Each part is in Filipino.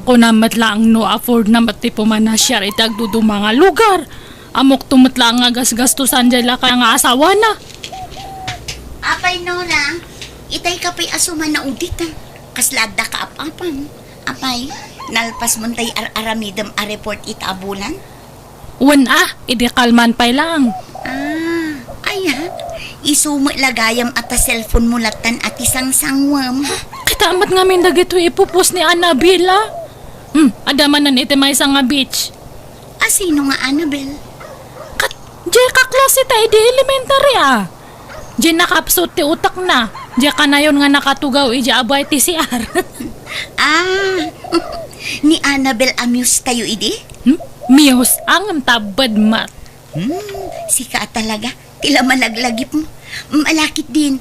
Kunamat lang no afford na matipo man na siya itagdudo mga lugar. Amok tumatla nga gasgastusan dyan kaya nga asawa na. Apay Nora, itay ka pa'y asuman na udit Kaslada ka apapang. Apay, nalpas mo tay aramidam a report itabulan? Idi kalman pa'y lang. Isumo lagayam at a cellphone mo latan at isang sangwam. Kitamat nga min dagito ipupos ni Annabella. Adamanan iti may isang nga beach. Sino nga Annabel? Diyan ka klase tayo di elementary Diyan nakapsot ti utak na. Diyan ka na yun nga nakatugaw ija abay ti CR. Ni Annabel Amuse tayo idi? Miyos ang tabad mat. Sika talaga. Tila malaglagip mo. Malakit din.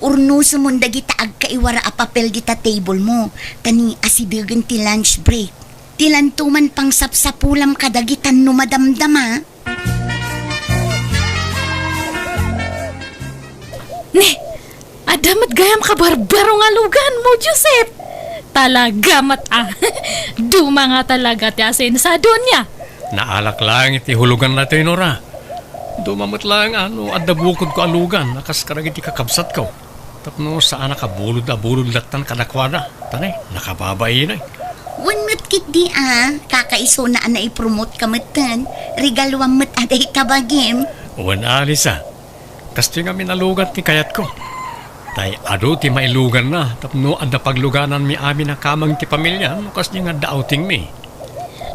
Urnuso mo dagita agkaiwara a papel dita table mo. Tani asibigan ti lunch break. Tilantuman pang sapsapulam kadagitan no madamdama. Adamat gayam ka barbaro nga lugan mo, Joseph. Talaga mat Duma nga talaga ti asin sa donya. Naalak lang iti hulugan natin, Nora. Dumamot lang adda bukod ko alugan, nakas karagit kakabsat ko. Tapno saan nakabulod latan kadakwada. Tanay, nakababay na. Wanmat kit di kakaiso na i-promote kamatan. Regalwang mat aday kabagim. Wan alisa. Kasi nga minalugan ti kayat ko. Tay ado ti mailugan na. Tapno adda pagluganan mi amin na kamang ti pamilya. Kasi nga outing mi.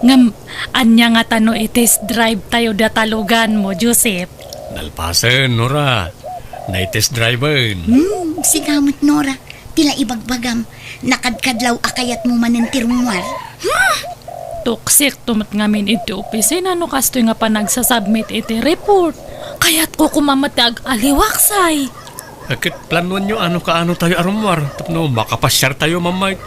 Ngam, anya nga tano itis drive tayo datalugan mo, Joseph. Nalpasan, Nora. Na-test driven. Sigamot Nora. Tila ibagbagam. Nakadkadlaw akayat mo manentirungwar. Toxic tumat ngamin iti opisina no kasto nga pa nagsasubmit iti report. Kaya't ko kumamatag aliwaksay. Akit planuan nyo kaano tayo arumwar. Tapno makapasyar tayo mamay.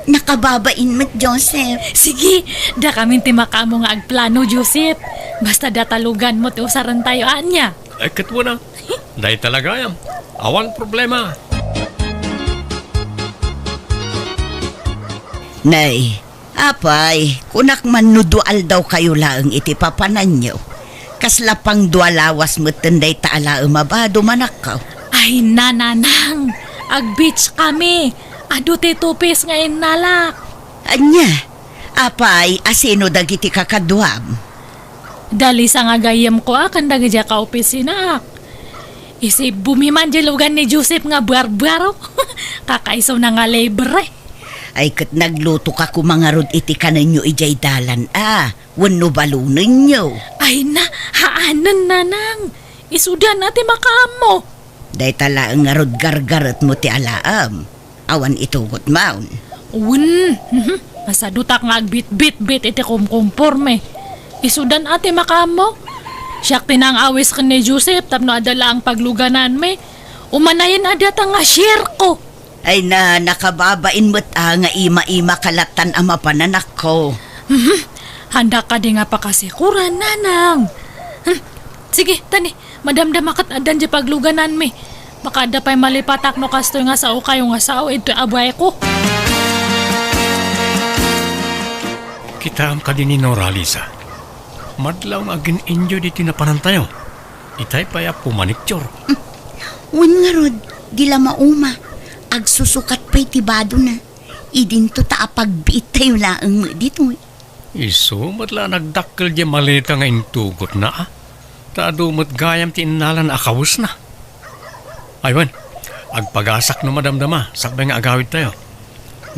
Nakababain mo't Joseph. Sige, da kami timakamo nga agplano, Joseph. Basta datalugan mo ti usaran tayo anya. Akit mo na. Dahil talaga yan. Awan problema. Nay, apay, kunak man nudual daw kayo lang iti papanan nyo. Kaslapang dualawas mo tenday taala umabado manakaw. Ay, nananang, ag-beach kami. Ado ti tupis ngayon nalak. Anya, apay, asino dagiti kakadwam. Dali sa nga gayam ko kan dagiti ka opisina. Isi bumiman di lugan ni Joseph nga barbaro. Kakaiso na nga libre. Ay kat nagluto ka kumangarod iti kaninyo ijay dalan wano balunan nyo. Ay haanan nanang. Isudan natin makaamo. Day tala ang ngarod gargarat mo ti alaam. Awan itugot maun. Masadutak nga agbit-bit-bit iti kumkumporme. Isudan ate makaamo. Siyak tinang awis ka ni Joseph tapno adala ang pagluganan me. Umanayin adata nga share ko. Ay nakababain mo't nga ima-ima kalatan ama pananak ko. Handa ka di nga pakasikuran, nanang. Sige, tani, madamdam akat adan di pagluganan me. Baka da pa'y malipatak no kasto nga sao kayo nga sao ito abay ko. Kita am ka din ni Nora, Lisa. Madlaw nga gin-enjoy di tinapanan tayo. Itay paya pumanikyor. Nga rod, dila mauma. Agsusukat pa'y tibado na. Idinto ta apagbiit tayo laang mo dito. Iso, matla nagdakkel di malita nga intugot na Taado mo't gayam ti inalan akawus na. Aywan, agpagasak no madamdama, sakbay nga agawid tayo.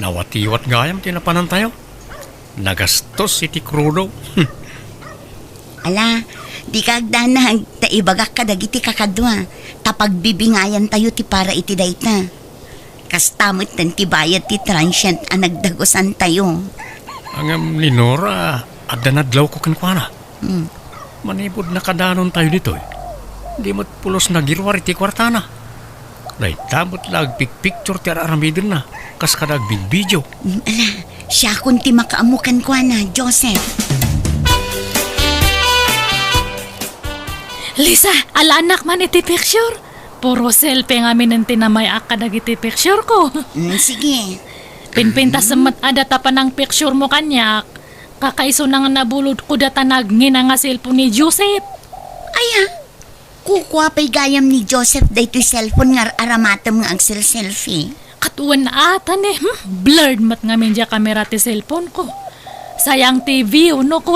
Nawatiwat gayam tinapanan tayo. Nagastos iti krudo. Ala, di ka agdanag, taibagak ka dagiti kakadwa. Tapagbibingayan tayo ti para iti dayta. Kastamot tan ti bayad ti transient ang nagdagosan tayo. Ang Linora, adanadlaw ko kankwana. Manipod na kadanon tayo dito. Di mo't pulos na girwar iti kwartana. Dahil tamot lag picture ti aramidin na. Kas kadag video. Ala, siya kunti makaamukan kwa na, Joseph. Lisa, ala anak man iti picture. Puro selfie nga minanti na may akadag iti picture ko. Sige. Pinpintas sa ada tapan ng picture mo kanyak. Kakaiso na nga nabulod ko data nagngin nga cellphone ni Joseph. Aya, kukuha pa'y gayam ni Joseph daytoy cellphone nga aramatam nga ang selfie. Katuan na atan eh. Blurred mat nga medya kamera ti cellphone ko. Sayang TV, uno ko.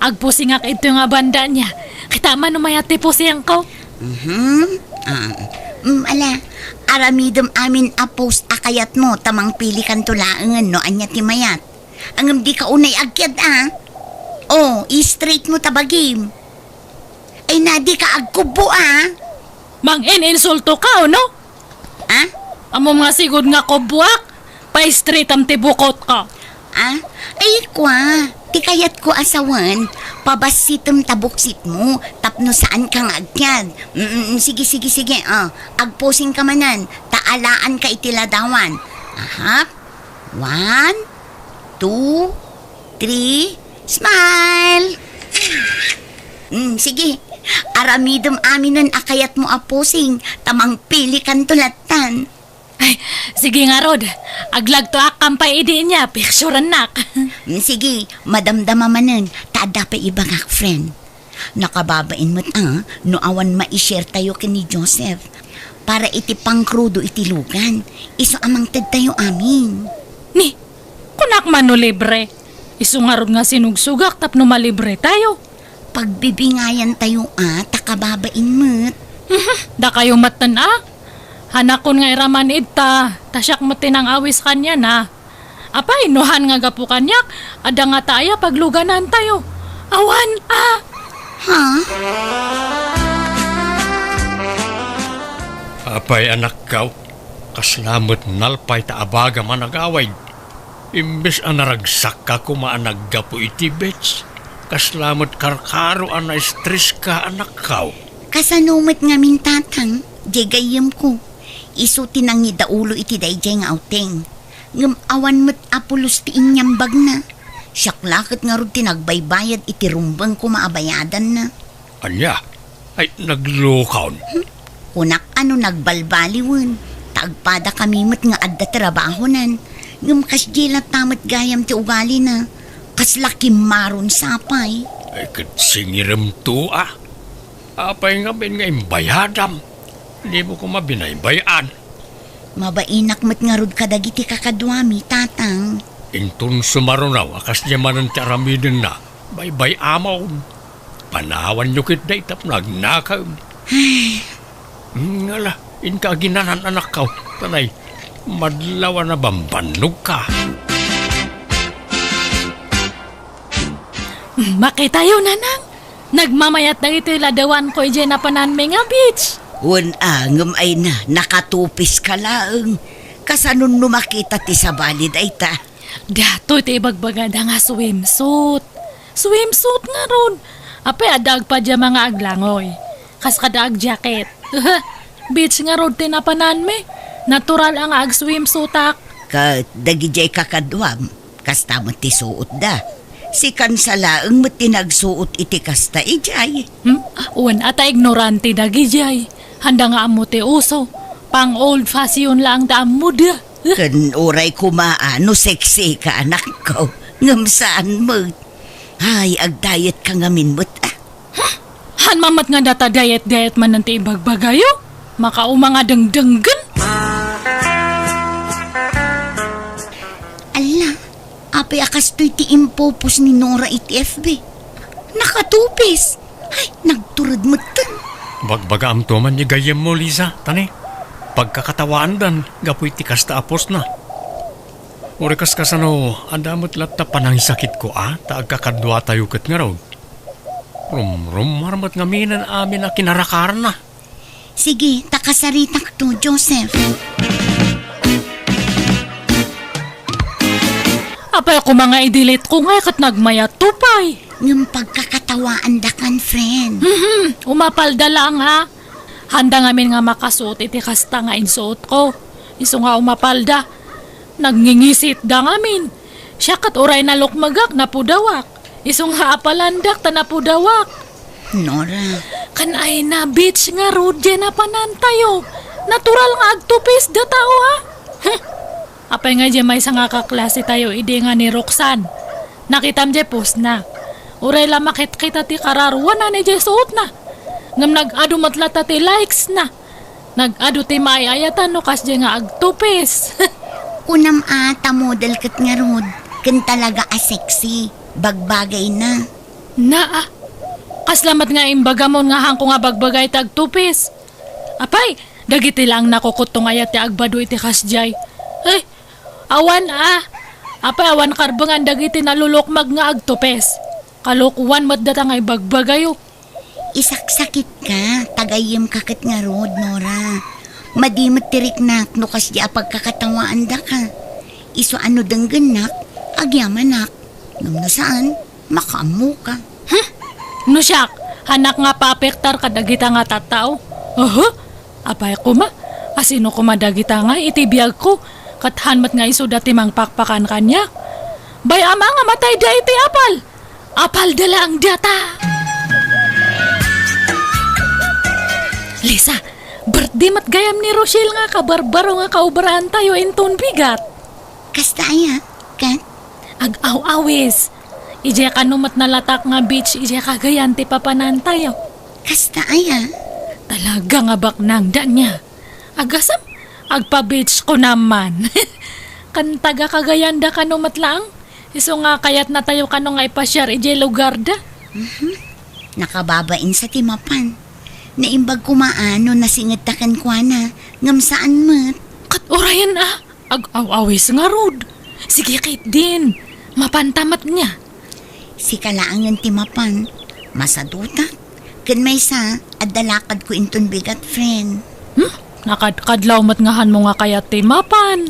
Agpusi nga ito nga banda niya. Kita man umayati po siyang ko. Ala, aramidom amin a post akayat mo tamang pili kan tulaangan no anya ti mayat. Angam di ka unay agyad Oh, i-straight mo tabagim. Ay nadi ka agkubo Mang ininsulto ka, no? Amo mga sigod nga ko buwak. Pa-straight am tibukot ka. Ay kwa, ti kayat ko asawan. Pabasitem tabuksit mo, tapno saan ka nga agyan. Sige. Agposing ka manan, taalaan ka itiladawan. 1, 2, 3, smile! Sige, aramidom aminon akayat mo aposing, tamang pili kan tulatan. Ay, sige nga Rod. Aglag to akampay idi niya, picturean nak. Sige, madamdama manan, tada pa ibang friend. Nakababain mo't no awan ma-share tayo kini Joseph. Para iti pangkrudo itilugan, iso amang tad tayo amin. Ni, kunak man no libre. Iso nga Rod nga sinugsugak tapno malibre tayo. Pagbibingayan tayo takababain mo't. Da kayo matan Hanakon nga iraman ita, tasyak mo tinang awis kanya na. Apay, inuhan nga gapu kanyak, ada nga tayo pagluganan tayo. Awan, Apay anak kaw, kaslamot nalpay ta abaga managaway. Imbes anaragsak ka kumaanaggapo iti bets. Kaslamot karkaro ana stress ka anak kaw. Kasanumit nga mintatang, jegayem ko. Isu tinangi daulo iti dayjay nga auteng. Ngam awan met apulos ti inyambag na. Syaklakit nga rod tinagbaybayad iti rumbang ko maabayadan na. Anya, ay naglokawn. Kunak nagbalbaliwan. Taagpada kami met nga adda trabahonan. Ngam kasjila tamat gayam ti ugali na. Kaslaki maron sapay. Ay katsingirem to Apay nga ben nga imbayadam. Hindi mo ko mabinaybayan. Mabainak met nga rod kadagiti kakadwami, tatang. Intun sumarunaw, akas niyaman ang tiaramidin na, baybay amaw. Panawan nyo kit day tap nagnakaw. Ngala, inka ginanan anak kaw, tanay, madlawa na bambanog ka. Makita yun, nanang. Nagmamayat na ito ladawan ko dyan na pananmay nga beach. Ngam ay nakatupis ka lang. Kasanon numakita ti sa balid ay ta. Dato iti ibagbagada nga swimsuit. Swimsuit nga ron. Apay adag pa dyan mga aglangoy. Kas kadaag jacket. Beach nga ron tinapanan me. Natural ang ag swimsuitak. Dagijay kakadwam. Kasta mo ti suot da. Si kansalaang mo tinagsuot iti kasta ijay. Uwan ata ignorante dagijay. Handa nga amo ti uso. Pang old fashion lang da amo da. Kan oray kumaano sexy ka anak ko. Ngam saan mo? Ay, ag-diet ka ngamin mo't Han mamat nga data diet man nanti ibagbagayo. Makauma nga dengdenggan. Ala, apay akas to'y ti impopos ni Nora iti FB. Nakatupis. Ay, nagturad mo tan. Bagbaga am to man ni gayem mo, Lisa, tani. Pagkakatawaan dan, gapoy ti kasta apos na. Urikas kasano, andamot latta panang sakit ko taag kakadwa tayo kat nga raw. Marmat nga minan amin na kinarakar na. Sige, takasaritak to, Joseph. Apay ako mga i-delete ko nga kat nagmayat tupay. Ngam pagkakatawaan da kan, friend. Umapalda lang Handa ngamin nga makasuot iti kasta nga insuot ko. Iso nga umapalda. Nagngingisit da ngamin. Siya kat uray na lukmagak na pudawak. Iso nga apalandak ta na pudawak. Nora. Kanay na beach nga road dyan na panan tayo. Natural nga agtupis da tao Apay nga dyan may isang nga kaklase tayo, ide nga ni Roxanne. Nakitam dyan post na. Uray la makit kita ti kararuan na ni dyan suot na. Ngam nag-ado matlata ti likes na. Nag-ado ti maayayatan no kas dyan nga agtupis. Unam ata model kat nga rod. Kan talaga sexy. Bagbagay na. Na kaslamat nga imbaga mo nga hangko nga bagbagay ti agtupis. Apay, dagiti lang nakukutong ayat ti agbado iti kasjay. Ay, awan Apay, awan karbangan dagiti nalulukmag nga agtupes. Kalukuan mat data nga ibagbagayo. Isaksakit ka. Tagayim kakit nga rod, Nora. Madimot tiriknak no kas di apagkakatawaan da ka. Iso ano dangganak, agyamanak. Ngam na saan, makamu ka. No siyak, hanak nga papektar kadagita nga tatao. Apay kuma, asino kuma dagita nga iti biag ko. Kathanmat nga iso dati mang pakpakan kanya. Bay ama nga matay da iti apal. Apal dala ang data. Lisa, birthday mat gayam ni Rochelle nga kabarbaro nga kaubaraan tayo inton bigat. Kasta aya, kan? Ag-aw-awis. Ije ka numat nalatak nga beach, ije kagayan ti papanan tayo. Kasta aya. Talaga nga baknang da niya. Agasam, agpa-beach ko naman. Kan taga kagayan da ka numat lang. Iso nga kayat na tayo kano nga ipasyar ije lugar da. Nakababain sa timapan. Naimbag kumaano na singatakan kwa na. Ngam saan mat? Kat orayan ag-aw-awis nga rod. Sige kait din. Mapantamat niya. Si kalaangan timapan. Masaduta. Kan may sa, adalakad ko inton bigat friend. Nakadkadlaw mat ngahan mo nga kayat ti mapan.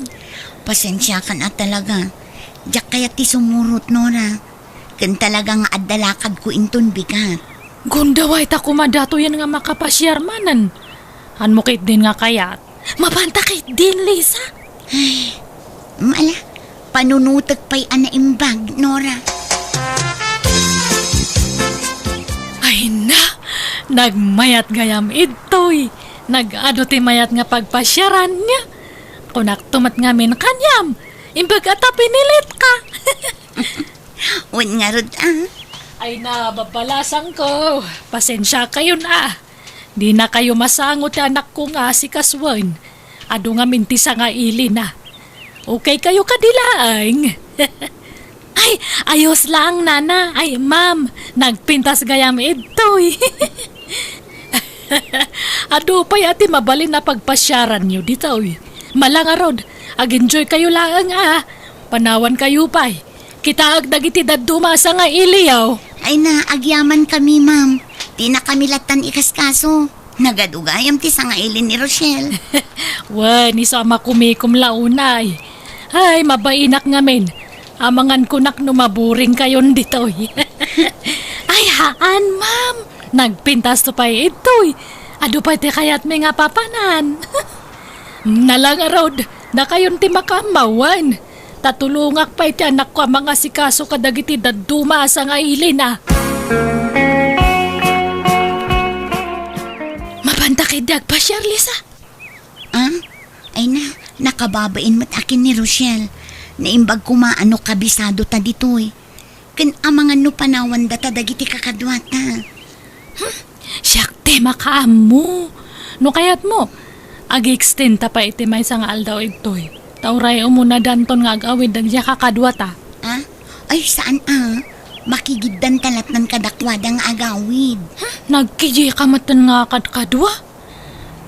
Pasensya kan at talaga. Diyak kaya ti sumurot, Nora. Kan talaga nga adalakad ko inton bigat. Gundaway ta kumadato yan nga makapasyar manan. Han mo kait din nga kayat. Mapanta kait din, Lisa. Mala, panunutag pa'y anaimbag, Nora. Ay na, nagmayat gayam itoy. Nag-ado ti mayat nga pagpasyaran niya. Kunak tumat ngamin kanyam. Imbag ata pinilit ka. Wan nga rod, Ay na, babalasang ko. Pasensya kayo na. Di na kayo masangot anak ko nga si Kaswan. Ado nga mintisa nga ili na. Okay kayo kadilaang. Ay, ayos lang, nana. Ay, ma'am, nagpintas gayam itoy. Ado pa'y ati mabalin na pagpasyaran nyo dito. Malanga rod, ag-enjoy kayo lang Panawan kayo pa'y. Kita agdagiti dadumasa nga iliyaw. Ay na, agyaman kami, ma'am. Di na kami latan ikaskaso. Nagadugayam ti sa nga ilin ni Rochelle. Wan, isama kumikum launay. Ay, mabainak ngamin. Amangan kunak numaburing kayon dito. Ay, haan, ma'am. Nagpintas to pa itoy. Ado pa ti kayat may nga papanan. Nalang arod, na kayon ti makamawan. Tatulungak pa iti anak ko mga sikaso kadagiti daduma sa nga ili na. Mabanta kay Dag pa, Lisa. Ay na, nakababain mat akin ni Rochelle. Naimbag kumaano kabisado ta ditoy. Kan amangan no panawan data dagiti kakadwata. Siyakte makaamu. No kayat mo, ag-extend ta pa iti may sang aldaw itoy. Tauray umuna danton nga agawid dagya kakadwa ta. Ay saan makigiddan talat ng kadakwadang agawid. Nagkiji kamatan nga kadkadwa.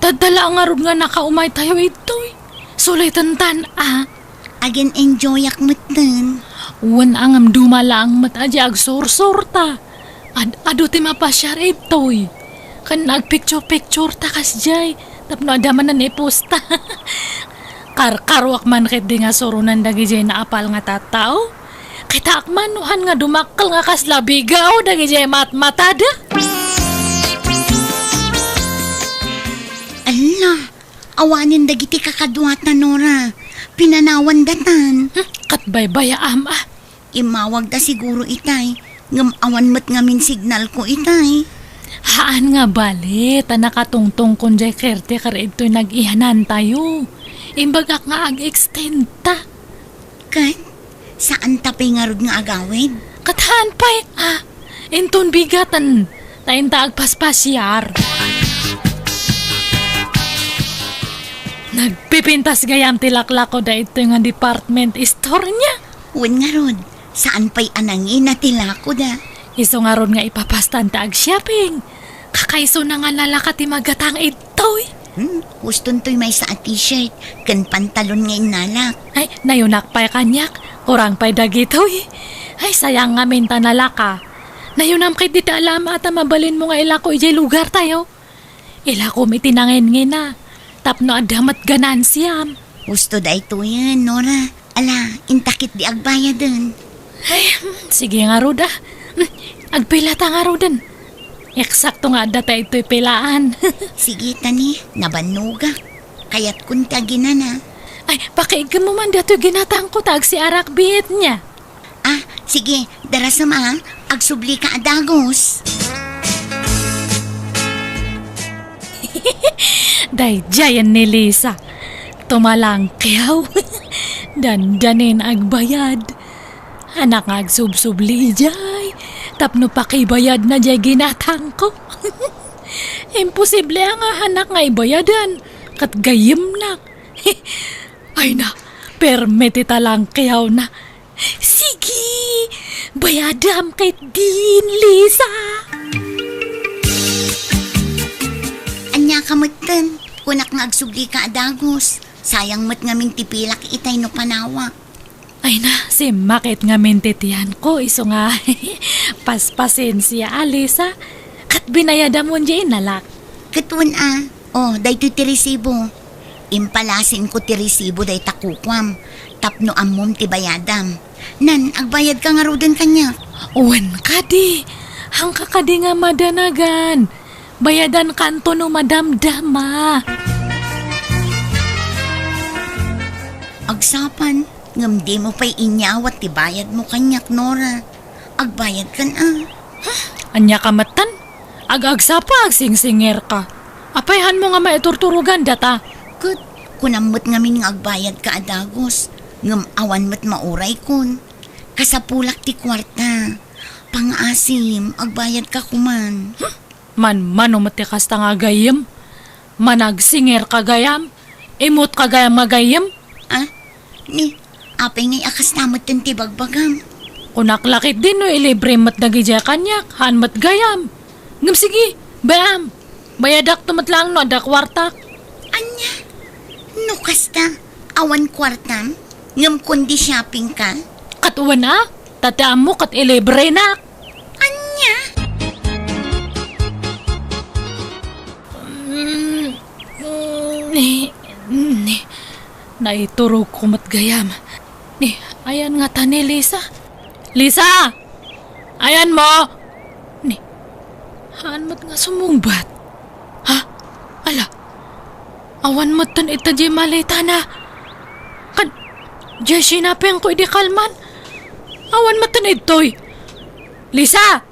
Tadala nga rod nga nakaumay tayo itoy. Sulitan Again enjoy akmatan. Wan angam dumala ang matadya agsursur ta. Ado ti mapasyar itoy. Kan nagpicture-picture ta kasjay. Tapno adaman na niposta. Karkarwak man kit di nga surunan dagi jay na apal nga tatao. Kita akmanuhan nga dumakal nga kaslabigaw dagi jay matmatada. Ala, awanin dagiti kakadwata, Nora. Pinanawan datan. Katbaybaya Imawag da siguro itay. Ngam awan mat ngamin signal ko itay. Haan nga bali, ta nakatungtong kun jay kerte kar ito'y nag-ihanan tayo. Imbagak nga ag-extend ta. Kat, saan tapay nga rod nga agawid? Katahan pa'y, inton bigatan. Tayin ta agpaspasyar. Nagpipintas gayam tilaklak ko da ito nga department store niya. Wen nga rod, saan pa'y anangin na tila ko da? Iso nga ron nga ipapastan ta ag-shopping. Kakaiso na nga nalaka ti magatang itoy. Guston to'y may sa t-shirt, kan pantalon ngayon nalak. Ay, nayunak pa'y kanyak. Kurang pa'y dagitoy. Ay, sayang nga minta nalaka. Nayunam kay dita alam ata mabalin mo nga ilako ijay lugar tayo. Ilako may tinangin nga na. Tapno adamat ganan siyam. Gusto da ito yan, Nora. Ala, intakit di agbaya dun. Ay, sige nga Ruda. Agpila ta nga Rudan. Eksakto nga data ito'y pilaan. Sige, tani, nabanuga. Kaya't kunta ginana. Ay, pakiigam mo man dato'y ginatang ko tag si Arak bihit niya. Sige, darasama, agsubli ka adagos. Dayjayan ni Lisa. Tumalang kiyaw. Dandanin agbayad. Anak nga agsubsubli jay. Tapno pakibayad na jay ginatang ko. Imposible ang anak nga ibayadan. Kat gayim na. Ay na, permiti talang kiyaw na. Sige, bayadam kay din, Lisa. Anya kamutan, kunak nga agsubli ka adagos. Sayang mat nga mintipilak itay no panawa. Ay na, si makit nga mintitihan ko. Iso nga, paspasin siya, Lisa. Kat binayadam mo dyan nalak. Katun day to tirisibo. Impalasin ko tirisibo day takukwam. Tapno amom ti bayadam. Nan, agbayad ka nga rodan kanya. Uwan ka di. Hangka ka di nga madanagan. Bayadan kanto no madamdama. Agsapan, ngam di mo pa'y inyawat ti bayad mo kanyak, Nora. Agbayad kan Anya ka matan? Ag-agsa pa, agsingsinger ka. Apayhan mo nga maiturturugan data. Kud, kunamot ngamin nga agbayad ka adagos. Ngam awan mo't mauray kun. Kasapulak ti kwarta. Pang-asim, agbayad ka kuman. Man umatikas ta nga gayam. Managsinger ka gayam. Imot ka gayam magayam. Apay ngay akas namot ten ti bagbagam. Kunaklakit din no, ilibre mat nagijay kanyak. Han mat gayam. Ngam sige, bayam. Bayadak tumat lang no, ada kwartak. Anya, no kasta, awan kwartam. Ngam kundi shopping ka. Katuwan na, tataam mo kat ilibre na. Anya? Naiturog ko matgayam. Ayan nga ta ni Lisa. Lisa! Ayan mo! Haan mat nga sumungbat. Ha? Ala, awan mat tan ita di malita na. Kan, di sinapeng ko di kalman. Awan mat tan ito'y. Lisa!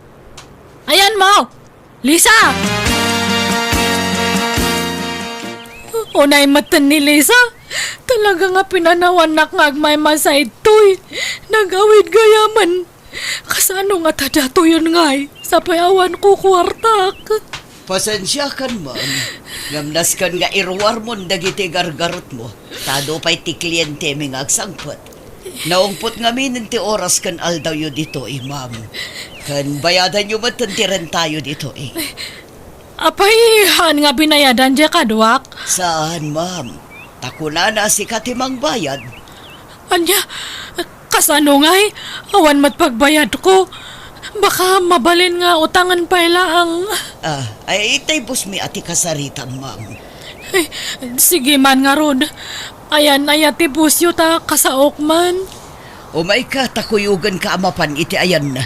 Ayan mo! Lisa! Unay matan ni Lisa. Talaga nga pinanawanak nga agmay masa ito'y. Nagawid gayaman. Kasano nga tadato yun ngay. Sa payawan ko kwartak. Pasensya kan man. Ngamnas kan nga irwar mo dagiti gargarot mo. Tado pa'y ti kliyente mi nga agsangpot. Naungpot nga minin ti oras kan aldaw yu dito ma'am. Kan bayadan yu matantiran tayo dito Apay, han nga binayadan dya kadwak? Saan ma'am? Takuna na si katimang bayad. Anya, kasano ngay? Awan mat pagbayad ko. Baka mabalin nga utangan pa ang... Ay itay bus mi ati kasarita ma'am. Ay, sige man nga rod. Ayan ti busyo ta kasaok man. Umay ka takuyugan ka amapan iti ayan na.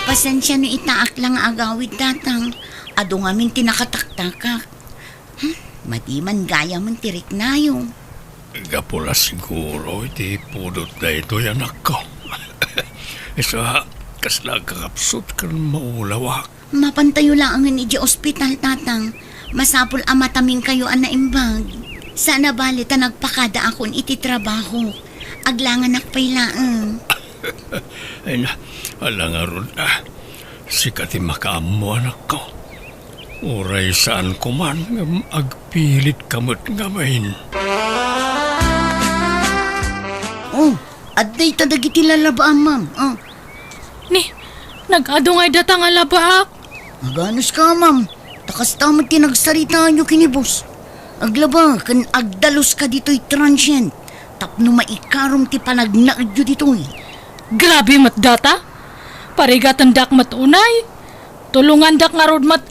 Pasensya no itaak lang agawid datang. Ado nga min tinakataktakak. Madiman gaya man tirik na yung. Gapula siguro, iti pudot na ito anak ko. Isa, kasla kakapsot ka ng maulawak. Mapantayo lang ang ni ospital tatang. Masapul amataming kayo ana imbag. Sana balita nagpakada akon iti trabaho. Aglangan nakpailaan. Ay na, ala nga ron sikati makaamo anak ko. Uray saan ko man agpilit kamot ngamain. Oh, aday tadagiti lalabaan, ma'am. Oh, Ni, nag-adungay data nga labaak. maganos ka, ma'am. Takas tamad tinagsarita nyo kinibos. Aglaba, kan agdalos ka dito'y transient. Tapno maikarom ti panagnaad nyo dito'y. Grabe mat data. Parigatan dak mat unay. Tulungan dak nga rod mat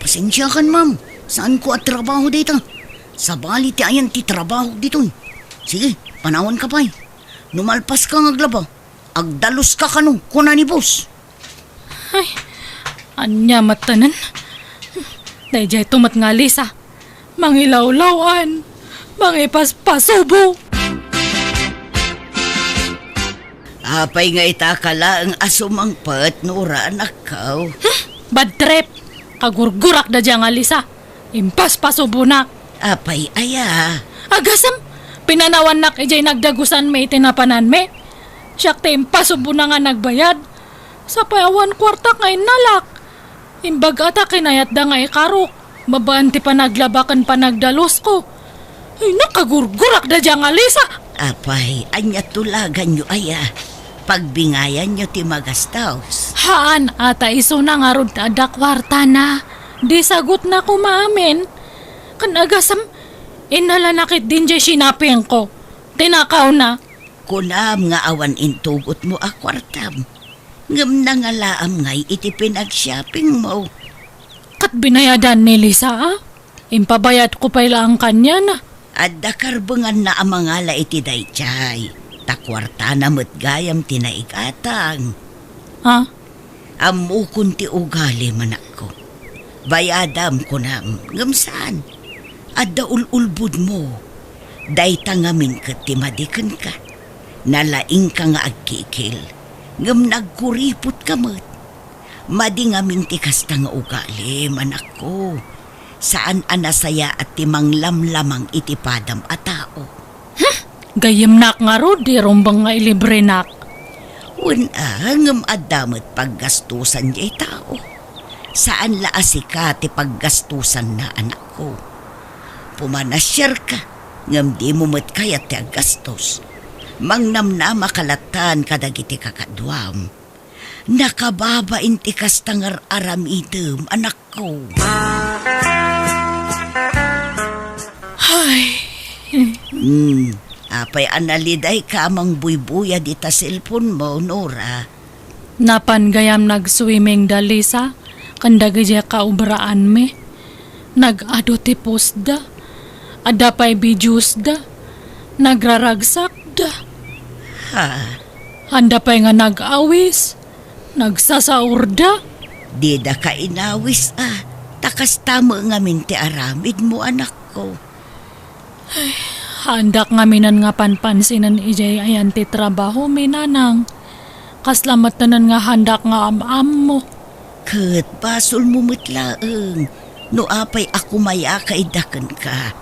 Pasensya kan, ma'am. Saan ko at trabaho dito? Sa bali ti ayan ti trabaho dito'y. Sige, panawan ka pa'y. Numalpas ka ng aglaba. Agdalos ka kanong kuna ni boss. Ay, anya matanan. Dayjay tumat nga Lisa. Mangilawlawan. Mangipaspasubo. Apay nga itakala ang asumangpat, Nora, anak ko. Bad trip. Kagurgurak da dyan nga Lisa. Impaspasubo na. Apay aya. Agasam, pinanawan nak ijay nagdagusan may tinapanan me. Siyak te impasubo na nga nagbayad. Sa payawan kwarta kay nalak. Imbag ata kinayat da nga ikarok. Babaan ti panaglabakan panagdalos ko. Ay nakagurgurak da dyan nga Lisa. Apay, anya tulagan nyo aya. Pagbingayan nyo ti magastaws. Haan ata iso na nga rod ada kwarta na. Di sagot na ko maamin. Kanagasam, inalanakit din dyan sinapin ko. Tinakaw na. Kunam nga awan intugot mo akwartam. Ngam na nga laam ngay iti pinag-shopping mo. Kat binayadan ni Lisa Impabayad ko pa ang kanya na. Adda karbengan na amangala iti daychay. Takwarta na gayam tinaigatang. Ha? Amukon ti ugali manak ko. Bayadam ko nam. Ngamsaan? Adda ululbud mo. Dayta ngamin kat ti madikan ka. Nalaing ka nga agkikil. Ngam nagkuripot ka mat. Madi ngamin ti kasta nga ugali manak ko. Saan anasaya at timang lamlamang itipadam a tao. Gayem nak nga rod, di rombang nga ilibre nak. Ngam adamat paggastusan jay tao. Saan laasika ti paggastusan na anak ko. Pumanasyar ka, ngam di mo mat kayat ti aggastos. Mangnam na makalatan kadagiti kakadwam. Nakababa inti kastangar aramidem anak ko. Ay, Apay analiday ka amang buybuya di ta cellphone mo, Nora. napan gayam nag-swimming da Lisa. Kanda gaya kaubraan me. Nag-ado ti post da. Ada pa'y videos da. Nagraragsak da. Ha? Handa pa'y nga nag-awis. Nagsasaur da. Di da ka inawis takas tamo nga minti aramid mo anak ko. Handak nga minan nga panpansinan ijay ayan ti trabaho minanang. Kaslamat tanan nga handak nga am mo. Kat basol mo mutlaeng. No apay ako maya kaidakan ka.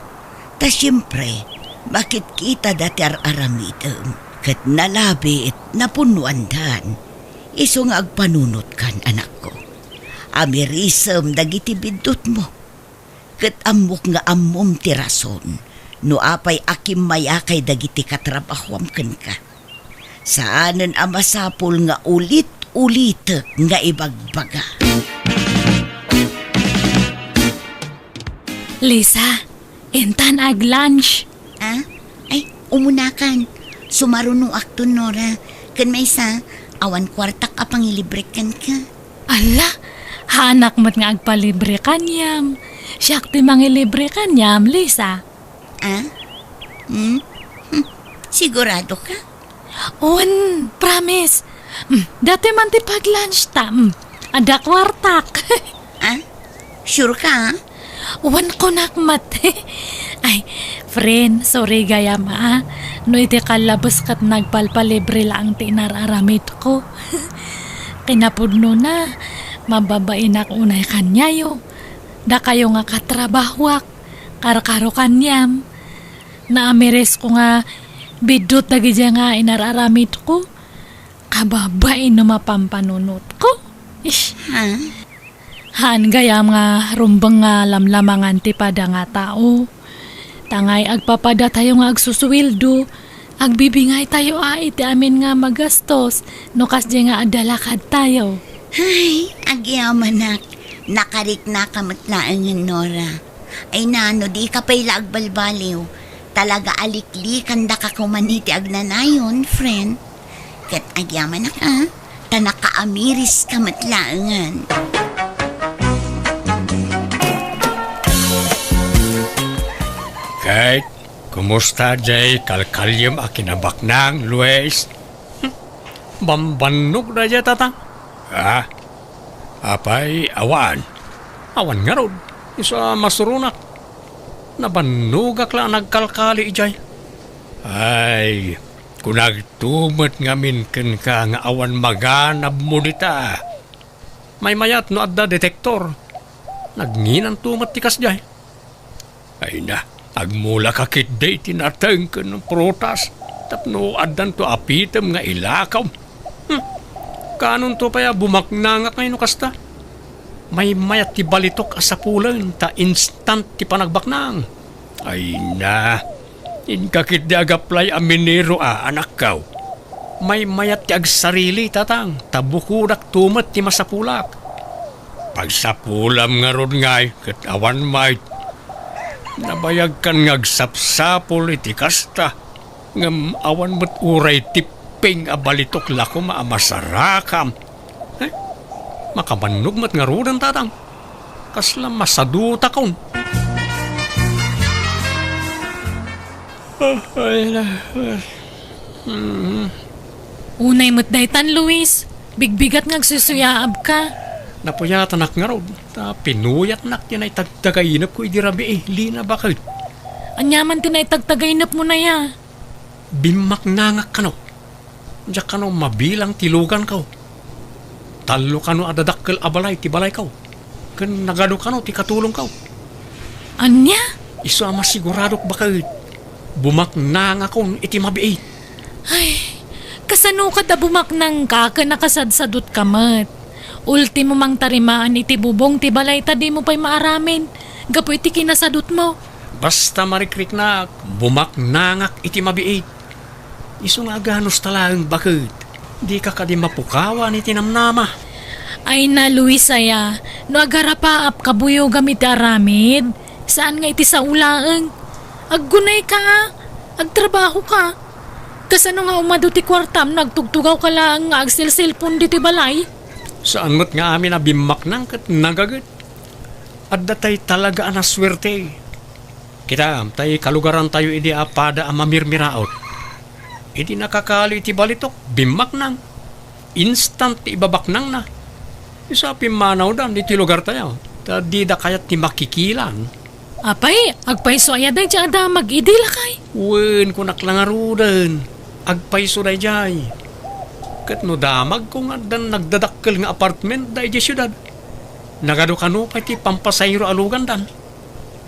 Ta siyempre, bakit kita dati aramidem? Kat nalabit napunuan dan. Iso nga agpanunot kan anak ko. Amirisem dagiti bidot mo. Kat amok nga amom ti rason. No apay akim maya kay dagiti katrabahwam ken ka. Saanen amasapol nga ulit nga ibagbaga. Lisa, entan ag lunch. Ay, umunakan. Sumarunong akto, Nora. Kan may isa, awan kwartak apang ilibrekan ka. Ala, hanak mat nga agpalibre kanyam. Siyak ti mangilibre kanyam, Lisa. Sigurado ka? On, promise. Dati man ti pag-lunch ta. Ada kwartak. Sure ka? Uwan ko nakmat. Ay, friend, sorry gayam No iti kalabas kat nagpalpalibre lang ti nararamit ko. Kinapudno na, mababain ako unay kanyayo. Da kayo nga katrabahwak, karo-karo kanyam. Naamiris ko nga bidot dagi dya nga inararamit ko. Kababain na mapampanunot ko. Ish. Ha? Han gayam nga rumbang nga lamlamangan ti pada nga tao. Tangay agpapada tayo nga agsusuwildo. Agbibingay tayo iti amin nga magastos. No kasdi nga adalakad tayo. Ay, agyamanak. Nakarik na kamatlaangan, Nora. Ay nano, di ka pa'y lagbalbaliw. Talaga aliklikan da ka kumaniti agnanayon, friend. Kat agyamanak tanaka-amiris kamatlaangan. Kate, kumusta jay kalkalyum akinabaknang, Luis? Bambanok na jay tatang? Apay awan. Awan nga ron. Isa masurunak. Nabanugak lang nagkalkali jay. Ay, kung nagtumot ngamin ka nga awan maganab mo dita. May mayat no adda detektor. Nagnginan tumot tikas jay. Ay na, agmula kakit day tinatang ka ng prutas. Tapno adan to apitem nga ilakaw. Kanon to paya bumaknangak ngayon kasta. May mayat ti balitok asapulan ta instant ti panagbaknang. Ay na, inkakit di agaplay aminero anak kaw. May mayat ti agsarili tatang, tabukudak tumat ti masapulak. Pagsapulam nga ron ngay, kat awan may. Nabayag kan ngagsapsapol iti kasta. Ngam awan mo't uray tiping abalitok lako maamasarakam. Makabannog mat nga rudan tatang. Kasla masaduta kaun. Unay mo't daytan, Luis. Bigbigat ngagsusuyaab ka. Napuyatan ak nga rod. Ta pinuyat nak yan ay tagtagainap ko idirabi lina bakit. Anyaman tinay tagtagainap mo na ya. Bimak nangak kano. Diyak kano mabilang tilugan kaw. Talo kano adadakkel abalay ti balay kaw. Kan nagado kano ti katulong kaw. Anya? Isu ama siguradok bakit. Bumak nangak kon iti mabiit. Ay, kasano ka da bumaknang ka nakasadsadot kamat. Ultimo mang tarimaan iti bubong ti balay ta di mo pa'y maaramin. Gapo iti kinasadot mo. Basta marikrik na bumak nangak iti mabiit. Isu nga ganos talang bakit. Di ka kadi mapukawan iti namnama. Ay na, Luisaya, no agarapaap kabuyo gamit aramid. Saan nga iti sa ulaang? Aggunay ka, agtrabaho ka. Kasano nga umado ti kwartam, nagtugtugaw ka lang nga agsilsilpon diti balay? Saan mo't nga amin na bimak nang kat nagagat. At datay talaga anaswerte. Kita, tay kalugaran tayo idi apada amamirmiraot. Idi nakakali iti balitok, bimak nang. Instant ibabak nang na. Isa pimanaw dan iti lugar tayo. Ta di da kayat ti makikilan. Apay, agpayso ayaday dyan da mag-idila kay. Wen kunak lang arudan. Agpayso day jay. Kat no damag kung adan nagdadakkel nga apartment day di syudad. Nagado kano pa iti pampasayro alugan dan.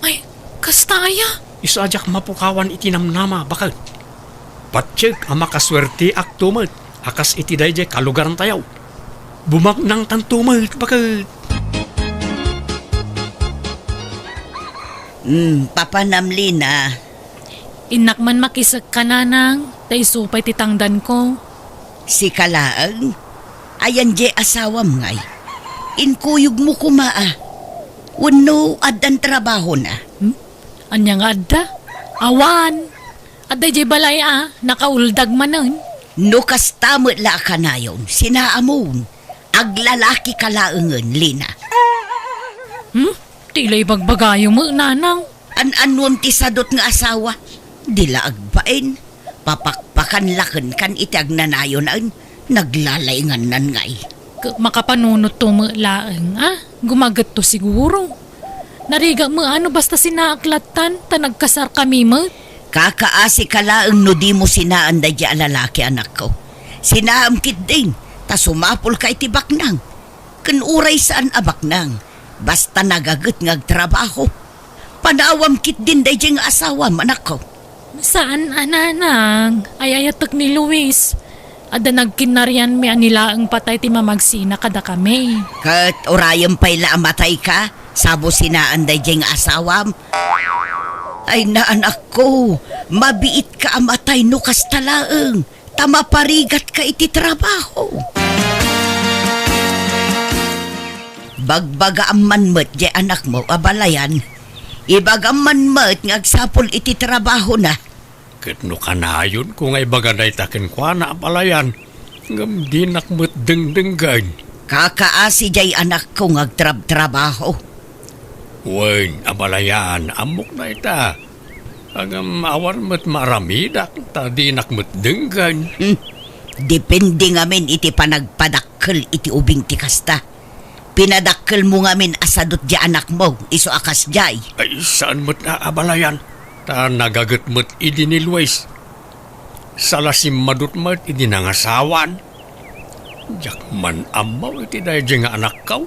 Ay, kastaya. Isa ajak mapukawan iti namnama bakit. Patsik ang makaswerte ak tumat. Akas iti day jay kalugaran tayaw. Bumak nang tantumat bakit. Papanamli na. Inak man makisag ka nanang, tay supay titangdan ko. Si Kalaang, ayan je asawam ngay. Inkuyog mo kumaa. Wano adan trabaho na. Anya nga adda? Awan. Adda jay balay nakauldag manon. No kastamot la ka na yun, sinaamon. Aglalaki kalaangan, Lina. Tilay bagbagayo mo, nanang. An-anuam ti sadot nga asawa. Dila agbain. Papakpakan lakan kan itiag nanayon ang naglalayngan nan ngay. Makapanunot to mo laang, Gumagat to siguro. Nariga mo basta sinaaklatan, ta nagkasar kami mo. Kakaasi ka laang no di mo sinaan da di alalaki anak ko. Sinaam kit din, ta sumapol ka iti baknang. Kan uray saan abaknang. Basta nagagot ngag trabaho. Panawam kit din day nga asawa manak ko. Saan ananang? Ay ayatok ni Luis. Ada nagkinaryan mi anila ang patay ti mamagsina kada kami. Kat orayam pa'y laamatay ka, sabo sinaan day nga asawam. Ay na anak ko, mabiit ka amatay no kastalaeng. Tama parigat ka iti trabaho. Bagbaga aman met di anak mo, abalayan. Ibagam man met ngagsapol iti trabaho na. Kitno kanayon kung ay bagaday takin kwa na apalayan. Ngam di nakmut dengdenggan. Kakaasi jay anak ko ngagtrab-trabaho. Wen, abalayan, amok na ita. Agam awan mat maramidak, ta di nakmut denggan. Depende ngamin iti panagpadakkel iti ubing ti kasta. Pinadakkel mo ngamin asadot di anak mo, iso akas jay. Ay, saan mat na abalayan? Ta nagagat mat idi ni Luis. Salasim madut mat idi nangasawan. Jak man amaw iti dahi nga anak kaw.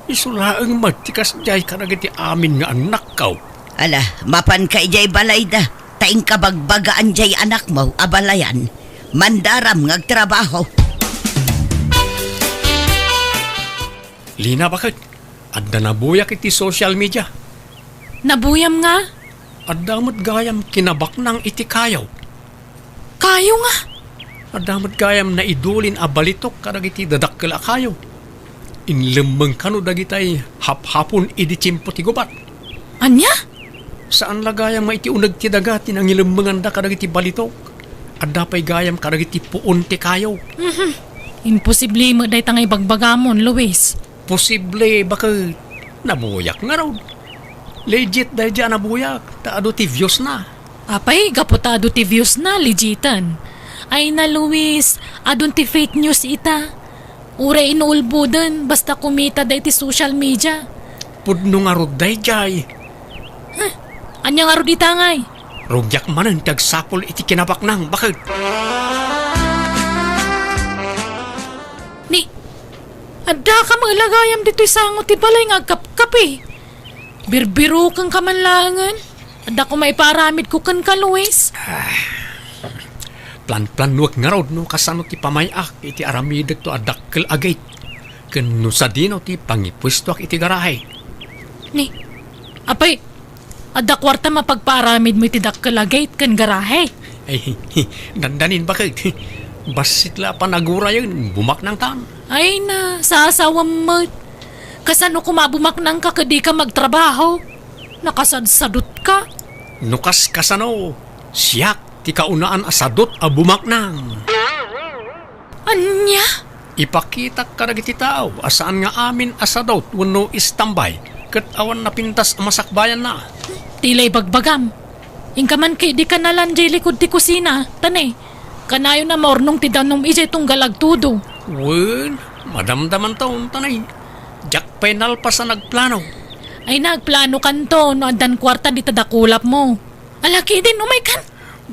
Isulaang mat tikas jay karag iti amin nga anak kaw. Ala, mapan kay jay balay da. Taing kabagbagaan jay anak mo, abalayan. Mandaram ngagtrabaho. Lina bakit? Adda nabuyak iti social media. Nabuyam nga. Adamot gayam kinabak ng iti kayaw. Kayo nga. Adamot gayam na idulin a balitok karag iti dadakkel a kayaw. Inlemmeng kano dagitay hap-hapon idi tsimpo ti gubat. Anya? Saan lagayam maiti unag ti dagat tinang ilemmengan da karag iti balitok. Adda pay gayam karag iti puon ti kayaw. Imposible mo day tangay bagbagamon, Luis. Posible bakit nabuyak nga raw. Legit dahil dyan nabuyak. Taado ti views na. Apay, gapotado ti views na, legitan. Ay na, Luis, adon ti fake news ita. Ure inuulbudan, basta kumita day ti social media. Pudno nga rod dahil dyan. Anya nga ro di tangay. Rugyak man ang tagsapol iti kinabak nang. Bakit? Ni, adda ka mga lagayam dito'y sangot ti balay nga kap-kapi. Birbiro kang kamanlangan. Adda ko maiparamid ko kan ka, Luis. Plan-planuak nga raw no kasano ti pamayak iti aramidag to adakkel agay. Ken no sa dinaw ti pangipwestuak iti garahe. Ni, apay, adda kwarta mapagparamid mo iti dakkalagay kan garahe. Ay, dandanin bakit? Basit la panagura yun, bumak ng tan. Ay na, sasawam mo. Kasano kumabumak nang ka kadi ka magtrabaho? Nakasadsadot ka? Nukas kasano, siyak ti kaunaan asadot a bumak nang. Anya? Ipakita ka na iti tao, asaan nga amin asadot wano istambay, kat awan na pintas masakbayan na. Tilay bagbagam. Ingka man kay di ka nalanjay likod ti kusina, tanay. Kanayo na mornong ti danom ijay tunggalag tudo. Wen, madamdaman taon tanay. Jak penal pa sa nagplano. Ay nagplano kanto no adan kwarta di tadakulap mo. Alaki din umay kan.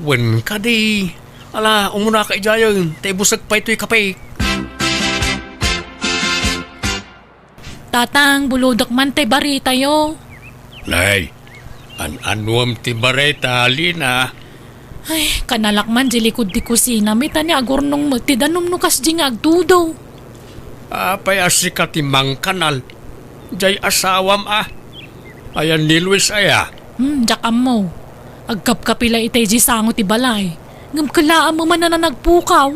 Wen ka di. Ala, umuna ka ijayon, tay busag pa ito'y kapay. Tatang, buludok man tay bari tayo. Nay, an-anuam ti bareta, Lina. Ay, kanalak man di likod ti kusina. May tani agornong mo ti danom no kas di nga agdudo. Apay asika ti mang kanal. Jay asawam Ayan ni Luis aya. Jakam mo. Agkap-kapila itay di sango ti balay. Ngam kalaan mo man na nagpukaw.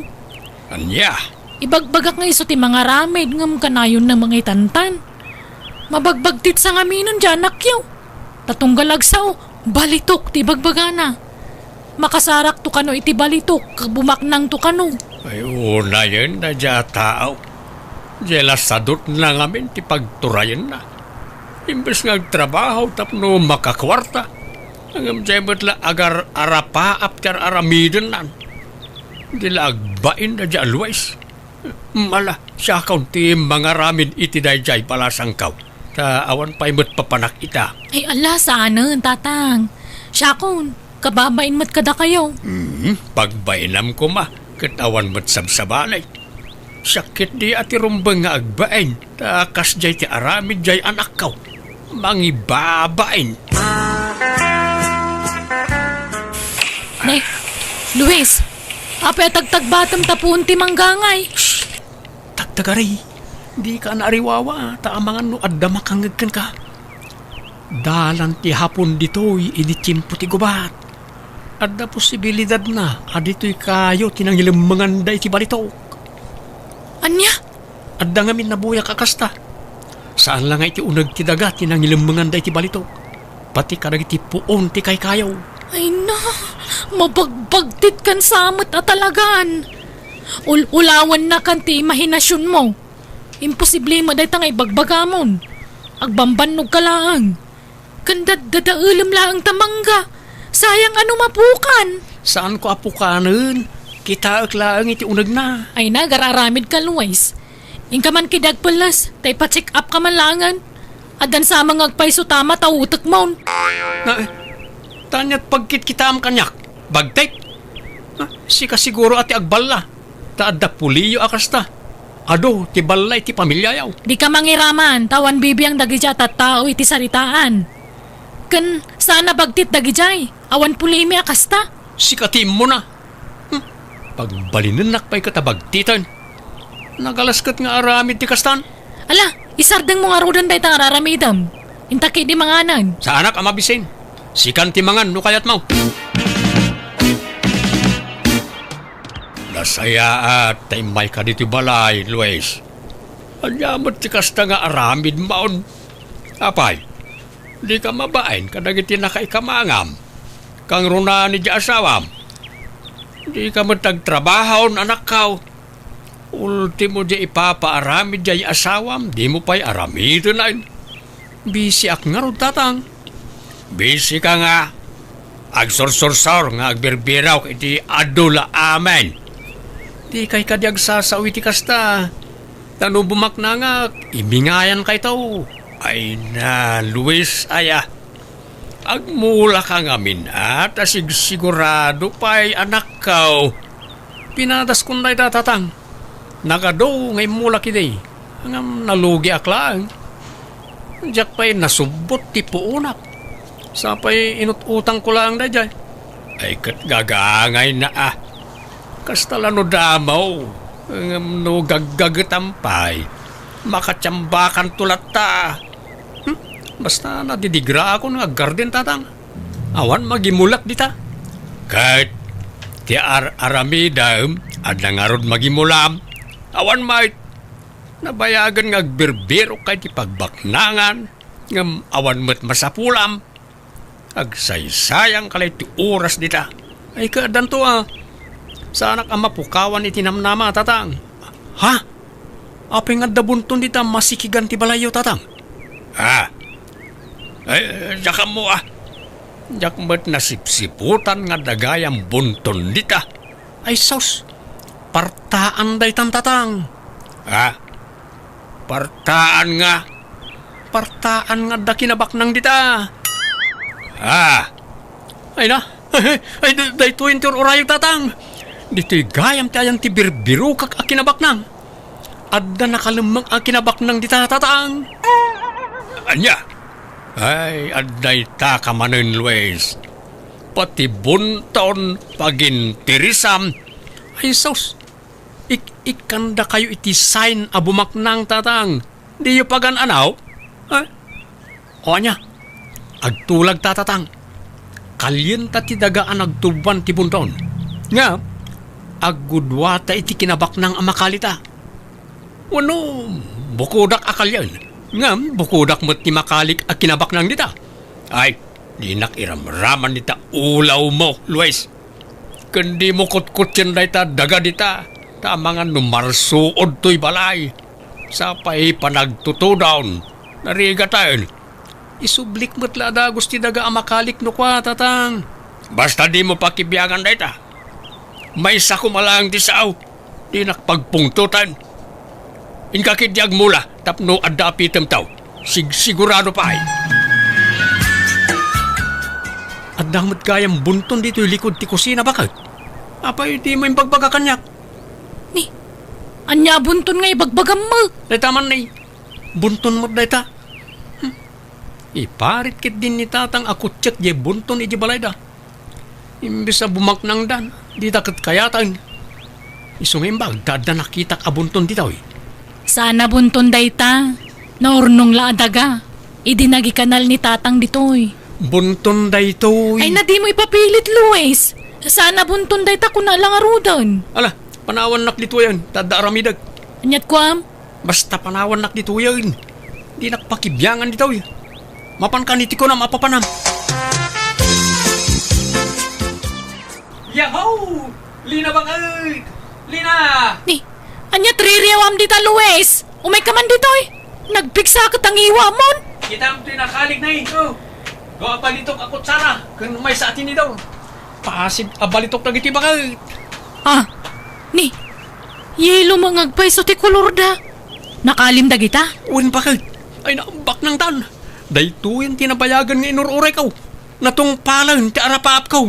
Anya? Ibagbagak nga iso ti mga ramid. Ngam kanayon na mga itantan. Mabagbagtit sa ngaminon dyan nakyaw. Tatunggalag sao, balitok ti bagbagana. Makasarak to kano iti balitok, bumaknang to kano. Ay una yun na dya tao. Jela sadot na ngamin ti pagturayan na. Imbes nga trabaho tapno makakwarta. Ang jemot la agar arapa apter aramidon nan. Dila agbain na dya always. Mala, siya kaunti mga ramin iti dayjay palasang kaw. Ta awan pa imot papanak ita. Ay ala, saan tatang. Siyakon, kababain mo't kada kayo. Pagbainam ko ma, katawan mo't sabsabalay. Sakit di ati rumbang nga agbain. Takas jay ti aramid jay anak kaw. Mangibabain. Ne, Luis, apay tagtagbatam tapun ti manggangay. Tagtagaray. Di ka naariwawa. Taamangan no adda makangagkan ka. Dalan ti hapon dito'y initsimpo ti gubat. Adda posibilidad na adito'y kayo tinangilamanganday ti balitok. Anya? Adda ngamin nabuya kakasta. Saan lang iti unag ti daga tinangilamanganday ti balitok. Pati kadag ti puon ti kay kayaw. Ay na, mabagbagtit kan samot at talagan. Ulawan na kan ti imahinasyon mo. Imposible mo dahi tangay bagbagamon. Agbambanog ka lang. Kandad dadaulam lang tamangga. Sayang ano mapukan. Saan ko apukanan? Kita lang iti unag na. Ay na, gararamid ka, Luis. Inka man kidag pelas, tay pa-check up ka man langan. Adan sa mga agpaiso tama tautak mo. Na, tanya't pagkit kita am kanyak. Bagtek. Sika siguro ati agballa. Taadda puliyo akasta. Ado, ti balay ti pamilya yaw. Di ka mangiraman, tawan bibiyang dagijat at tao iti saritaan. Kan sana bagtit dagijay, awan pulimi akasta. Sikatim mo na. Pagbalinan nakpay katabagtitan. Nagalaskat nga aramid ti kastan. Ala, isardeng mo nga rodan day tang araramidam. Intaki di manganan. Sa anak amabisin. Sikan ti mangan no kayat mo. Nasaya at taimay ka dito balay, Luis. Anyamot ti kasta nga aramid maon. Apay, di ka mabain kadagiti nakaikamangam. Kang runa ni di asawam. Di ka matagtrabaho anak kaw. Ultimo di ipapaaramid di asawam. Di mo pa'y aramid na. Bisi ak nga ron tatang. Bisi ka nga. Agsorsor-sor nga agbirbiraw iti adula amen. Di kay kadyag sasawi ti kasta. Tano bumak na nga. Ibingayan kay tao. Ay na, Luis, aya. Agmula ka ngamin at sigurado pa'y anak kaw. Pinadas kong na itatang. Nagado ngay mula kiday. Hanggang nalugi aklang. Diyak pa'y nasubot ti puunak. Sapay inututang ko lang na dyan. Ay kat gagangay na Kastala no damaw. No gaggagatampay. Makatsambakan tulat ta. Basta nadidigra ako ng garden tatang. Awan magimulak dita. Kahit ti aramidam at nangarod magimulam. Awan mait. Nabayagan ng agbirbiro kay ti pagbaknangan. Ngam awan mo't masapulam. Agsaysayang kalay ti oras dita. Ay kaadan to Sa anak ang mapukawan itinamnama tatang. Ha? Apay nga dabunton dita masikigan ti balayo tatang. Ay, jaka mo Jak mo't nasipsiputan nga dagayang bunton dita. Ay sos, partaan day tatang. Partaan nga. Partaan nga da kinabaknang dita. Ay na. Ay, day 20 orayog tatang. Dito'y gayam tayang ti birbiru kak akinabaknang. Adda nakalamang akinabaknang dita tatang. Anya? Ay, adday ta kamanin, Luis. Pati bunton pagintirisam. Ay, sos. Ikanda kayo iti sign abumaknang tatang. Di yu pagan anaw? O anya? Agtulag tatatang. Kalyen ta ti dagaan agtuban ti bunton. Nga, agudwata iti kinabaknang amakalita. Wano, bukudak akalyan. Nga, bukudak mo't ti makalik a kinabaknang dita. Ay, di nakiramraman dita ulaw mo, Luis. Kundi mo kutkutsin na ita daga dita. Tamangan numarsuod to'y balay. Sapay panagtutudawn. Nariga tayo. Isublik mo't lada gusti daga amakalik no kwa, tatang. Basta di mo pakibiyagan na ita. May isa ko malang ti sao. Di nakpagpungtutan. Inkakidyag mula, tapno adda apitem tao. Sigurado pa ay. At damot kayang bunton dito yung likod ti kusina bakit? Apay di mo yung pagbagakanyak. Anya bunton nga ibagbagam mo. Dayta man nay, bunton mo dayta. Iparit kit din ni tatang akutsyak je bunton iji balay da. Imbis sa bumaknang dan, di takot kayatan. Isungin ba, dada nakita ka bunton ditaw eh. Sana bunton dayta. Naurnong la adaga. Idinagi kanal ni tatang ditoy. Bunton dayto Ay na di mo ipapilit, Luis. Sana bunton dayta kuna lang arudan. Ala, panawan nak dito yan, tada aramidag. Anyat ko am? Basta panawan nak dito yan. Di nakpakibyangan ditaw eh. Mapan ka niti ko na mapapanam. Yahoo! Lina bang ay! Lina! Ni, anyat ririawam dita, Luis. Umay ka man ditoy. Nagpiksa ka tang iwa mon. Kita ang tinakalig na ito. Gawa balitok akot sana. Kung may sa atin daw. Pasib abalitok na giti bakal. Ah, ni, yelo mangagpay so ti kolor da. Nakalim da kita? Uwan bakal. Ay naambak ng tan. Dayto yung tinabayagan ng inururay kaw. Natong palang ti arapaap kaw.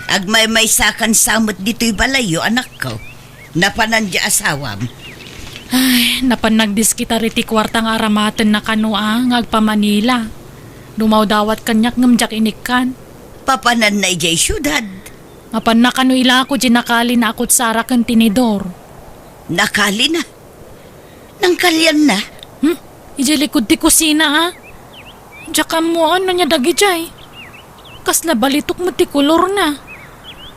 Agmay-may sakan samot dito'y balayo, anak ko. Napanan di asawam. Ay, napanagdis kita riti kwartang aramaten na kanua ngagpa Manila. Dumaw dawat kanyak ngamjak inikkan. Papanan na ijay syudad. Mapan na kanu ila ako jinakali na akot sara kan tinidor. Nakali na. Nang kalyan na. Ije likod ti kusina ha. Diyak mo ano niya dagi jay. Kasla balitok mo ti kolor na.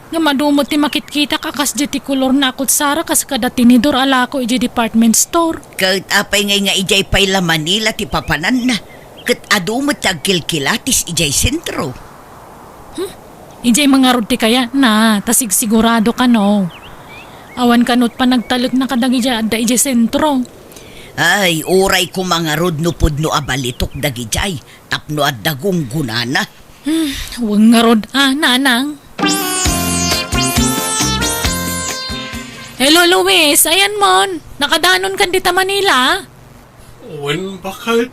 Nga madumot ti makitkita ka kas di ti kolor na akot sara kas kada tinidor ala ko ije department store. Kahit apay ngay nga ijay payla Manila ti papanan na. Kat adumot tagkilkilatis ijay sentro. Ije mga rod ti kaya na tasig sigurado ka no. Awan kanot pa nagtalog na kadagi dya da ije sentro. Ay, oray ko mga rod no pudno abalitok dagi jay. Tapno at dagong gunana. Huwag nga rod nanang. Hello Luis, ayan mon. Nakadanon kan dita Manila. Uwan bakal.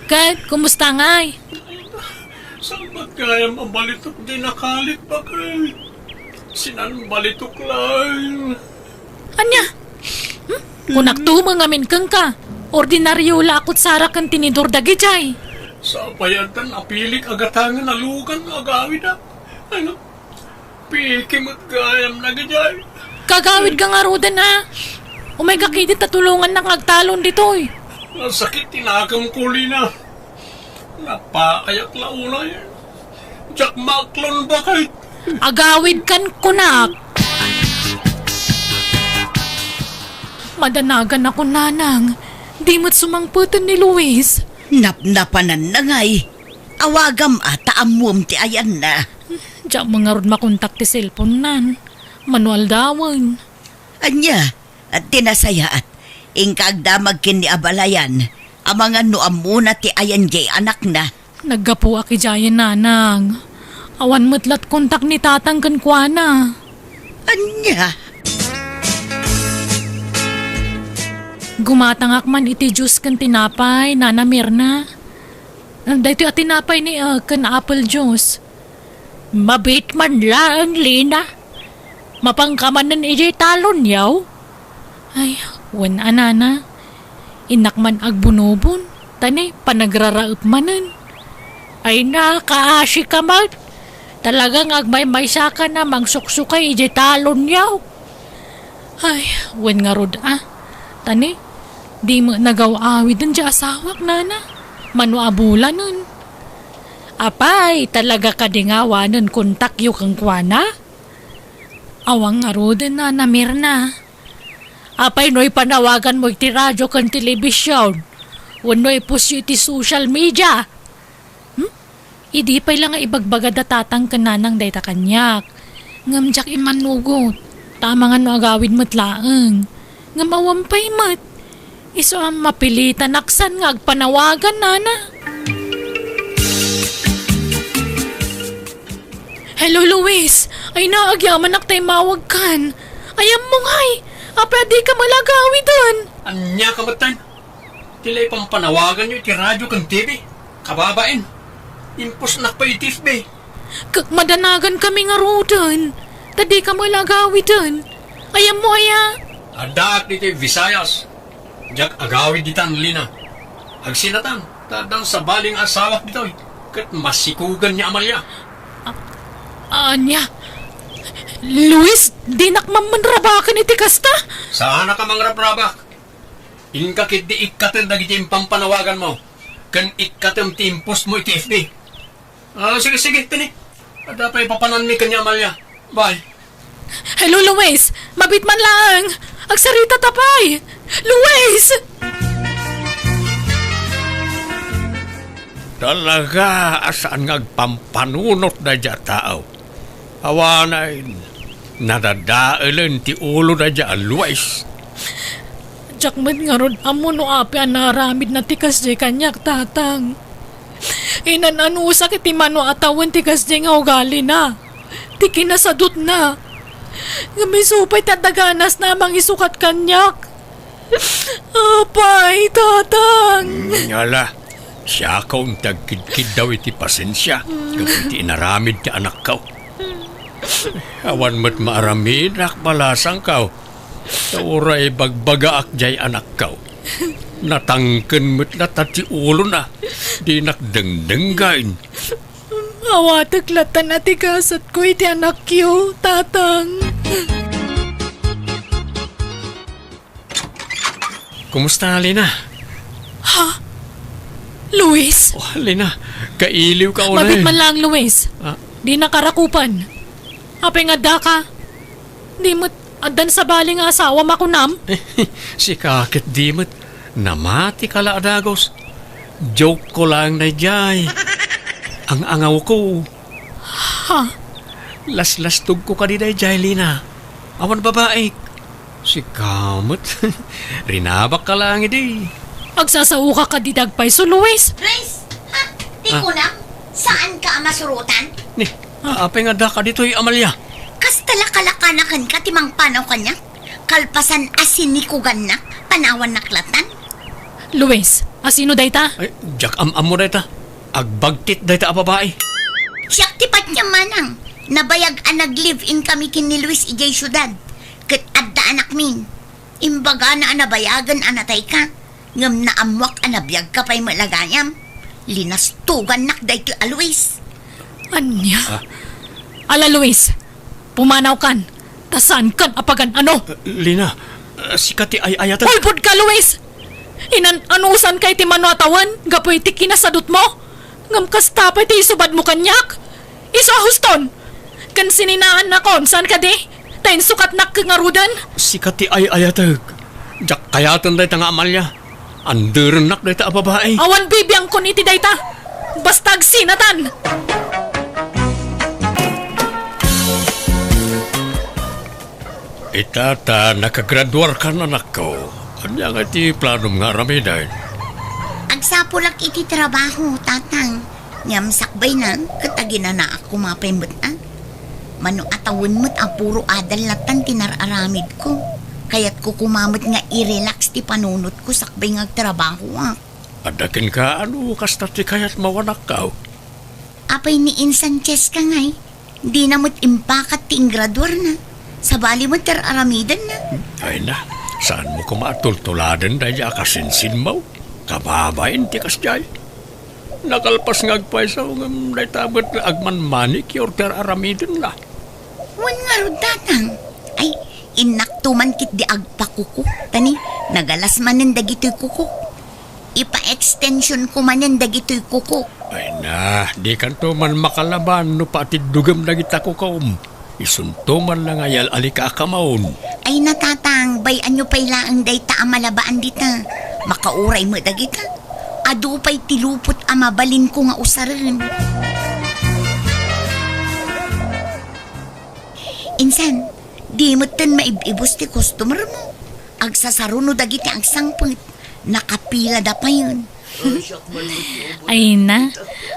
Kat, kumusta ngay? Saan ba't kaya mabalitok di nakalit bakal? Sinan balitok lang. Anya? Kung nagtumang amin kang ka, ordinaryo lakot sara kan tinidor dagi jay. Sa bayantan apilik agatangan alugan agawid na. Ano? Pikimot gayam na gajay. Kagawid ka nga rodan ha. Umay kakidit tatulungan ng agtalon ditoy. Nasakit tinagam kuli na. Napakayak launay. Jack maklon bakit? Agawid kan kunak. Madanagan ako nanang. Di mo't sumangputan ni Luis. Napnapanan na ngay. Awagam ata amum ti ayan na. Diyak mga rod makontak ti cellphone nan. Manual dawan. Anya, at tinasayaat. Ingkagdamag kin ni abalayan. Amangan no amuna ti ayan jay anak na. Naggapu aki jayan nanang. Awan matlat kontak ni tatang kan kuana. Anya, Gumatangak man iti juice kan tinapay, Nana Mirna. Dahito at tinapay ni kan apple juice. Mabit man lang, Lina. Mapangkamanan iti talon yaw. Ay, wan anana. Inak man agbunobon. Tani, panagraraot manan. Ay na, kaasi ka man. Talagang agmay-may saka na mangsuksukay iti talon yaw. Ay, wan nga rod Tani, di mo nagaw-awid dun di asawak, nana. Mano abula nun. Apay, talaga ka di nga wanan kontak yu kang kwana? Awang nga roden na Mirna. Apay no'y panawagan mo iti radyo kan telebisyon. Wano'y pusyo iti social media. Idi pa'y lang nga ibagbaga datatang kananang dayta kanyak. Ngamjak imanugot. Tama nga no agawid mo't laeng. Ngamawampay mat. Iso ang mapilitan aksan nga agpanawagan, nana. Hello, Luis. Ay naagyaman ak tayo mawag kan. Ayam mo ngay. Pwede ka malagawi dun. Anya kamatan. Tilay pang panawagan nyo iti radyo kang TV. Kababain. Impos nakpaitif be. Kag madanagan kami nga rodan. Tadi ka mo ilagawi dun. Ayam mo aya. Adak dito Visayas. Jak agawid ditan Lina. Agsinatan, tadang sa baling asawak dito. Kat masikugan niya Amalia. Anya? Luis, di nakmamanrabakan iti kasta? Saan ka mangrap-rabak? Inkakit di ikatil dagiti pampanawagan mo. Kan ikatil timpos mo iti FB. Sige, tini. Ada pa ipapanan mi kanya Amalia. Bye. Hello, Luis. Mabit man lang. Agsarita tapay. Luis! Talaga, asaan ngagpampanunot na dya tao? Awanay, nadadailan ti ulo na dya always. Jakmat nga rod amo no api ang naramid na tikas di kanyak tatang. Inananusa kiti mano atawan tikas di nga ugali na. Ti kinasadot na. Nga may supay tataganas namang isukat kanyak. Apay, tatang. Ngala, siya kaong tagkidkid daw iti pasensya. Kapag iti inaramid ti anak kaw. Awan mo't maaramid, akbalasang kaw. Tauray bagbaga akjay anak kaw. Natangken mo't natati ulo na. Di nakdengdenggain. Awatak latan at ikasat ko iti anak yo, tatang. Kumusta, Lina? Luis? Oh, Lina, kailiw ka una Mabit man lang, Luis. Ah. Di nakarakupan. Apay nga da ka. Di mo't adan sa baling asawa makunam. Si kakit di mo't namati ka la adagos. Joke ko lang na jay. Ang angaw ko. Ha? Las-lastog ko ka di na jay, Lina. Awan babae. Si kamot. Rinabak ka lang edi. Agsasauka ka di dagpay so, Luis. Luis, ha? Di ko na. Saan ka masurutan? Ni, apay nga da ka dito'y Amalia. Kastalaka-lakanakan ka timang panaw kanya. Kalpasan asin ni kugan na. Panawan naklatan. Luis, asino day ta? Ay, jak am mo dayta. Agbagtit dayta a babae. Siyak tipat niya manang. Nabayag ang nag-live-in kami kin ni Luis ijay syudad. Kat adda anak min. Imbaga na anabayagan anatay ka. Ngam na amwak anabiyag ka pa'y malagayam. Linastugan nakday ti a Luis. Anya? Ala, Luis. Pumanaw kan. Tasan kan apagan ano? Lina, si Kati ay ayatan. Pulpud ka, Luis! Anusan kay ti mano atawan? Gapoy ti kinasadot mo? Ngam kastapay ti isubad mo kanyak? Iso ahuston! Kan sininaan na kon, saan ka di? Tayin sukat nak kangarudan? Si Kati ay ayatag. Jak kayatan dayta nga Amalia. Anderan nak dayta a babae. Awan bibiyang kon iti dayta! Bastag sinatan! Itata, nakagraduar ka na anak ko. Kanya nga ti planong nga ramiday. Agsapulak iti trabaho, tatang. Ngam sakbay na, katagina na ako mapaimot na. Mano atawin mo't apuro adal latan tinararamid ko. Kaya't ko kumamot nga i-relax ti panunot ko sakbay nga trabaho ah. Adakin ka, ano, kasta ti kayat mawanak ka. Apay ni Sanchez ka ngay. Di na mo't impakat ti inggraduar na. Sa bali mo't tararamidan na. Ay na, saan mo kumatultuladan dahil akasinsin mo? Kababain ti kasjay. Nakalpas ngagpay sa ungam na itabot na agman manicure tararamidan na. Wan nga ro, tatang. Ay, inaktuman kit di agpakuko. Tani, nagalas manen dagito'y kuko. Ipa-extension ko manen dagito'y kuko. Ay na, di kanto man makalaban no pati dugam na kita ko kaum. Isunto man lang ayal alika akamaon. Ay natatang, bayan nyo pa'y laang dayta amalabaan dita. Makauray mo dagita. Adu pa'y tilupot amabalin ko nga usaran. Insan, di mo tan maibibos ti customer mo. Agsasarunod dagiti ang sangput. Nakapila da pa yun. Ay na,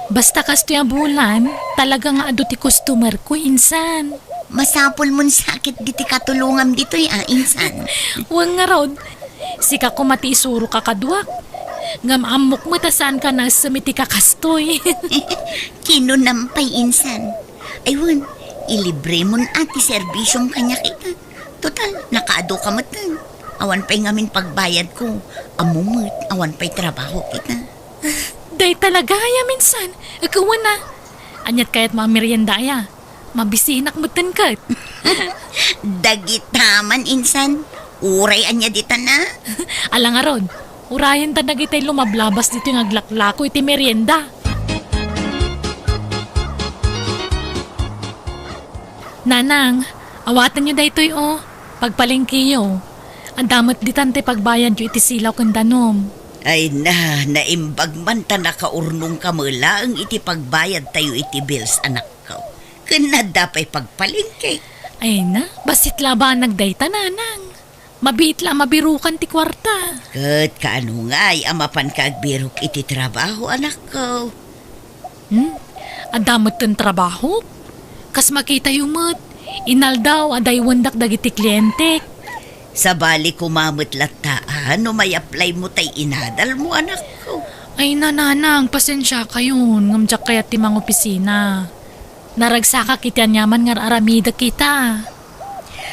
basta kasto yung bulan, talaga nga ado ti customer ko, insan. Masapol mon sakit diti katulungam dito insan. Huwag nga rod, sika ko mati isuro ka kadwa. Ngam amok mo tasan ka na sumiti ka kastoy. Kinunampay insan. Ayun, ilibre mo na ati serbisyong kanya kita. Total, nakaado ka matan. Awan pa'y ngamin pagbayad ko. Amumut, awan pa'y trabaho kita. Day talaga ya minsan. Ikaw na. Anyat kayat mga merienda ya. Mabisinak mo kat. Dagitaman insan. Uray anya dita na. Alang nga ron, urayan ta nagitay lumablabas dito yung aglaklako iti merienda. Nanang, awatan nyo daytoy pagpalingkiyo. Ang damot ditante pagbayan nyo iti silaw kong danom. Ay naimbag man ta nakaurnong kamula ang iti pagbayad tayo iti bills anak ko. Kanada pa'y pagpalingke. Ay na, basit laban nagdayta nanang. Mabiit lang mabirukan ti kwarta. Kat kaano nga'y amapan kagbirok iti trabaho anak ko. Ang damot ton trabaho. Kas makita yung mat, inal daw aday wandak dagiti kliyente. Sa bali kumamot lataan no may apply mo tay inadal mo anak ko. Ay nanang, pasensya kayon. Ngamjak kaya ti mga opisina. Naragsaka kita nyaman nga aramida kita.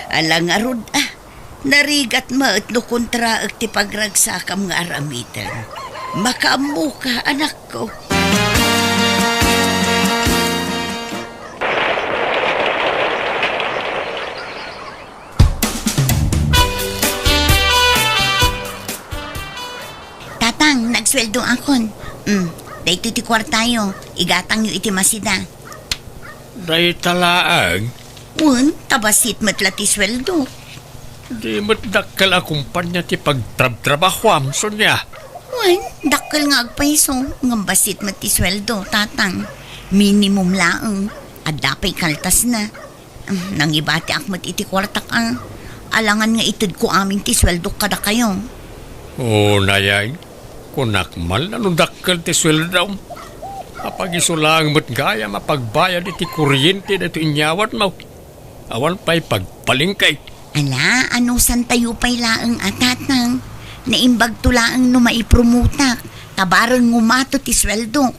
Alang arod narigat mo at no kontra at ti pagragsakam nga aramitan. Makaamu ka anak ko. Tatang, nagsweldo akon. Dayto ti kwartayo. Igatang yu iti masida. Day talaang, Un, tabasit matla ti sweldo. di mo't dakkel akumpanya ti pagtrab-trabahwam, Sonya. Un, dakkel nga agpaiso. Ngambasit mat ti sweldo, tatang. Minimum laang. Adapay kaltas na. Nang ibati akmat iti kwartak alangan nga itid ko aming ti sweldo kada kayo. Oo, nayay. Kunakmal na nung dakkel ti sweldaw. Kapag isulang mo't gaya mapagbayad iti kuryente na ito inyawat mo. Awan pa'y pagpalingkay. Ala, ano san tayo pa'y laang atatang? Naimbag to laang no maipromotak. Tabarang ngumato ti sweldo.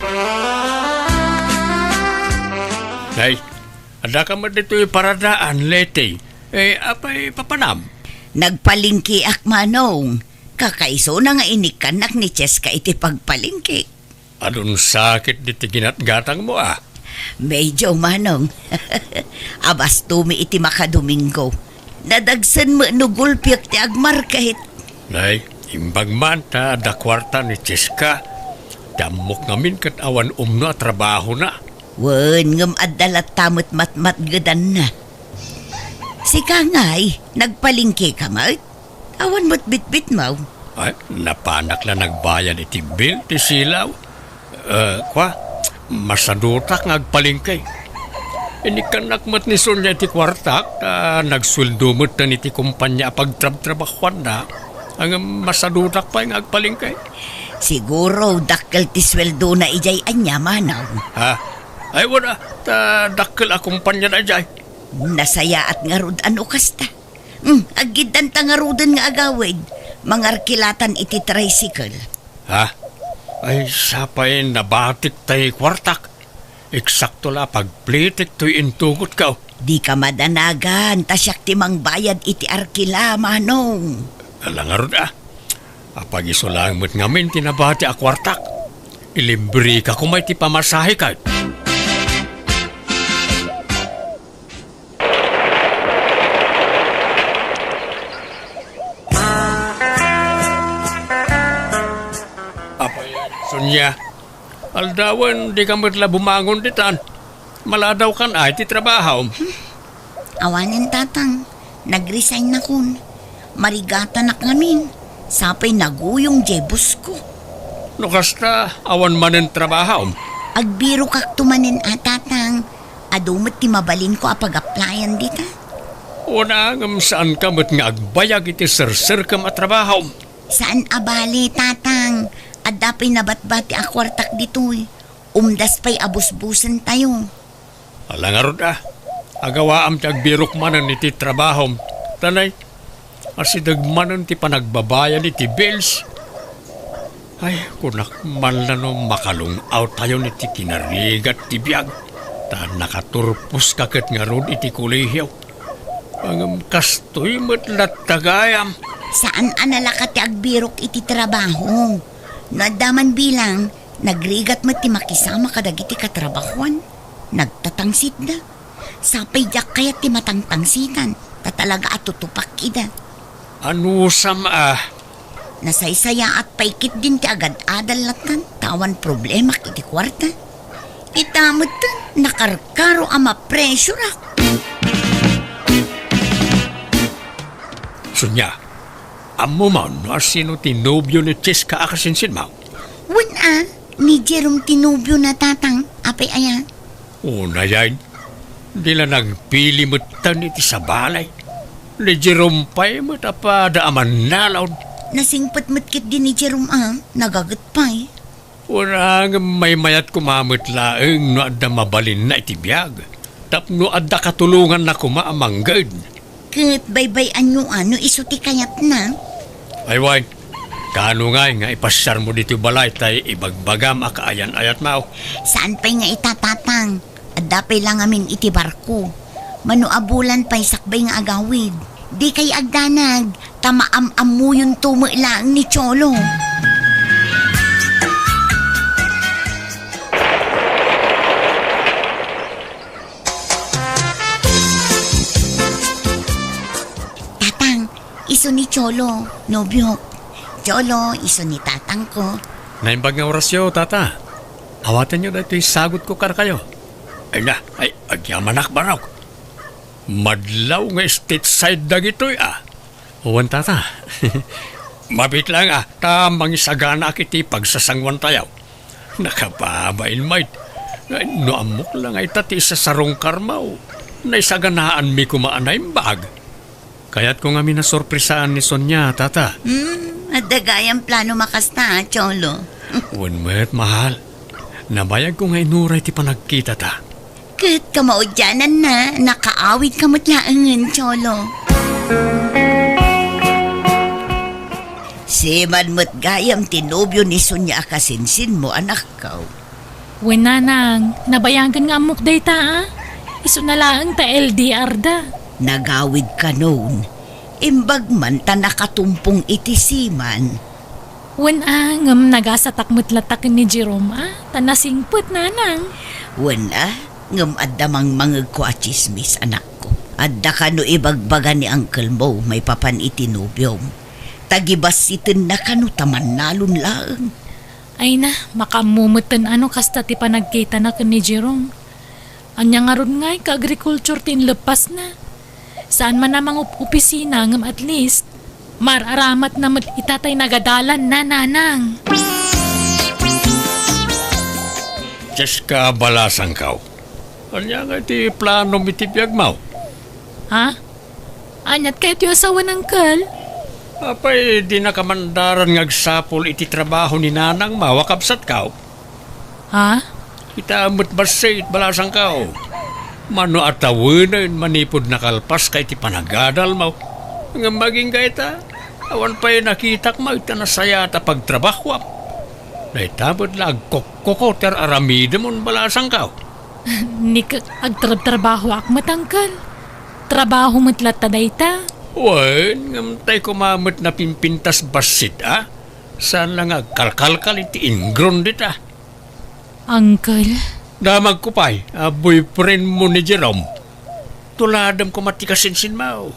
Nay, ada ka mo dito yung paradaan, lete. Apay papanam. Nagpalingki akmanong. Kakaiso na nga inikanak ni Cheska iti pagpalingki. Anong sakit di ginat-gatang mo Medyo manong. Abas tumi iti makadomingo. Nadagsan mo no gulpiak ti agmar kahit. Nay, imbag man ta da kwarta ni Cheska. Damok ngamin kat awan umno at trabaho na. Wen ngam adalat tamot matmat gadan na. Sika nga'y, nagpalingki ka mo? Awan mo't bitbit mo. Ay, napanak lang nagbayad iti bill ti silaw. Masadutak ngagpalingkay. Inikanak mat ni Sonya iti kwartak, nagsweldo mat na iti kumpanya pagtrab-trabahuan na. Ang masadutak pa yung agpalingkay. Siguro dakkel ti sweldo na ijay anya manaw. Ay wala, dakkel akumpanya na jay. Nasaya at ngarud ano kasta. Agidan ta ngarudan nga agawid. Mangarkilatan iti tricycle. Ay sapay nabatik tay kwartak. Eksakto la pagplitik to'y intugot ka. Di ka madanagan, tasyak ti bayad iti arkila, manong. Alangarod Apag iso lang mo't ngamin tinabati a kwartak. Ilibre ka kung may ti pamasahe ka. Apay, Sonya, aldawan di ka matla bumangon ditan. Maladaw kan ay ti trabaho. Awanin tatang. Nag-resign na kun. Marigata na kami. Sapay naguyong jebus ko. No kasta, awan man ang trabaho. Agbiro kak tumanin atatang. Adumot ti mabalin ko apag-applyan dita. Una ngam saan ka mo't nga agbayag iti sir-sir ka matrabaho. Saan abali tatang? Adapay nabatbati akwartak dito'y. Umdas pa'y abusbusan tayo. Alangarod agawaam ti agbirok manan iti trabaho. Tanay, asidagmanan ti panagbabayan iti bills. Ay, kunak man na no makalung out tayo ni ti kinarigat ti Biag. Ta nakaturpos kaket nga ron iti kulihiyaw. Ang kastoy matlat tagayam. Saan analaka ti agbirok iti trabaho? Nadaman bilang, nagrigat mo ti makisama kadag iti katrabahuan. Nagtatangsit da. Sapay jak kaya ti matangtangsitan. Tatalaga at tutupak ida. Ano sama? Nasaysaya at paikit din ti agad adal latan. Tawan problema iti kwarta. Itamot ta, nakarkaro ama pressure ak. Sunya, amo mo no sino tinubyo ni Cheska akasinsin mo? Wala, ni Jerome tinubyo na tatang. Apay aya. Una yan, di lang nagpili mo tan iti sa balay. Ni Jerome pa'y mo tapada aman nalaw. Nasingpot matkit din ni Jerome nagagat pa eh. Una nga may mayat kumamot laeng no adda mabalin na iti Biag. Tapno adda katulungan na kumaamanggad. Kat baybay anyo iso ti kayat na. Ay why, kano nga ipasyar mo dito balay tay ibagbagam akaayan-ayat mao. Saan pa'y nga itatatang? At dapay lang amin iti barko. Manuabulan pa'y sakbay nga agawid. Di kay agdanag, tamaam-am mo yung tumilang ni Cholo. Tatang, iso ni Cholo, nobyo. Cholo, iso ni tatang ko. Naimbag nga orasyo, tata. Awatan nyo na ito'y sagot ko kar kayo. Ay na, ay agyamanak barok. Madlaw nga stateside dagitoy Uwan tata. Mabit lang tamang isagana kiti pagsasangwan tayaw. Nakapabain mait. No amok lang ay tati sa sarong karmaw. Naisaganaan mi kumaanay bag. Kaya't kung amin na sorpresaan ni Sonya, tata. At dagayang plano makasta, Cholo. Uwan met, mahal. Nabayag ko nga inuray ti panagkita ta. Kat kamaudyanan na, nakaawid kamatlaangan, Cholo. Si manmat gayam tinubyo ni Sonya akasinsin mo, anak ka. Wen nanang, nabayagan nga amok dayta Iso na lang ta LDR da. Nagawid ka noon. Imbag man ta nakatumpong itisiman. Wen ngam nagasatak mutlatak ni Jerome tanasingput nanang. Wala, ngam addamang mangag ko at chismis, anak ko. Adda ka no ibagbaga ni Uncle Mo, may papan itinubyong. Tagibasitin na ka no taman nalun lang. Ay na, makamumutan kasta ti panagkita na ni Jerome. Anya nga ron nga, ka-agriculture tin lepas na. Saan man namang opisina ngam at least, mararamat na itatay nagadalan na nanang. Cheska balasang kaw. Anya nga ti plano mi ti Biag mo? Ha? Anyat kayo ti asawa ng kal? Apay, di na kamandaran ngagsapol iti trabaho ni nanang mawakabsat kaw. Ha? Itamot basait balasang kaw. Mano atawanan manipod nakalpas kay ti panagadal mo. Nga maging gaita, awan pa'y nakitak mo ita nasaya ta pagtrabaho. Naitabot na agkokoter aramida mon balasang kaw. Nik agtrabaho ak matangkal. Trabaho matlat dayta. Wan, ngamtay kumamot na pimpintas basit Saan lang agkalkalkal iti ingron dit Uncle. Damag ko pa'y, boyfriend mo ni Jerome. Tuladam ko matikasinsin mo.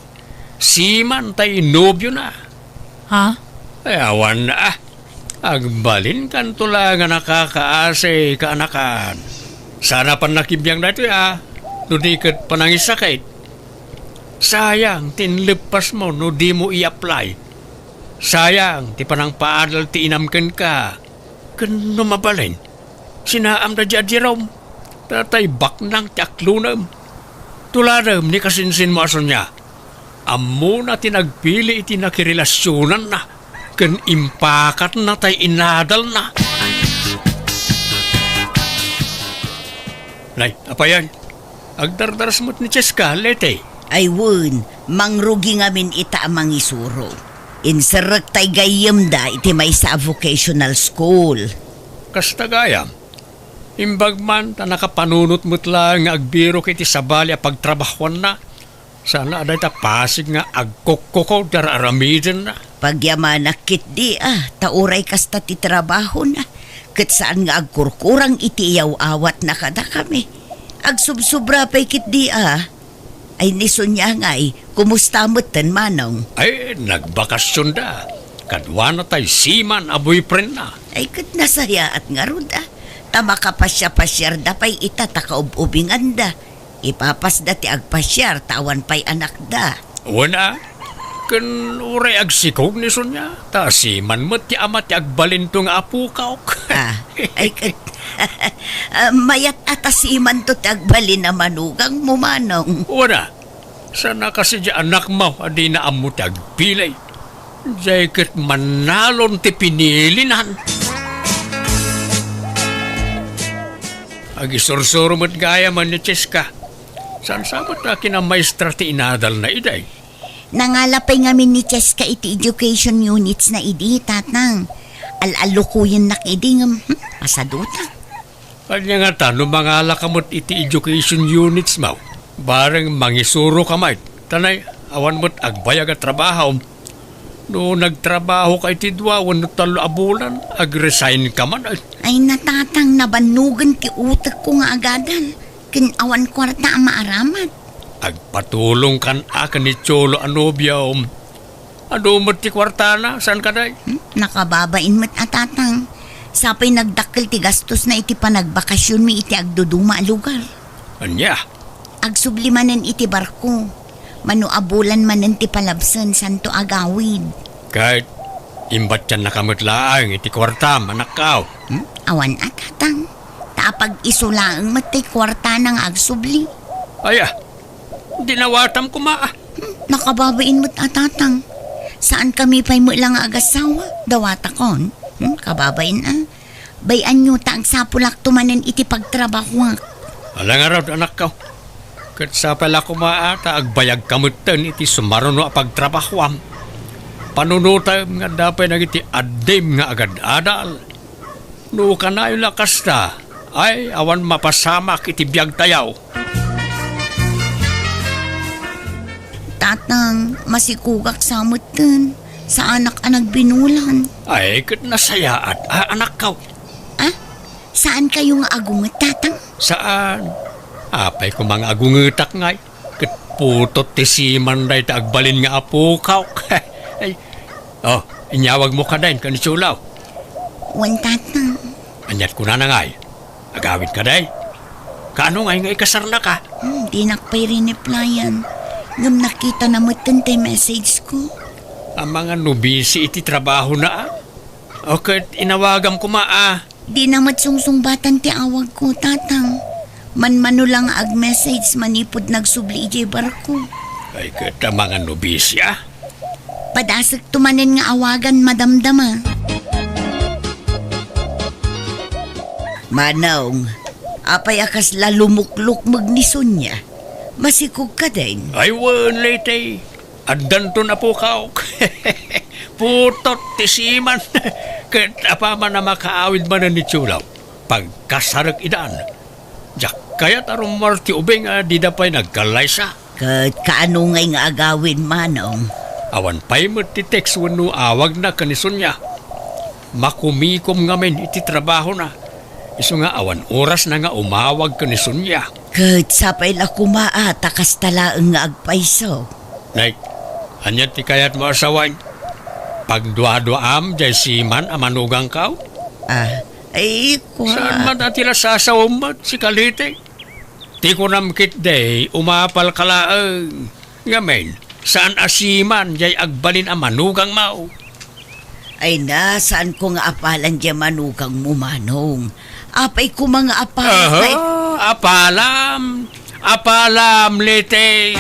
Siman tay nobyo na. Ha? Ay, awan na Agbalin kan tula nga nakakaase kaanakan. Sana pan nakibiyang na ito Nudikat panangisakit. Sayang, tinlipas mo no di mo i-apply. Sayang, ti panang paadal ti inamken ka. Kano mabalin? Sinaam na dyan, Jerome. Tatay baknang ti aklunam. Tuladam ni kasinsin mo aso niya. Amo na tinagpili iti nakirelasyonan na. Kan impakat na tay inadal na. Nay, apa yan? Agdardaras mo't ni Cheska, lete. Ay wun, mangrugi ngamin ita amang isuro. Inserek tay gayem da iti may sa vocational school. Kasta gayam. Imbag man ta nakapanunot mo't lang nga agbiro kiti sabali a pagtrabahuan na. Sana aday ta pasig nga agkokoko dara aramiden na. Pagyamanak kit di tauray kasta ti trabaho na. Kat saan nga agkurkurang iti iyaw awat na kada kami. Agsubsubra pa'y kit di Ay nison niya nga kumusta mo't tan manong? Ay, nagbakasyon da. Kadwa na tay siman a boyfriend na. Ay kat nasaya at nga ruda. Tama ka pasya-pasyar da pa'y itatakaub-ubingan da. Ipapas da ti agpasyar tawan pa'y anak da. Wana, kan uray agsikog ni Sonya. Ta siman mo ti ama ti agbalintong apukaw. Ay kat mayat atasiman to ti agbalin na manugang mo manong. Wana, sana kasi di anak mo adi na amo ti agpilay. Diyay kat manalon ti pinilinan. Agisursuro mo't gaya man ni Cheska. Saan sabot na kinamaestra ti inadal na iday? Nangalapay ngamin ni Cheska iti education units na idi, tatang. Al-alukuyin na kiding, masaduta. Kanya nga ta, mangala ka mo't iti education units mo. Barang mangisuro ka may. Tanay, awan mo't agbayag at trabaho. No nagtrabaho ka iti dwa, wano talo abulan, agresign ka man. Ay natatang nabanugan ti utak ko nga agadan. Kinawan kwarta ang maaramat. Agpatulong kan akan ni Cholo Anobia Ano mo't ti kwartana, saan ka day? Nakababain mo't atatang. Sapay nagdakkel ti gastos na iti panagbakasyon mi iti agduduma a lugar. Anya? Agsublimanen iti barko. Manuabulan manen ti palabsan santo agawid. Kahit imbat yan nakamutlaang iti kwarta, manakaw. Awan atatang. Tapag isulaang matay kwarta ng agsubli. Aya, dinawatam ko maa. Nakababain mo't atatang. Saan kami pa'y mo lang agasawa? Dawata kon. Kababain Bayan nyo ta ang sapulak tumanen iti pagtrabaho. Alang araw, anak ka. Kat sa pala ko maata, agbayag kamutan iti sumaruno a pagtrabahwam. Panunuta nga dapat nag iti adim nga agad-adal. No ka na yung lakas na, ay awan mapasamak iti biag tayaw. Tatang, masikugak sa amutan. Sa anak-anak binulan. Ay, kat nasayaat, anak ka. Saan kayo nga agungat, tatang? Saan? Apay ko mga agungitak ngay. Kat putot ti siman day ta agbalin nga apukaw. Ay, inyawag mo ka din, kanisulaw. Wan, tatang. Anyat ko na ngay. Agawid ka day. Kaano ngay ikasar na ka? Di nakpay rin-replyan. Ngam nakita na mo tante message ko. Ang mga nubisi iti trabaho na Okay, inawagam ko Di namat sungsungbatan ti awag ko, tatang. Manmano lang ag-message manipod nagsubli ijay barko. Ay, kita mga nubisya. Padasag tumanin nga awagan madamdama. Manong, apay akas lalumukluk magnison niya. Masikog ka din. Ay, late. Addan to na po ka. Putot tisiman. Kat apa man na makaawid man ni Chulaw. Pagkasarag idan. Jak kaya't arong marti ubeng di da pa'y nagkalay sa. Kat kaano ngay nga agawin, manong? Awan pa'y matitext wano awag na kanison niya. Makumikom ngamin iti trabaho na. Iso nga awan oras na nga umawag kanison niya. Kat sapay la kumaa takas talaang nga agpaiso. Nay, anyat ti kayat mo asawan. Pagdua-duam jay siman amanugang kaw. Ay, Saan man natila sasawmat si Kalite? Ti ko namkit day, umapal kalaang. Ngamen, saan asiman jay agbalin ang manugang mau? Ay na, saan ko nga apalan diya manugang mo, manong? Apay ko mga apalay. Apalam! Apalam, Lite!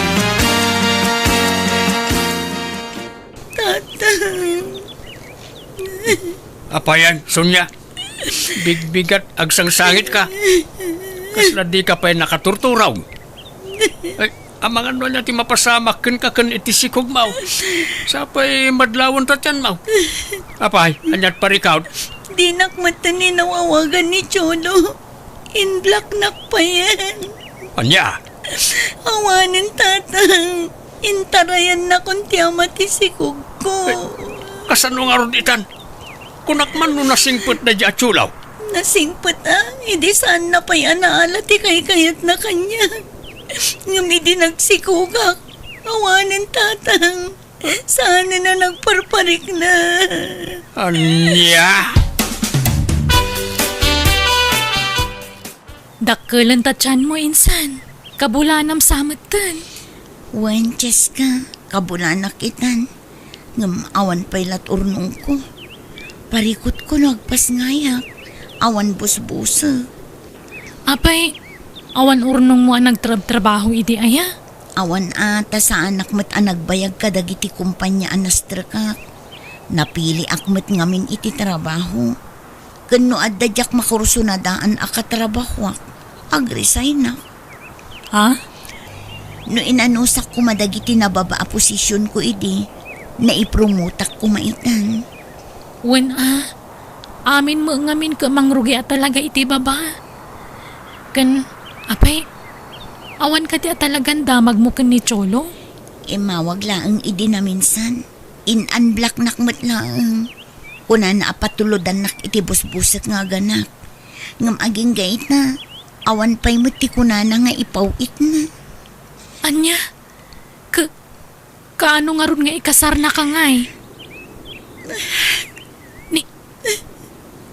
Apayan, Sonya. Bigbigat, agsang sangit ka. Kasla di ka pa'y nakaturturaw. Ay, amangan no niya ti mapasamak ken ka ken iti sikog maw. Sapay madlawon ta tiyan maw. Apay, anyat parikaw. Di nakmata ni nawawagan ni Cholo. In black nak pa yan. Anya, Awanin tatang. Intarayan na kung tiyama ti sikog ko. kasano nga ron itan? Kunakman no nasingput na di atsulaw. Nasingpat hindi saan na pa yan naala ti kayat na kanya. Ngumidi nagsikugak. Awanin tatang. Sana na nagparparik na. Anya? Dakkelan tatyan mo, insan. Kabulanam samatan. Wenches ka, kabulanak itan. Ngam awan pailat urnong ko. Parikot ko nagpas ngayak. Awan busbusa. Apay, awan urnong mo ang nagtrabaho iti aya? Awan ata sa anak mat anagbayag ka dagiti kumpanya anastrakak. Napili akmat ngamin iti trabaho. Kano adadyak makursunadaan akatrabahwak. Agresign na. Ha? No inanusak ko madagiti nababa posisyon ko idi, naipromotak ko maitan. Wen amin mo ngamin ka mangrugi at talaga iti baba. Kan, apay, awan ka ti at talagang damag mo kan ni Cholo? Mawag laang idi na minsan. In-unblock nakmat laang. Kuna na apatulodan nak iti busbusak nga ganak. Ngam aging gait na. Awan pa'y muti kuna na nga ipawit na. Anya, kaano nga ron nga ikasar na ka ngay?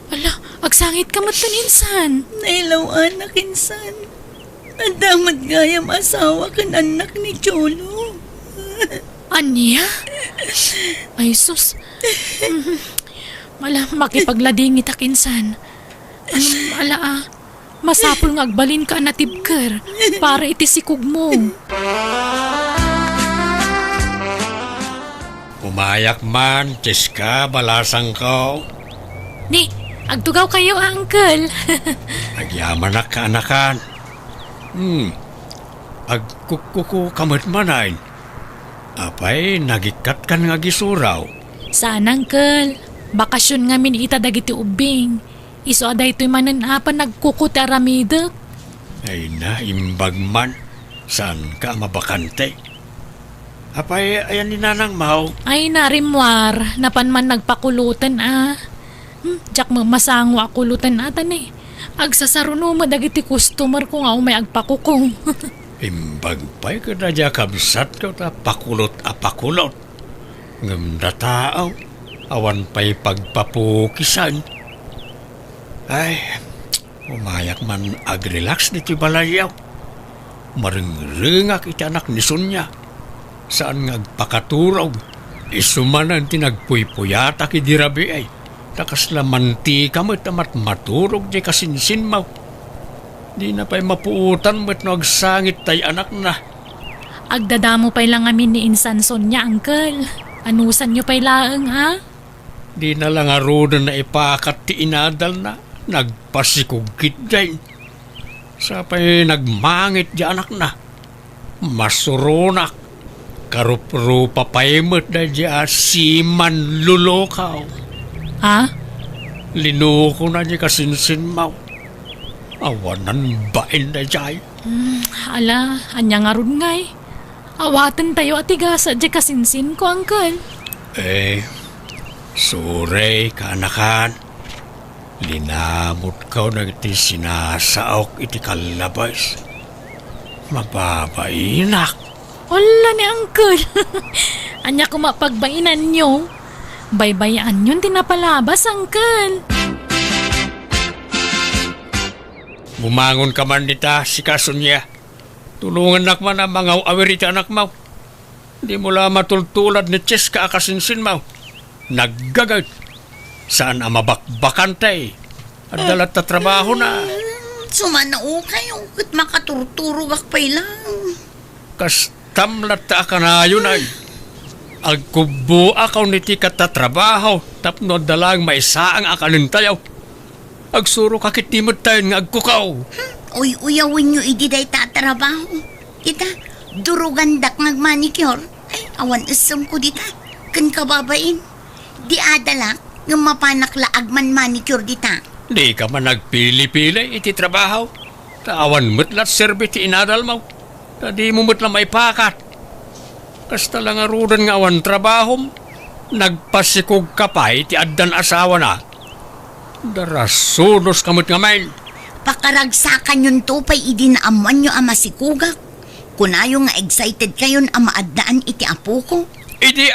Ala, agsangit ka matan insan. Nailaw anak insan. Ang damat gayam asawa kan anak ni Cholo. Anya? Ay sus. Mala, makipagladingit ak insan. Masapul nga agbalin ka na tibker para itisikog mo. Umayak man, Cheska, balasang ko. Ni, agtugaw kayo, uncle. Agyaman na kaanakan. Agkukuku kamot manayin. Apay, nagikat kan nga gisuraw. Saan, uncle? Bakasyon nga min itadagiti ubing. Iso aday to'y manan nagkukuti aramidek. Ay na, imbag man. Saan ka mabakante? Apay, ayan ni Nanang Mau. Ay narimwar, napan man nagpakulutan Diyak masangwa kulutan atan eh. Agsasaruno madagiti customer ko nga may agpakukong. Imbag pa'y kada dya kabsat ko ta pakulot a pakulot. Ngam na tao, awan pa'y pagpapukisan. Ay, umayak man agrelax dito balayaw. Maring-ringak iti anak ni Sonya. Saan ngagpakaturog, isumanan tinagpuypuyata ki dirabi ay. Takas la mantika mo't amat maturog di kasinsin mo. Di na pa'y mapuutan mo't nagsangit tay anak na. Agdadamo pa'y lang amin ni Insan Sonya, uncle. Anusan nyo pa'y laang, ha? Di na lang arudan na ipakat ti inadal na. Nagpasikugkit dyan. Sa pa'y nagmangit di anak na. Masurunak. Karuprupa pa'y mo't na di siman lulokaw. Ha? Linuko na di kasinsin mo. Awanan bain na di. Ala, anya nga ron ngay. Awatan tayo at igasa di kasinsin ko, uncle. Sure, kaanakan. Linamot ka na iti sinasaok iti kalabas. Mababainak. Wala ni uncle. Anya ko mapagbainan nyo. Baybayaan yun tinapalabas, uncle. Bumangon ka man nita, si Kasunya. Tulungan nak man ang mga awiriti anak mo. Di mo lang matultulad ni Cheska akasinsin mo. Naggagad. Saan ang mabakbakantay? At dalat na trabaho na. Sumanao kayo, kat makaturturog akpay lang. Kastamlat ta ka na yun ay. Agkubo akaw niti katatrabaho. Tapno dalang maisaang akanintayaw. Agsuro kakitimot tayo nga agkukaw. Uyawin nyo idi day tatrabaho. Kita, Durugandak ngag-manicure. Ay, awan isam ko dita. Kan kababain. Di adalak nga mapanakla man manicure dita. Di ka man nagpili-pili iti trabaho. Tawan mo't lat serbi ti inadal mo. Di mo mo't lang may pakat. Kasta lang arudan nga awan trabaho. Nagpasikog ka pa iti addan asawa na. Darasunos kamot nga mail. Pakaragsakan yun to pa'y idinaaman nyo ama si Kugak. Kunayo nga excited kayon ama addaan iti apo ko. Idi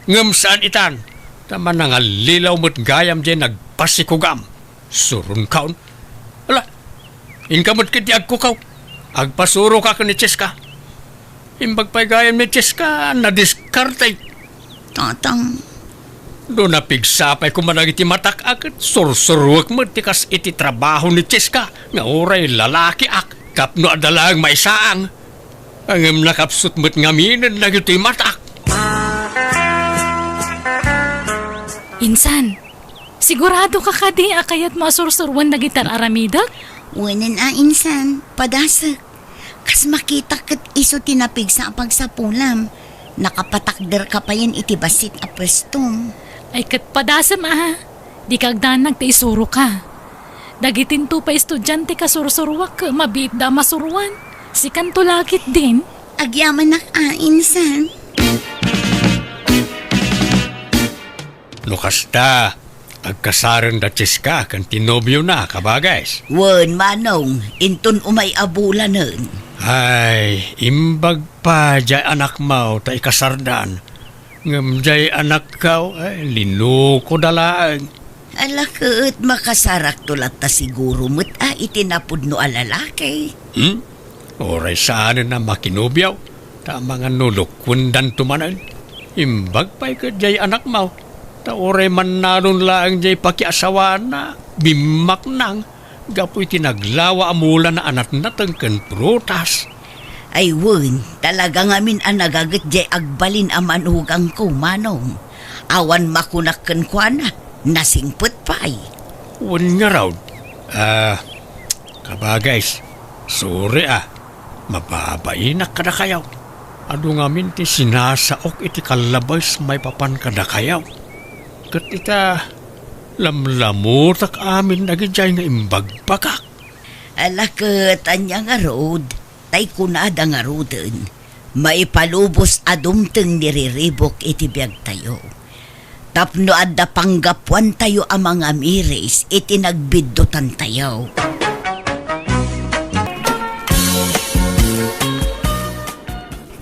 ngam saan itan. Tama na nga lilaw mo't gayam dyan nagpasikugam. Surun kaon. Ala, inkamot kiti agkukaw. Agpasuro ka ni Cheska. Imbag pa'y gayam ni Cheska na diskartay. Tatang, Doon na pigsapay kumanag iti matak ak. Sursuruak mo tikas iti trabaho ni Cheska. Nga oray lalaki ak. Kapno adalang may saang. Angam nakapsut mo't ngaminan na iti matak. Insan, sigurado ka kadi akayat masursurwan na gitar aramida? wanan insan, padasak. Kas makita kat iso tinapig sa pagsapulam. Nakapatakder ka pa yan iti basit a pwestom. Ay kat padasam di kagdanag ti isuro ka. Dagitin to pa estudyante ka sursurwak ka, mabit da masuruan. Si kanto lagit din. Agyaman insan. Lukasta, agkasaran da Cheska kan tinobyo na kabagays. Wen manong, inton umay abulanen. Ay, imbag pa jay anak mo ta ikasardan. Ngam jay anak kaw, ay linuko dalaan. Alakot makasarak tulat ta siguro mo't itinapod no alalaki. Oray saan na makinobyaw, ta mga nulukkundan tumanan. Imbag pa jay anak mo. Ta oray man nanon lang jay pakiasawa na bimak nang gapoy tinaglawa amula na anat natang ken prutas. Ay wen, talaga ngamin nagagat jay agbalin amanugang ko manong. Awan makunakken kwa na, nasingput pa ay. Wan nga raw. Kabagays, sorry mababainak kada kayaw. Ado ngamin ti sinasaok iti kalabas may papan kada kayaw. Kat ita lamlamutak amin nagijay nga imbagbagak. Alakot anya nga road, tay kunada nga roden. Maipalubos adumteng niriribok iti biag tayo. Tapno adda panggapuan tayo ang mga miris iti nagbiddutan tayo.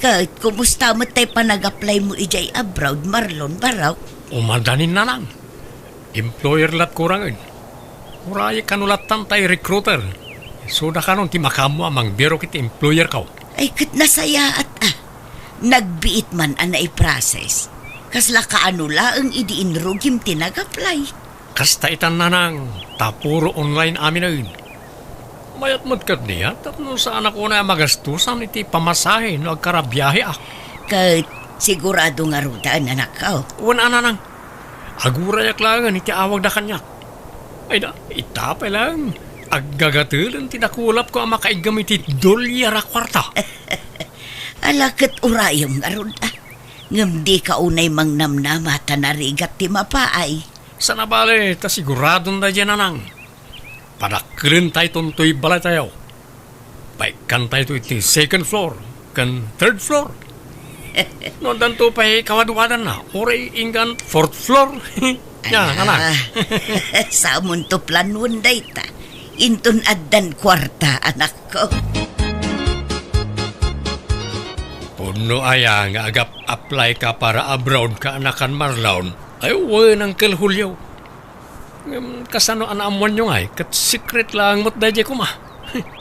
Kahit kumusta mo tayo pa nag-apply mo ijay abroad, Marlon Baraw? Umadanin na lang. Employer lat kurangin. Muraya kanulatan tayo recruiter. Suda kanon ti makamo amang biro kiti employer kaw. Ay kat nasaya at nagbiit man anay process. Kasla kaanula ang idiinrugim tinag-apply. Kasta itan na nang tapuro online amin ayin. Mayat matkat niya, tapno sa anak ko na magastusan iti pamasahe no agkarabiyahe Kahit sigurado nga rutaan anak ka. Wana na nang. Agurayak lang iti awag da kanyak. Ay da, itapay lang. Aggagatulan tinakulap ko ang makaigam iti dolyar a kwarta. Alakat urayom nga ruda. Ngam di ka unay mang namnama tanarigat ti mapaay. Sa nabali, ta siguradong da dyan na nang. Padakrin tayo tuntoy balay tayo. Paikan tayo iti second floor, kan third floor. No, danto pa'y kawaduwadan na. Oray inggan fourth floor. Yan, anak. Sa amon to planun day ta. Inton addan kwarta anak ko. Puno aya nga agap apply ka para abroad ka anakan Marlon. Ay, uwi ng kilhulyaw. Kasano anaamuan nyo nga kat secret lang mo't dadya ko ma.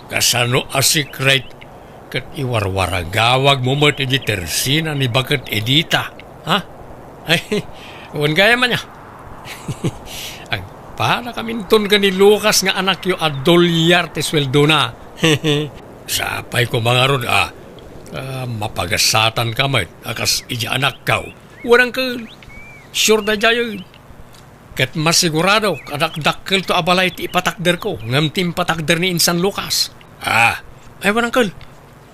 Kasano a secret? Kat iwarwara gawag mo mo't edi tersina ni bagat edita. Ha? Ay, uwan gaya man niya. Ang para kaminton ka ni Lucas nga anak yo adolyar ti sweldo na. Sapay ko mga rod mapagasatan ka mat akas ija anak kaw. Warang ka sure na jayo. Kat masigurado kadakdakkel to abalay ti ipatakder ko ngam tim patakder ni Insan Lucas. Ay warang ka.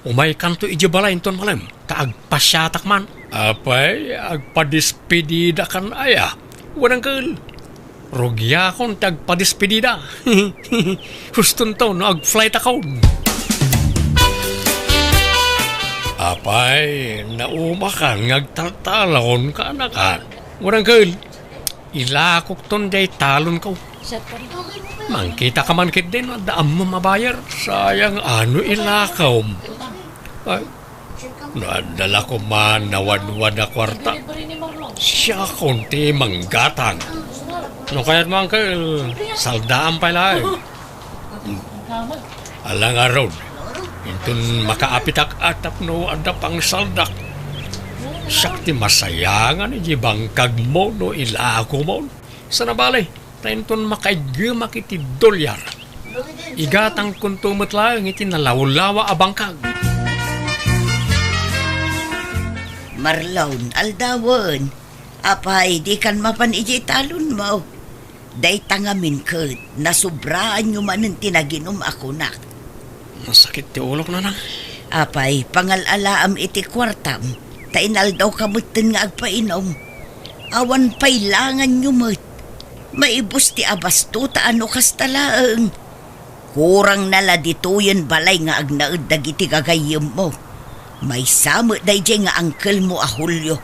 Umay kanto ijabalain ton malam. Kaagpasyatak man. Apay, agpadispedida kan aya. Wanang kal. Rogya kon tagpadispedida. Huston to no agflight ako. Apay, naumakan ngagtaltalon ka anakan. Wanang kal. Ilakok ton day talon ko. Mangkita ka man kit din, daam mo mabayar. Sayang ano ilakaw. Ay, nadala ko man nawan-wan na kwarta. Siya konti manggatang. No kaya't man kayo, saldaan pala eh. Alang araw, intun makaapitak atap no ada pang saldak. Sakti masayangan ijibang kagmo no ilako mo. Sana balay, tainton makaigama kiti dolyar. Igatang kuntumot lang iti nalawlawa abangkag. Marlon, aldawan. Apay, di kan mapan iji talon mo. Day tangamin ka, nasubraan nyo man ang tinaginom ako na. Masakit ti ulok na nang. Apay, pangalalaam iti kwartam. Tainal daw kamutin nga agpainom. Awan pailangan nyo mo't. Maibus ti abastuta ano kastalaang. Kurang nala dituyan balay nga agnaud dagiti gagayem mo. May samot dayjay nga angkel mo ahulyo.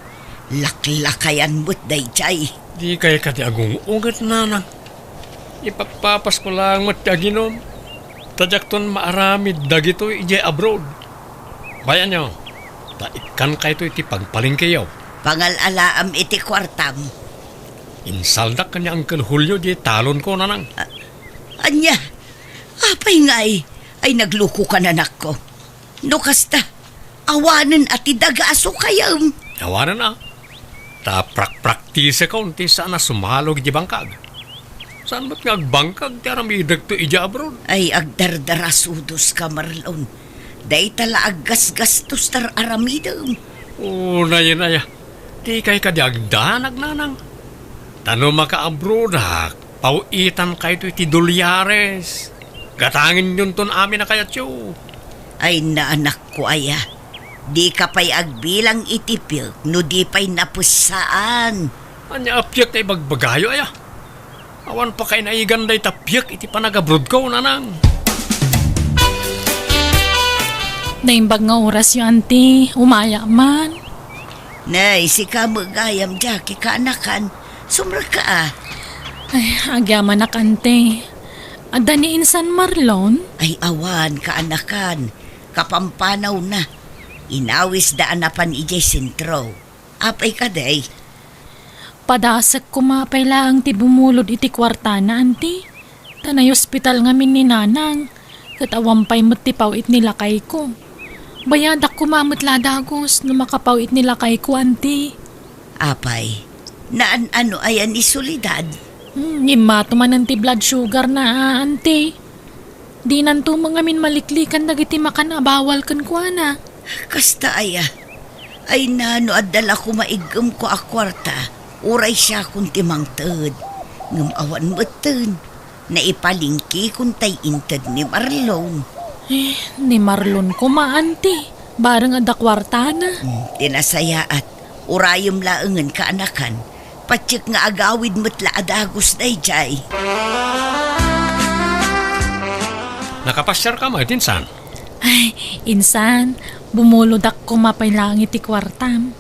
Laklakayan mo't dayjay. Di kaya kati agong ugat na nang. Ipapapas ko lang mat aginom. Tadyak ton maaramid dagito ijay abroad. Bayan nyo. Taikan kayo iti pagpaling kayo. Pangalalaam iti kwartam. Insaldak kanya Uncle Julio di talon ko na nang. Anya, apay nga ay nagluko ka na nako. No kasta, awanan at idagaso kayam. Awanan na. Ta-praktise ka unti sana sumalog di bangkag. Saan ba't nga agbangkag ti aramidag to ija abroad? Ay agdardarasudos ka Marlon. Day tala aggas-gastos tar aramidam. Na yun. Di kay kadiagdanag nanang. Tano maka-abroad ha. Pauitan kayo to iti dolyares. Gatangin yun ton amin na kaya tiyo. Ay naanak ko aya. Di ka pa'y agbilang itipil no di pa'y napusaan. Anya apyak tayo bagbagayo aya. Awan pa kayo naiganday tapyak iti panag-abroad ko nanang. Naimbag nga oras yung auntie, umaya man. Nay, si ka magayam Jackie kaanakan. Sumra ka ah. Ay, agyaman na kante. Ada ni Insan Marlon? Ay awan kaanakan. Kapampanaw na. Inawis daan na pan ijay sentro. Apay ka day. Padasag kumapay lang ti bumulod iti kwarta na, auntie. Tanay ospital ngamin ni Nanang. Katawampay mo't ti pawit nila kay ko. Bayadak kumamot ladagos no makapawit nila kay ko, auntie. Apay, naan ano ayan ni Solidad? Imato man ang ti blood sugar na, auntie. Di nanto mga min maliklikan dagiti makan abawal kan kwa na. Kasta aya. Ay nano adala ko maigam ko a kwarta. Uray siya kung timangtad. Ngamawan mo tan. Naipalingki kung tay intad ni Marlon. Ni Marlon ko auntie. Barang ada kwarta na. Tinasaya at urayom laengan kaanakan. Patsik nga agawid mo't laadagos na jay. Nakapasyar ka mo, Insan. Ay, Insan, bumulod ako mapay lang iti kwartam.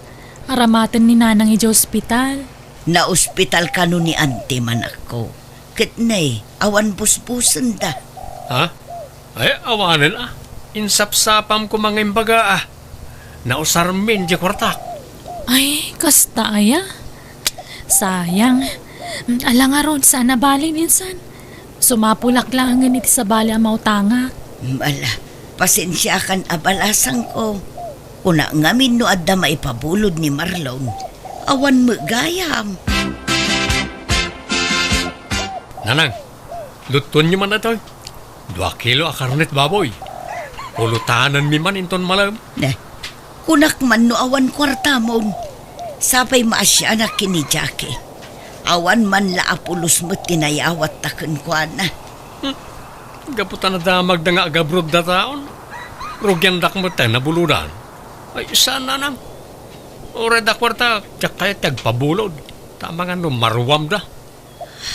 Aramatan ni Nanang iti ospital. Na-ospital ka no ni ante man ako. Kitnay, awan busbusan da. Ha? Ay, awanan Insapsapam ko mga imbaga Nausarmin di kwartak. Ay, kasta aya. Sayang. Alang aron, sana balin, Insan. Sumapulak lang ang iti sa bali ang mautanga. Mala, pasensya kan abalasang ko. Kuna ngamin no adda maipabulod ni Marlon. Awan mo gayam. Nanang, luton nyo man na ito. 2 kilo akarnet baboy. Pulutanan mi man inton malam. Na, kunak man no awan kwarta mo. Sapay maasya na kini Jackie. Awan man la apulos mo tinayawat taken kwa na. Gaputan na damag na nga agabrod na taon. Rugyan dak mo tayo nabuludan. Ay, saan nanang? Ora da kwarta, tiyak kaya tagpabulod. Tama nga no, maruwam da.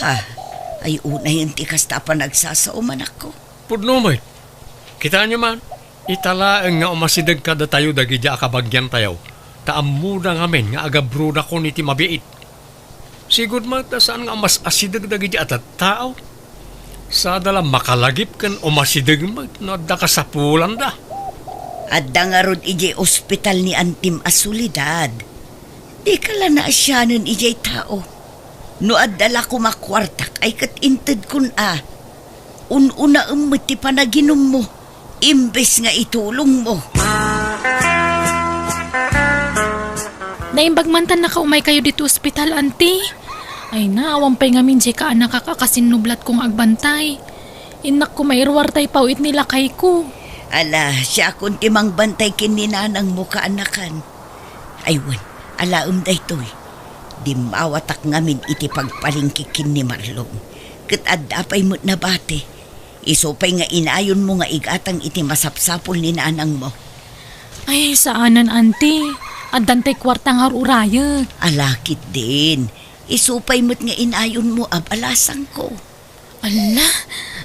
Ha, ay una yung tikas ta pa nagsasauman ako. Pudno mo, kita nyo man, italaang nga umasidag kada tayo dagi di akabagyan tayo. Taamuda ngamin nga agabruda ko niti mabiit. Sigud man, saan nga mas asidag dagi di atat tao? Sa dala makalagip kan umasidag mo, no da ka sa pulan da. At dangarod ijay ospital ni Antim Asulidad. Di ka lang na asyanan ijay tao. No adala ko makwartak ay katinted kun Ununa ti panaginom mo. Imbes nga itulong mo. Naimbagmantan na kaumay kayo dito ospital, auntie. Ay naawang pa'y ngamin siya ka anak kakakasinublat kong agbantay. Inak ko mairwartay pawit nila kay ko. Ala, siya akong timang bantay kininanang mo kaanakan. Aywan, alaom da ito'y. Di mawatak ngamin iti pagpalingkikin ni Marlong. Kat adapay mo't nabate. Isopay nga inayon mo nga igatang iti masapsapol ni nanang mo. Ay, saanan, auntie? Adantay kwartang haruraya. Alakit din. Isupay mo't nga inayon mo abalasang ko. Ala,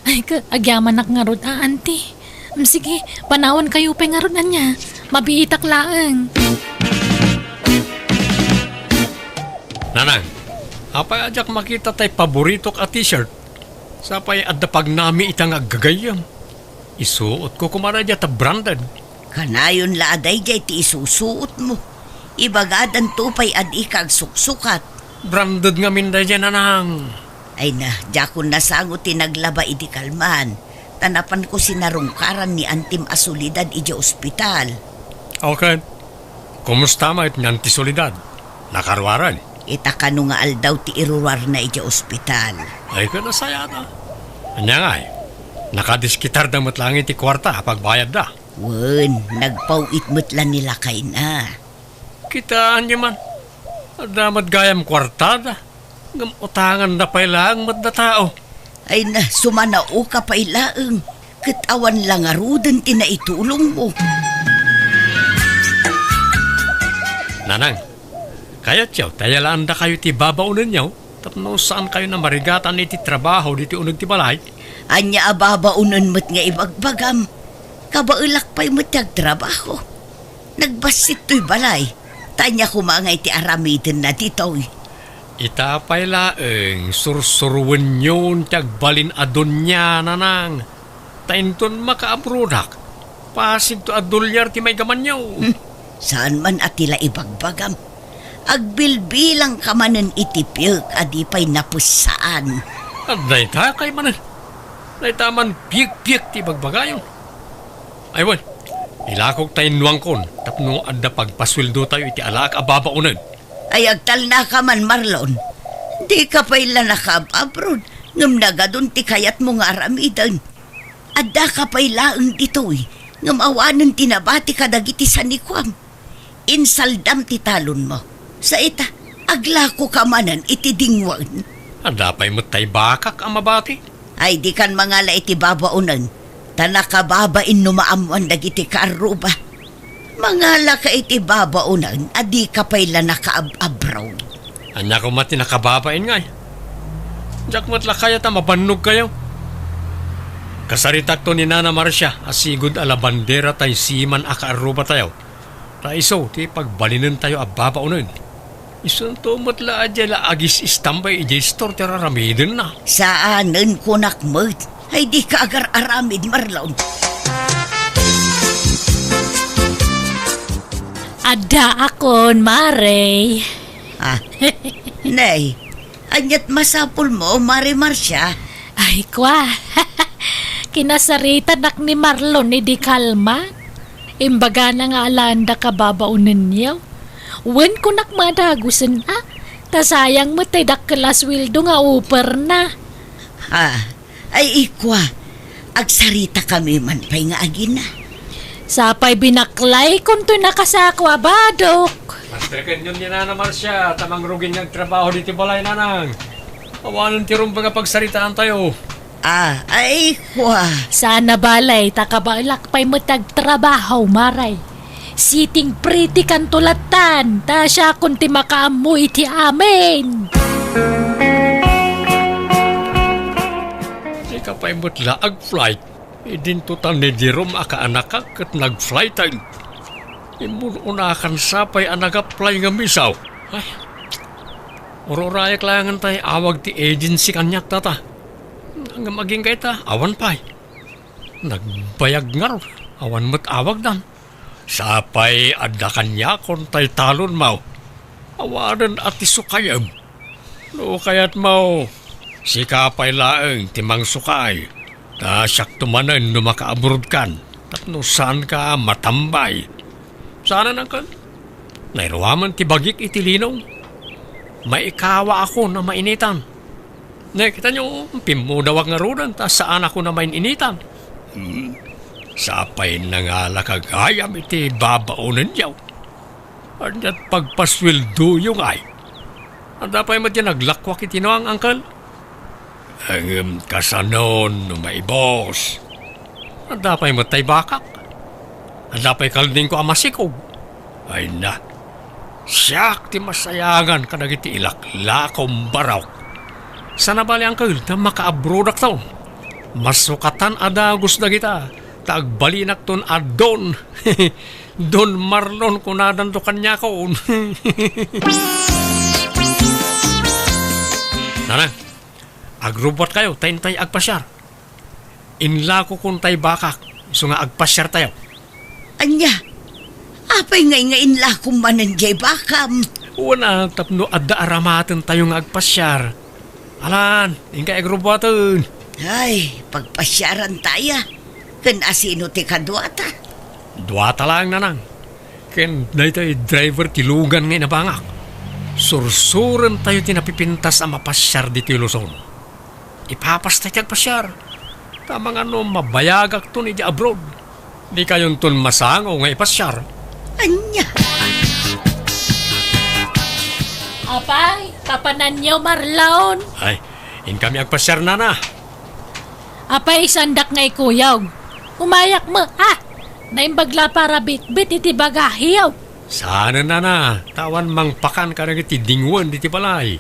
ay agyaman nak nga rod, auntie. Sige, panawan kayo pa nga rod na niya. Mabiitak laang. Nanang, apay ajak makita tay paborito ka t-shirt. Sapay adda pag nami itang agagayam. Isuot ko kumaradya ta branded. Kanayon la aday jay ti isusuot mo. Ibagadan tupay adi kag suksukat. Branded nga minday dyan, nanang. Ay na, jakon nasangot tinaglaba idi kalman. Tanapan ko sinarungkaran ni Antim Asulidad ija ospital. Okay. Kumusta ma it nyan ti solidad? Nakarwaran. Itakano nga aldaw ti irurar na ija ospital. Ay ka nasaya na. Anya nga eh. Nakadiskitar da lang iti kwarta pagbayad da. Wen, nagpawit mo't lang nila kay na. Kitaan niya man. Damat gayam kwarta da. Utangan na pailang mat na tao. Ay na, sumanao ka pa ilaang. Katawan lang arudan tinaitulong mo. Nanang, kaya tiyaw, tayalaan da kayo ti babaunan niyaw. Tapno saan kayo na marigatan iti trabaho diti unag ti balay? Anya ababaunan mo't nga ibagbagam. Kabailak pa'y mo't trabaho. Nagbasit to'y balay. Tanya ko mga iti aramidin na dito'y. Itapay laeng sursuruan yun tiyagbalin adon niya, nanang. Tainton makaabrodak. Pasig to adolyar ti may gaman niyaw. Saan man atila ibagbagam. Agbilbilang ka manan itipilk adipay napusaan. At dayta kay manan. Dayta man piyek-piyek ti bagbagayon. Aywan, ilakog tayo nuwang kon. Tapno adda pagpaswildo tayo iti alaak ababaunan. Ay agtal na ka man, Marlon. Di ka pa ila nakab-abroad. Ngam nagadun ti kayat mo nga aramidan. Adda ka pa ilaang dito'y. Ngam awanan tinabati ka dagiti sanikwam. Insaldam ti talon mo. Sa ita, aglako ka manan iti dingwan. Adapay mo tay bakak ang mabati. Ay di kan mangala iti babaunan. Tanakababain numaamuan dagiti kaaruba. Mangala ka iti babaunan, adi ka pa'y nakaab-abraw. Anya ko mati nakababain nga. Diyak matla kaya ta mabannog kayo. Kasaritak to ni Nana Marcia, asigod ala bandera tay siman akaaruba tayo. Taiso, ti pagbalinan tayo ababaunan. Isunto matla adya la agis istambay ijay store tira ramidin na. Saanan ko nakmad, ay di ka agar aramid, Marlon. Ada akon, Mare. Nay, anyat masapul mo, Mari Marcia. Ay, kwa. Kinasarita nak ni Marlon ni di kalma. Imbaga na nga alanda ka babaunan niyaw. Wen ko nakmadagusan tasayang mo tay dakkelas wildo nga upper na. Ay ikwa, agsarita kami man pa'y nga agina. Sapay binaklay kung to nakasakwa badok. Master yun ni Nana Marcia, tamang rugin niyang trabaho dito balay, nanang. Awanan ti rum mga pagsaritaan tayo. Ay, kwa. Sana balay, takabalak pa'y matagtrabaho, maray. Siting pretty kan tulatan, ta siya kunti makaamoy ti amin. Di ka pa'y mutla ag-flight. Idintutan ni Jerome akaanak kat nag-flight ay. Imununakan sapay anag-apply nga misaw. Ay, ururayak langan tayo awag ti agency kanyak tata. Nga maging kay ta, awan pa'y. Nagbayag nga ro, awan mo't awag dan. Sapay adda kanya kon tay talon mau. Awanan at isukayam. No kayat mau, si kapay laeng timang sukay. Ta siyak tumanan no makaabrod kan. Tapno saan ka matambay. Sana nang kan? Nairuaman ti bagik itilinong. May ikawa ako na mainitan. Ne, kita nyo, pimudawag nga rudan, ta saan ako na mainitan. Sapay na nga lakagayam iti babaonan yaw. At pagpaswildo yung ay. At dapay mo dyan naglakwak iti no ang angkal. Ang kasanon no may boss. At dapay mo tay bakak. At dapay kalding ko amasikog. Ay na. Siyak ti masayangan ka nagiti ilaklakom baraw. Sana bali angkal na makaabrodak taon. Masukatan adagos na kita. Tagbalinak ton adon. Don Marlon kunadan to kanya ko. Nana, agrobot kayo, tayo agpasyar. Inla ko kung tayo bakak, so nga agpasyar tayo. Anya, apay ngay lakong mananjay bakam. Una, tapno adda aramatan tayo nga agpasyar. Alan, ingka agrobotan. Ay, pagpasyaran tayo. Kan asino ti kadwata. Duwata lang nanang. Ken dahi tayo driver tilugan ngay nabangak. Sursuran tayo tinapipintas ang mapasyar di Luzon. Ipapas tayo agpasyar. Tamang ano mabayagak to ni di abroad. Di kayon ton masango nga ipasyar. Anya. Apay, kapanan niyo Marlon. Ay, in kami agpasyar na. Apay, sandak nga ikuyaw. Umayak mo, naimbagla para bit-bit iti bagahiyaw. Sana na. Tawan mang pakan ka na iti dingwan iti balay.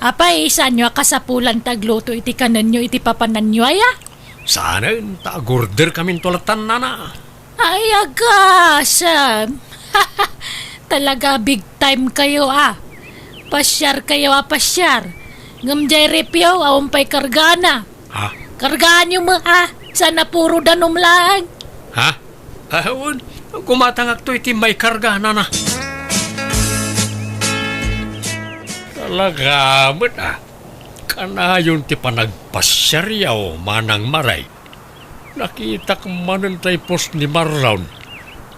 Apay, isan nyo kasapulan tagluto iti kanan nyo iti papanan nyo aya? Sana ta-order kami tulatan na. Ay, agasam. Talaga big time kayo Pasyar kayo pasyar. Ngamjay repyo, awampay kargana. Ha? Kargaan nyo mo sana puro danom lang. Ha? Ahon, kumatangak to iti may karga na. Talaga mo't kanayon ti panagpasyaryaw manang maray. Nakita ka manan tay post ni Marlon.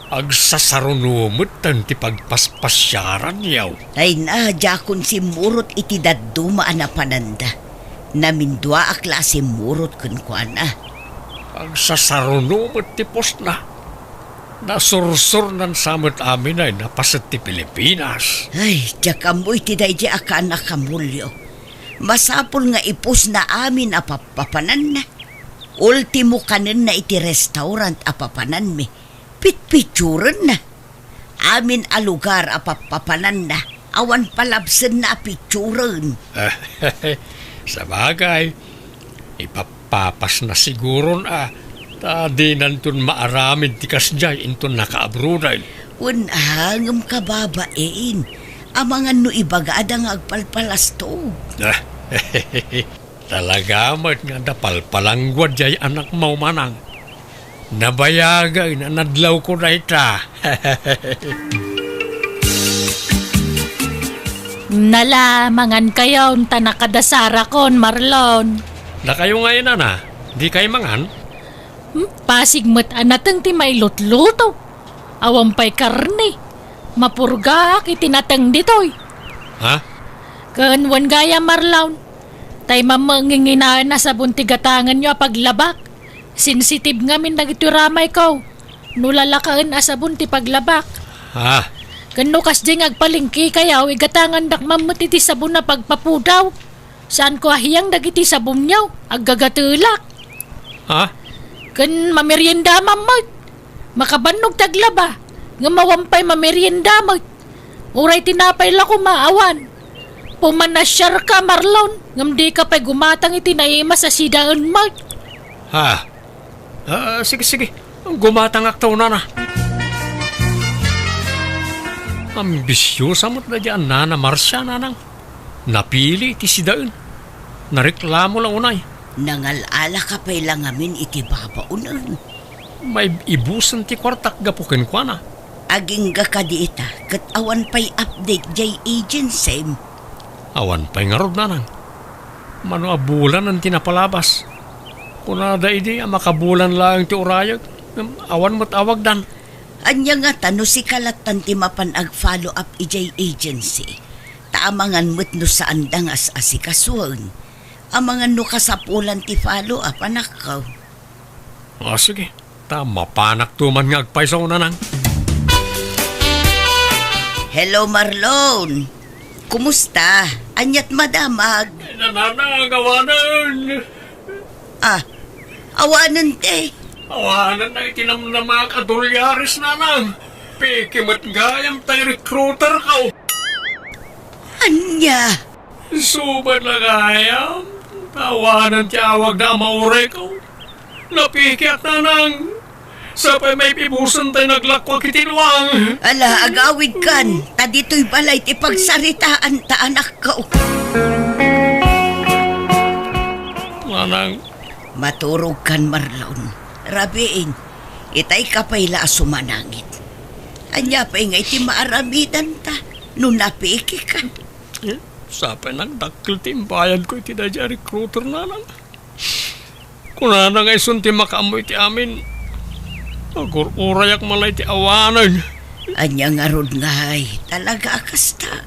Agsasarunumot tan ti pagpaspasyaran yaw. Ay na, jakon si murot iti dadumaan na pananda. Namindwa a klase murot kun kuana. Agsasarunumot ti post na. Nasursur nan samot amin ay napasat ti Pilipinas. Ay, jakamoy ti day akan na kamulyo. Masapol nga ipos na amin apapapanan na. Ultimo kanin na iti restaurant apapanan mi. Pitpituran na. Amin a lugar apapapanan na. Awan palabsan na pituran. Sa bagay, ipapapas na siguro Tadi nantun maaramid ti kasjay intun nakaabruday. Unhangam kababain. Amangan no ibagada nga agpalpalas to. Talaga mat nga dapalpalangwad jay anak mau manang. Nabayagay na nadlaw ko na ita. Nalamangan kayo ta nakadasara kon Marlon. Na kayo ngayon di kayo mangan? Pasigmat anatang ti may lutluto. Awampay karne. Mapurgak itinatang ditoy. Ha? Kanwan gaya Marlon. Tay mamanginginaan na sa buntigatangan nyo paglabak. Sensitive nga min nagituramay ko. Nulalakaan sa bunti paglabak. Ha? Kano kas di agpalingki kayaw igatangan dak mamutiti sabon na pagpapudaw. Saan ko ahiyang dagiti sa bumyaw, aggagatulak. Ha? Kan mamerienda mamot. Makabanog taglaba. Nga mawampay mamerienda mo. Uray tinapay la ko maawan. Pumanasyar ka, Marlon. Ngam di ka pa'y gumatang itinaima sa sidaan mo. Ha? Sige. Gumatang aktaw na. Ambisyosa mo't na dyan, Nana Marcia, nanang. Napili iti sidaan. Nareklamo lang unay. Nangalala ka pa'y lang amin iti babaunan. May ibusan ti kwartak gapukin kwa na. Aging ga ka diita, kat awan pa'y update jay agency. Awan pa'y nga rod, nanang. Mano abulan ang tinapalabas. Kunada idi, makabulan lang ti urayag. Awan mo't awag dan. Anya nga tano si kalatan ti mapan ag-follow up ijay agency. Taamangan mo't no saan dangas asikasuan. Amangan no kasapulan ti follow up anak ka. Sige. Tama panak tuman nga agpaisaw nanang. Hello Marlon. Kumusta? Anyat madamag. Nanang, awanan. Awanan te. Awanan na itinam na mga kadulyaris, nanang. Pikimot gayam tayo recruiter ka. Anya? Subat na gayam. Awanan ti awag na mauray ko. Napikiat, nanang. Sapay may pibusan tayo naglakwag itinwang. Ala, agawid kan. Ta dito'y balay ti pagsaritaan ta anak ka. Nanang. Maturog kan Marlon. Rabiin, itay ka pa'y sumanangit. Anya pa'y nga iti maaramidan ta. Nung napiki ka. Sapay nagdakil ti imbayad ko iti dadya recruiter, nanang. Kung nanang ay sunti makaamoy ti amin, agururayak malay ti awanan. Anya nga rod ngay, talaga akas ta.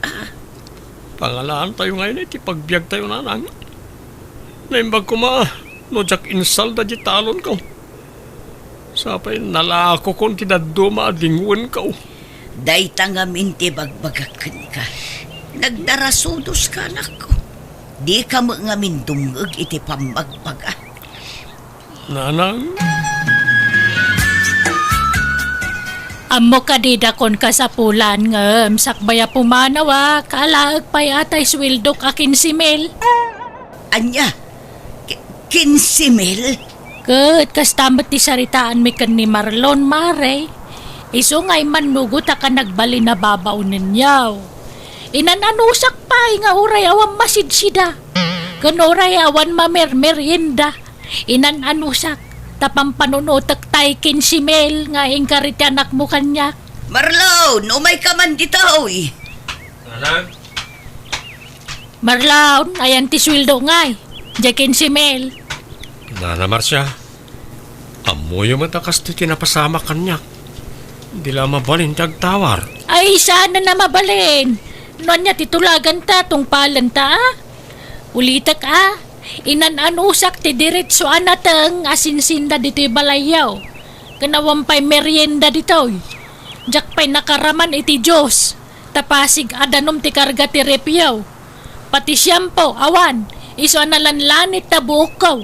Pangalaan tayo ngayon iti pagbiag tayo, nanang. Naimbag ko no jak insal da di talon ko. Sapay nalako kon ti daduma adinguan ko. Dayta nga minti bagbagakan ka. Nagdarasudos ka anak ko. Di ka mo nga mindungag iti pamagbaga. Nanang. Amo ka di dakon ka sa pulan ngem sakbaya pumanawa kalaag pa'y atay swildok akin si Mel. Anya, 15,000? Kat kastamot ti saritaan mi ken ni Marlon mare. Iso ngay manugot ka nagbali na babaw ninyaw. Inananusak pa'y nga uray awan masidsida. Kan uray awan mamermerienda. Inananusak tapang panunutak tay kin si Mel nga ingkarit anak mo kanya. Marlon, umay ka man dito, oy. Nanang. Marlon, ayan ti swildo ngay. Jakin si Mel. Nana Marcia. Amoy mo takas ti tinapasama kanya. Di la mabalin tagtawar. Ay, sana na mabalin. Noon niya titulagan ta tong palanta, Ulitak inananusak ti diretso anatang asinsinda dito'y balayaw. Kanawampay merienda dito'y. Jak pa'y nakaraman iti Diyos. Tapasig adanom ti karga ti repyaw. Pati siyampo, awan, iso analanlanit na bukaw.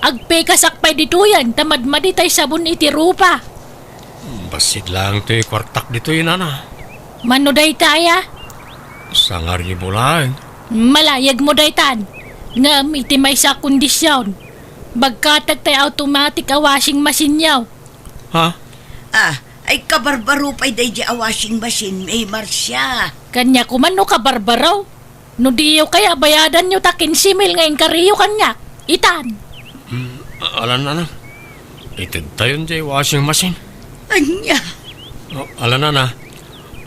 Agpekasak pa'y ditoyan, tamadmadi tay sabon iti rupa. Basid lang to'y kwartak dito'y nana. Mano day taya? Sangar niyo bulan. Malayag mo daytan. Nga iti may sa kondisyon. Bagkatag tay automatic a washing machine yaw. Ha? Ay kabarbaro pa'y day di a washing machine, may Marcia. Kanya kumano ka barbaraw. No diyo kaya bayadan nyo takin simil ngayon kariyo kanya. Itan. Alan na. Itid tayo dyan washing machine. Anya? Alan na.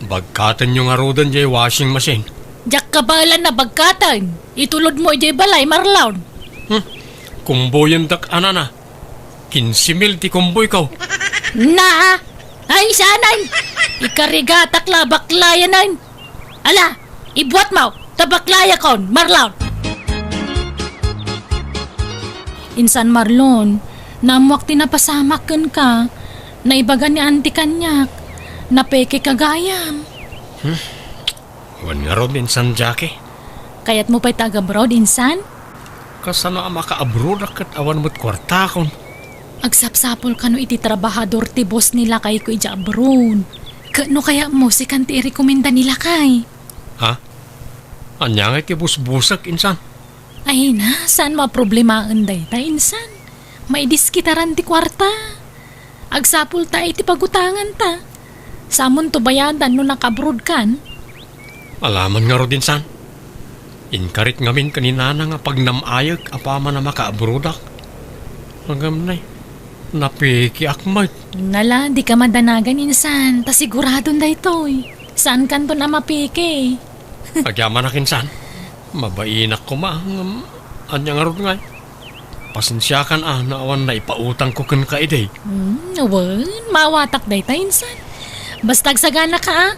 Bagkatan nyo nga rodan dyan washing machine. Jak kabalan na bagkatan. Itulod mo ijay balay marlawn. Kumboyan tak anana. 15,000 ti kumboy ko. Na! Ay sanan! Ikarigatak la baklayanan. Ala! Ibuat mo! Tabaklaya kon, Marlon! Insan Marlon, namuak tinapasamakan ka. Naibagan ni auntie kanyak. Napeke kagayam. Wan nga ron din San Jackie. Kaya't mo pa'y taga-abroad, insan? Kasano ang maka-abroad akat awan mo't kwarta kon. Agsapsapol ka no iti trabahador ti boss nila kay ko ija abroad. Kano kaya mo si kanti i-rekomenda nila kay? Ha? Anya nga iti busbusak insan. Ay na, saan maproblemaan day ta, insan? Maidiskitaran ti kwarta. Agsapol ta iti pagutangan ta. Samon to bayadan no nakabroad kan? Alaman nga ro insan. Inkarit ngamin kaninana nga pag namayag apama na maka-abroad ak. Hanggang na napiki akmat. Nala, di ka madanagan, insan. Ta siguradon day toy. Saan kanto na mapike? Agyaman ak insan. Mabainak ko ma. Anya nga ro nga. Pasensya kan na awan na ipautang ko kan ka iday. Awan, mawatak day ta, insan. Basta agsagana ka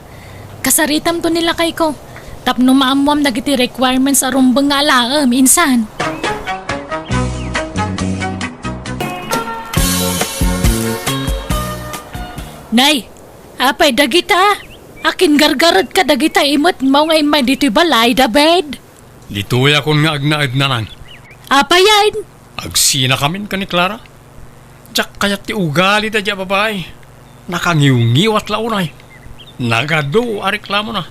Kasaritam to nila kay ko. Tapno maamuam dagiti requirements aron nga alaam, insan. Nay, apay dagita. Akin gargarad ka dagita imot mao nga imay dito'y balay da bed. Dito'y akong nga agnaad na lang. Apayan? Agsina kamin ka ni Clara. Tsak kayat ti ugali da dya babae. Nakangiw-ngiwat launay. Nagado a reklamo na.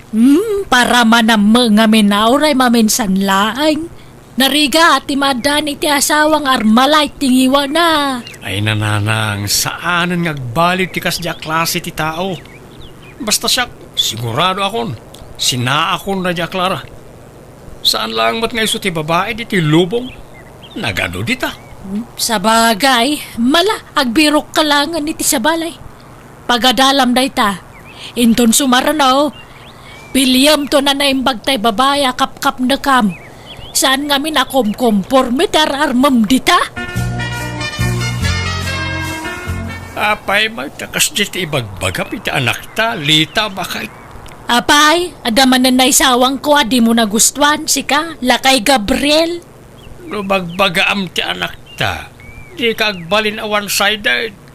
Para manam nga minauray maminsan laang. Nariga at imadan iti asawang armalay tingiwa na. Ay nananang, saanan ngagbalik ti kasya klase ti tao. Basta siya, sigurado akon. Sina akon na dya Clara. Saan lang mat nga iso ti babae di ti lubong? Nagado dita. Sa bagay, mala, agbirok ka lang iti sa balay. Pagadalam day ta, inton sumaranaw, piliyam to na naimbag tay babae kap-kap na kam. Saan nga minakom-komporme armam dita? Apay, magtakas dito ibagbagap iti anak ta, lita bakay. Apay, adaman na naisawang ko, di mo nagustuhan, sika, lakay Gabriel. No bagbagaam ti anak ta, di kagbalin a one-sided.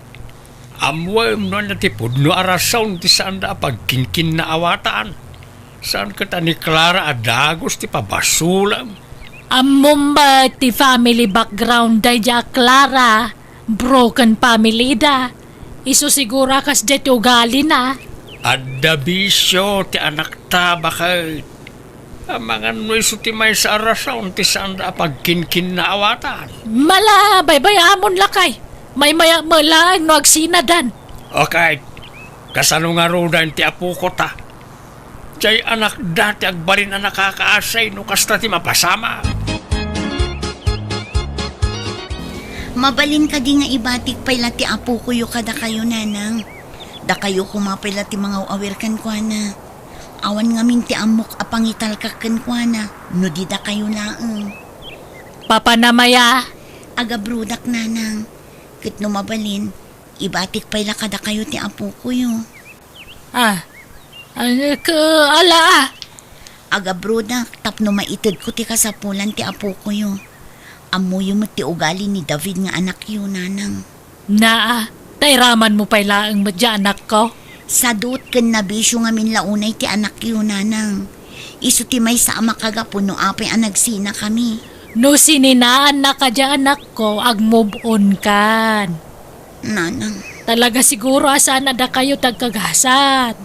Amwem no na ti pudno arasaw ti saan da pagkinkin na awataan. Saan ka ta ni Clara adagos ti pabasulam. Amom ba ti family background day ja Clara? Broken family da. Iso sigura kas jet ugali na. Adda bisyo ti anak ta bakay. Amangan no iso ti may sa arasaw ti saan da pagkinkin na awatan. Mala, baybayamon lakay. May maya malaan no agsinadan. Okay, kasano nga rodan ti apo ko ta. Jay anak dati agbalin na nakakaasay no kasta ti mapasama. Mabalin ka di nga ibatik pay lati apo kuyo kada kayo nanang. Da kayo kumapay lati mga awir kan kwa na. Awan nga minti amok apangital kakan kwa na. No di da kayo laang. Papa na maya. Aga brudak nanang. Kit no mabalin, ibatik pay la kada kayo ti apo kuyo. Ala. Aga brudak, tapno maitid ko ti kasapulan ti apo kuyo. Amuyo mo ti ugali ni David nga anak yun, nanang. Tayraman mo pa'y laang madya anak ko. Sadot ken nabisyo nga min launay ti anak yun, nanang. Isu ti may sa ama kagapuno apay ang nagsina kami. No sininaan na ka dya anak ko, ag-move on kan. Nanang, Talaga siguro asana da kayo tagkagasat.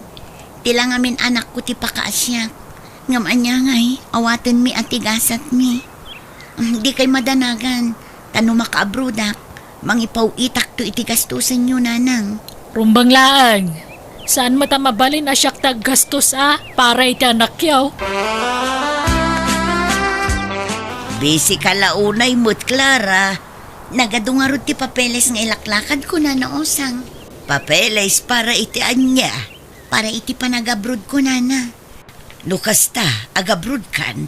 tila nga min anak ko ti pakaasyak. Ngam anya ngay, awaten mi at tigasat mi. Di kay madanagan, tano makaabrudak, mangipaw itak to itigastusan nyo, nanang. Rumbang laang. Saan mata mabalin asyak taggastos para iti anak yaw? Bisi ka launay mo't, Clara. Nagadungarod ti papeles nga ilaklakad ko na noosang. Papeles para iti anya. Para iti panagabrod ko na. Lukas ta, agabrod kan.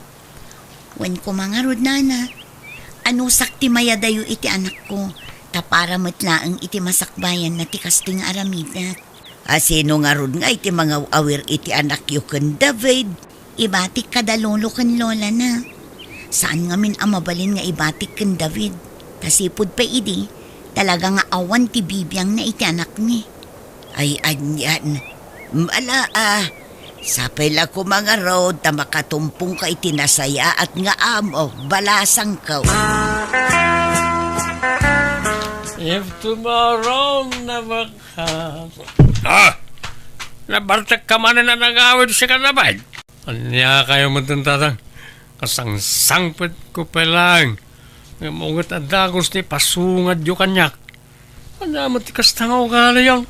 Wen ko mangarod nana. Ano sakti mayadayo iti anak ko. Ta para matlaang iti masakbayan na ti kasting aramida. Asino nga rod nga iti mga awir iti anak yu ken David. Ibatik kadalolo ken lola na. Saan nga min amabalin nga ibatik ken David? Kasipod pa idi, talaga nga awan ti bibiyang na iti anak ni. Ay anyan, mala Sapay la ko mga road ta makatumpong ka itinasaya at nga amo balasang ka. If tomorrow na nabartak ka man na nag-awid siya ka naman. Anya kayo matuntatang. Kasangsangpit ko pa lang. Ngamungat at dagos ni pasungad yung kanyak. Anya matikas tangaw ka yung.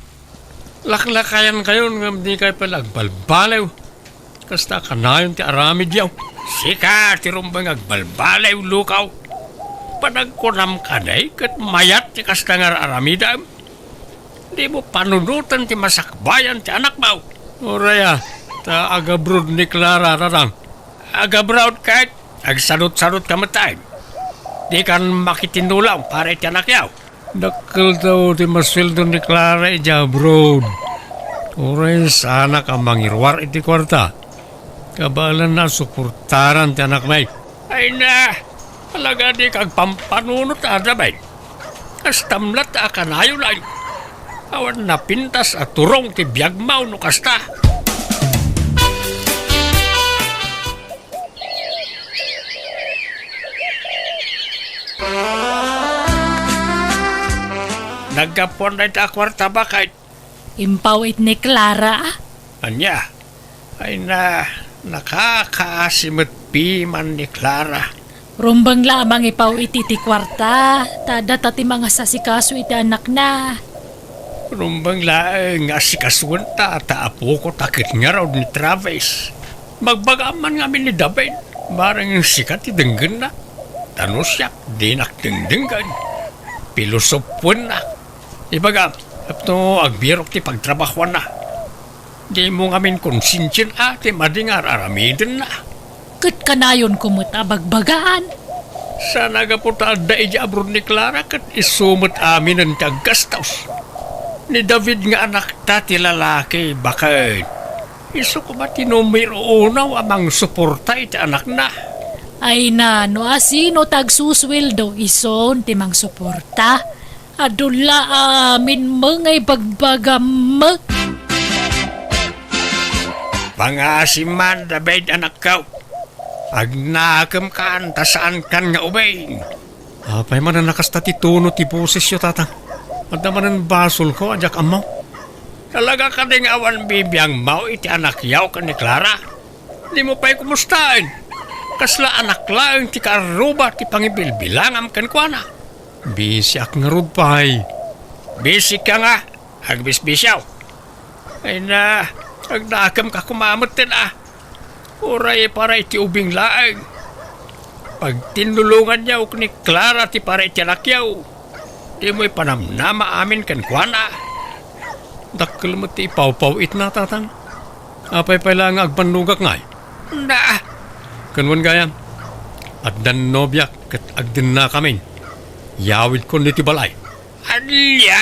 Laklakayan kayo nga di kayo palagbalbalaw. Kasta ka na yung ti aramid yaw. Sika, tirumbang agbalbalaw lukaw. Panagkunam ka na kat mayat ti kasta nga aramidam. Di mo panunutan ti masakbayan ti anak mo. Oraya, ta agabrod ni Clara rarang. Agabrod kahit agsalot-salot ka matay. Di kan makitinulaw para ti anak yaw. Dakil daw ti masweldo ni Clara ija abroad. Oraya, sana ka mangirwar iti kwarta. Kabalan na suportaran ti anak may. Ay na! Talaga di kag pampanunot adabay. Kastamlat akanayo lang. Awan na pintas at turong ti Biag mau no kasta. Nagkapon na ita kwarta bakit? Impawit ni Clara. Anya? Ay na nakakaasimot piman ni Clara. Rumbang lamang ipaw iti ti kwarta. Tada tati mga sasikaso iti anak na. Rumbang laeng nga si kaswanta taapo ko takit nga raw ni Travis. Magbagaman nga ni David. Marang yung sikat idenggan na. Tanusyak, di nakdengdengan. Pilosopon na. Ibaga, apto agbirok ti pagtrabahuan na. Di mo ngamin konsensyen ati madingar aramidin na. Kat kanayon kumuta bagbagaan. Sa nagaputa da ija abroad ni Clara kat isumot amin ang taggastos. Ni David nga anak ta ti lalaki bakit. Iso ko ba tinumiro unaw amang suporta iti anak na. Ay na, no asino tagsusweldo ison timang suporta. Adula amin mangay bagbagamag. Pangasiman David anak ka. Agnakam kan, tasaan kan nga ubay. Apay man na nakasta ti tuno ti boses yo tatang. At naman ang basol ko, adyak amaw. Talaga ka ding awan bibiyang mau iti anak yaw ka ni Clara. Di mo pa'y kumustain. Kasla anak lang ti karuba ti pangibilbilangam kan kwa na. Bisi ak nga rod pa'y. Bisi ka nga, agbisbisyaw. Ay na, agnakam ka kumamot din ah. Uray para iti ubing laang. Pag tinulungan niya ni Clara ti para iti alakyaw, di mo'y panamnama amin kan kuana. Dakil mo ti ipaw-pawit na tatang. Apay pala nga agpanugak ngay. Na! Kanwan gayam. At dan nobyak kat agdin na kami. Yawid ko ni ti balay. Alya!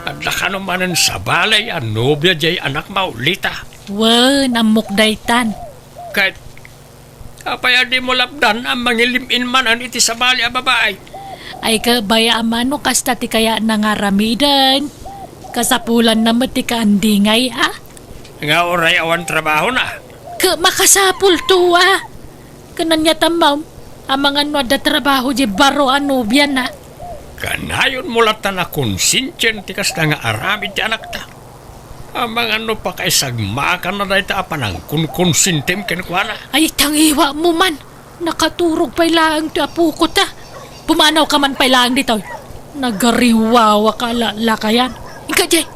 Adlakano manan sa balay ang nobya jay anak maulita. Wan, amok daytan. Kahit kapaya di mo lapdan ang mangilimin manan iti sa balay a babae. Ay kabaya amano kasta ti kaya nangaramidan. Kasapulan na mati ka andingay ah. Nga oray awan trabaho na. Ka makasapul to ah. Kananya tamaw. Amang ano da trabaho di baro anubyan na. Kanayon mo latan na konsensyen ti kasta nga aramid ti anak ta. Amang ano pa kay sagmakan na dahi ta apanang konsentim kenkwana. Ay tangiwa mo man. Nakaturog pa'y laang ti apu ko ta. Pumanaw ka man pa'y laang dito. Nagariwawa ka lakayan. Ika jay.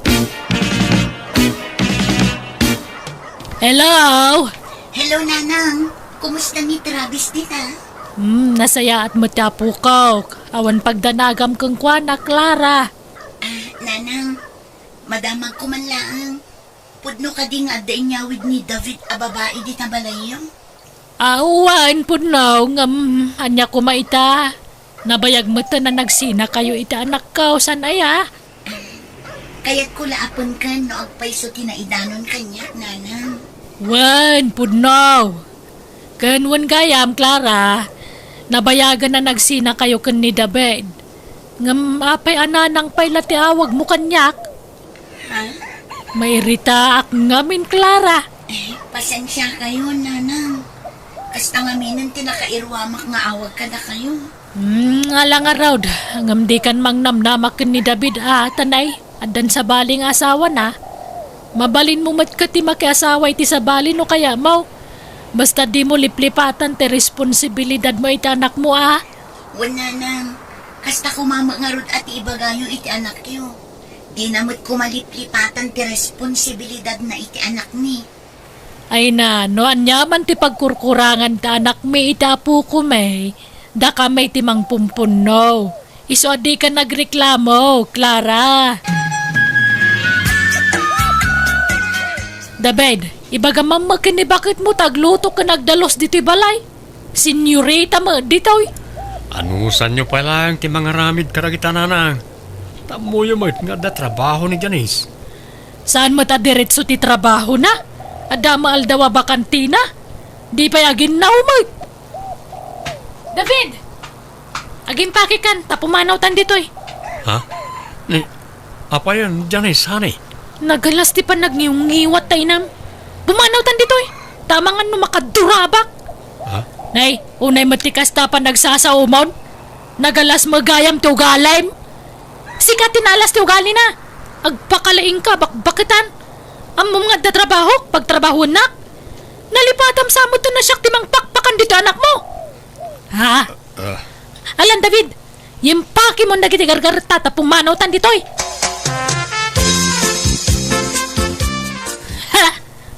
Hello? Hello, Nanang. Kumusta ni Travis din, ha? Nasaya at matapo ko. Awan pagdanagam kong kwa na Clara. Nanang, madamag ko man lang. Pudno ka di nga daing nyawid ni David a babae di tabalayong. Awan po na anya ko maita. Nabayag mo na nagsina kayo ita anak ko. San aya? Kaya't ko laapon ka no agpaiso tinaidanon kanya, Nanang. Wan po na. Kanwan gayam, Clara. Nabayagan na nagsina kayo kan ni David. Ngam apay ananang pay lati awag mo kanyak. Ha? Mairita ak ngamin, Clara. Pasensya kayo, nanang. Kasta nga minan tinakairwamak nga awag ka na kayo. Alang araw, ngam di kan mang namnamak ni David tanay. Adan sa baling asawa na. Mabalin mo mat ka ti makiasawa iti sa balin o kaya mo. Basta di mo liplipatan ti responsibilidad mo iti anak mo Wala nang. Kasta kumama nga rod at ibagayo iti anak yo. Di namot kumaliplipatan ti responsibilidad na iti anak ni. Ay na, no anyaman ti pagkurkurangan ta anak mi itapu ko may. Da ka may timang pumpuno. Iso di ka nagreklamo, Clara. David, ibaga mamakin ni bakit mo tagluto ka nagdalos dito balay? Senyorita mo ditoy. Anusan nyo pala ang ti mga ramid karagita nanang. Tamo yung nga da trabaho ni Janice. Saan mo ta diretso ti trabaho na? Adama aldawa ba kantina? Di pa yagin na umay. David! Aging pakikan, tapumanaw tan ditoy. Ha? Ni, apa yun, Janice, honey? Nagalas ti pa nagngiwat tayo nam. Pumanaw tan ditoy. Tamangan no makadurabak. Ha? Nay, unay matikas ta pa nagsasaumaw. Nagalas magayam ti ugalim. Sika tinalas ti ugali na. Agpakalaing ka, bakbakitan. Amom nga da trabaho, pagtrabaho na. Nalipatam sa mo to na siyak timang pakpakan dito anak mo. Ha? Alan David, yung paki mo nagitigargar tata pumanaw tan ditoy. Ha!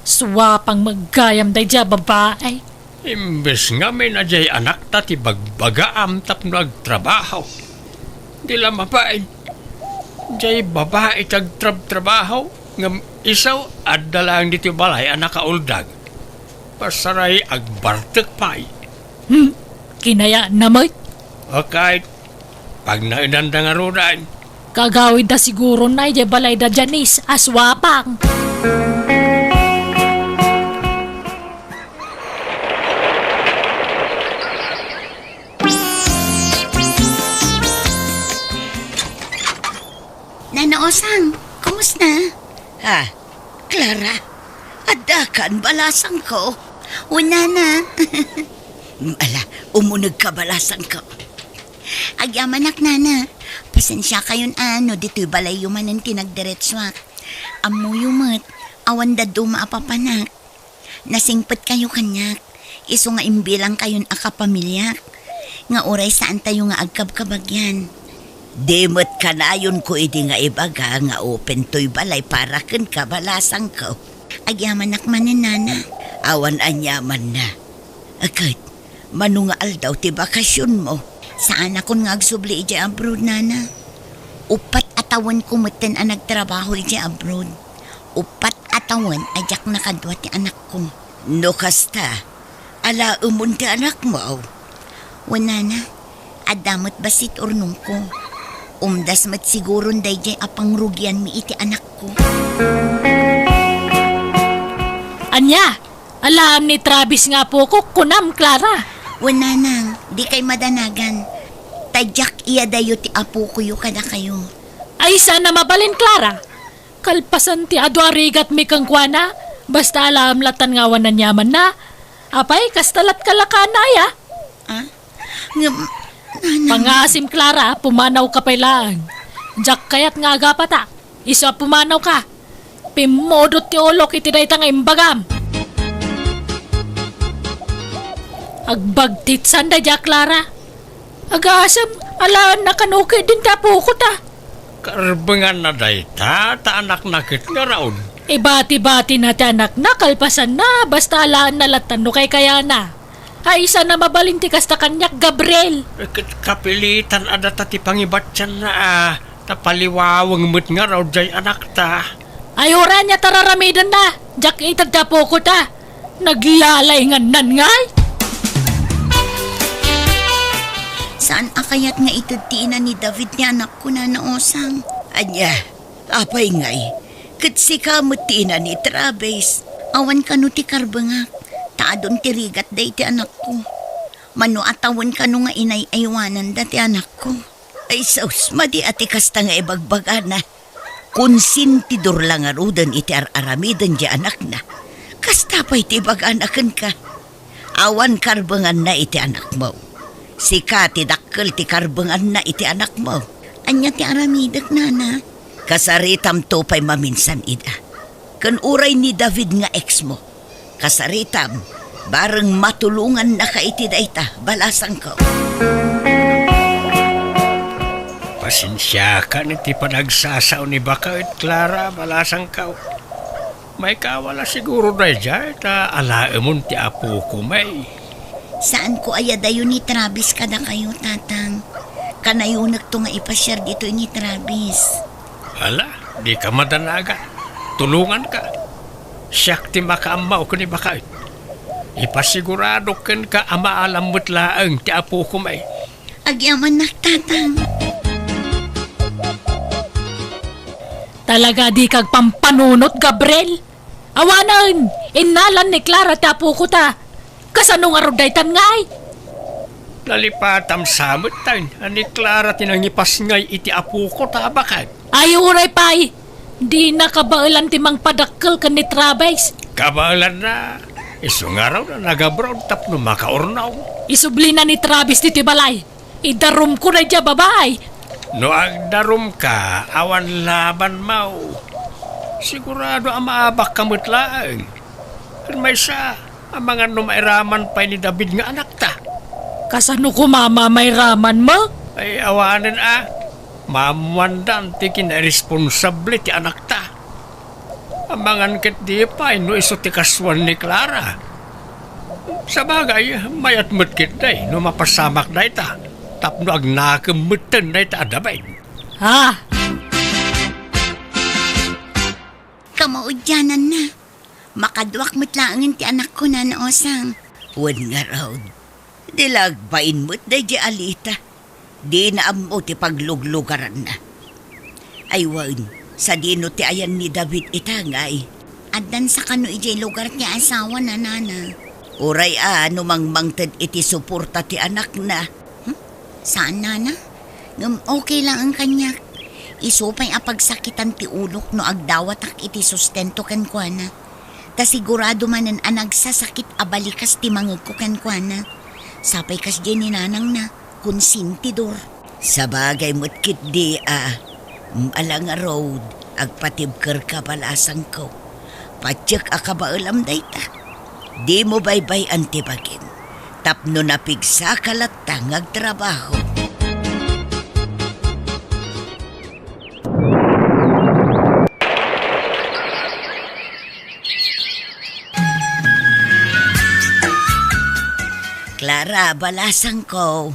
Swapang magayam day dya babae. Imbes nga may na jay anak ta ti bagbagaam tap nagtrabaho. Di lang mapain. Jay babae tagtrabaho. Ngam isaw adalang dito balay anak kauldag. Pasaray agbartek pay. Kinaya namoy. O kahit pag nainanda nga rudan. Kagawid da siguro na jay balay da Janice aswapang. Nanaosang, kumusta? Ha? Clara, adakan balasang ko. Una na. Ala, umunag ka balasang ko. Agyamanak nana. Pasensya kayon dito'y balay yumanan tinagdiretswa. Amu yumat, awan da dumaapapanak. Nasingpet kayo kanyak. Iso nga imbilang kayon akapamilya. Nga oray saan tayo nga agkabkabagyan. Demot ka na yun ko idi nga ibaga nga open to'y balay para ken ka balasang ko. Agyamanak manan nana. Awan anyaman na. Agad, manunga aldaw ti bakasyon mo. Saan akon nga agsubli iti abroad nana? Upat atawan kumuten ang nagtrabaho iti abroad. Upat atawan ajak nakadwa ti anak ko. No kasta, ala umunti anak mo. Wana na, adamot basit urnong ko. Umdas mat siguron day jay apang rugyan mi iti anak ko. Anya, alam ni Travis nga po ko kunam, Clara. Wana nang, di kay madanagan. Tadyak iya dayo ti apo ko yu kada kayo. Ay sana mabalin, Clara. Kalpasan ti adwarigat mi kang kuana. Basta alam latan nga wanan yaman na. Apay, kastalat kalakanaya. Ah? Ngam, Pangasim, Clara, pumanaw ka pailaan. Diyak kayat nga agapata. Isa pumanaw ka. Pimodot ti olok iti dayta nga imbagam. Agbagtit sanda diyak, Clara. Agasam, alaan na kanukay din tapo ko ta. Karbengan na dayta, ta anak nakit nga raon. Ibati-bati na ti anak na, kalpasan na, basta alaan na latan no kay kaya na. Ay, isa na mabalinti kasta kanyak, Gabriel. Kapilitan adata ti pangibatyan na tapaliwawang mo't nga raw jay anak ta. Ay, ora niya tararamidan na. Diyak itagtapo ko ta. Naglalay nga ngay. saan akayat nga itutiinan ni David ni anak ko na naosang? Anya, apay ngay. Katsi ka mutina ni Travis. Awan ka no ti karbangak. Taadon ti rigat day ti anak ko. Mano atawan ka no nga inay aywanan da ti anak ko. Ay sus, madi ati kasta nga ibagbaga na. Konsintidor lang arudan iti aramidan di anak na. Kasta pa iti bag-anakan ka. Awan karbangan na iti anak mo. Sika ti dakkel ti karbangan na iti anak mo. Anya ti aramidak nana. Kasaritam to pa'y maminsan ida. Kan uray ni David nga ex mo. Kasaritam, bareng matulungan na ka iti dayta, balasang ko. Pasensya ka niti panagsasaw ni Bakit, Clara, balasang ka. May kawala siguro na dyan, alaemon ti apo ko may. Saan ko ayadayo ni Travis kada kayo, tatang? Kanayunak to nga ipasyar dito ni Travis. Hala, di ka madanaga. Tulungan ka. Siyak ti makaamaw ko ni Bakit. Ipasigurado ken ka amaalam mo't laang ti apo ko may. Agyaman na, tatang. Talaga di kag pampanunot, Gabriel. Awanan, inalan ni Clara tapo ko ta. Kasano nga rodaytan ngay? Nalipatam samot tayo. Ani Clara tinangipas ngay iti apo ko ta Bakit. Ay, uray pay. Di na kabailan timang padakkel ka ni Travis. Kabalan na. Iso nga raw na nagabroad tapno makaornaw. Isubli na ni Travis diti balay. Idarum ko na dya babay. No agdarum ka, awan laban mau. Sigurado ang maabak kamot laang. Kan may sa, ang mga numairaman pa ni David nga anak ta. Kasano ko mama may raman mo? Ay awanan mamuandan ti kinaresponsable ti anak ta. Amangan ket di pa, no iso ti kaswan ni Clara. Sa bagay, mayat mo't kit day, no mapasamak day ta. Tapno ag nakamutan day ta adabay. Ha? Kamaudyanan na. Makadwak mo't laangin ti anak ko na naosang. Huwag nga raw. Dilagbain mo't day di alita. Di na amo ti pagluglugaran na. Ay wag, sa dino ti ayan ni David itangay. Addan sa kano ijay lugar ti asawa na nana. Uray numangmangtad iti suporta ti anak na. Saan nana? Okay lang ang kanyak. Isupay apagsakitan ti ulok no agdawatak iti sustento kan kuana. Ta sigurado manan anagsasakit abalikas ti mangag ko kan kuana. Sapay kas dyan ni nanang na. Konsintidor. Sa bagay mo't kit di alang a road, agpatibker ka balasang ko. Patyak akabaalam dayta. Di mo baybay antibagin. Tapno napigsa kalatang agtrabaho. Clara, balasang ko.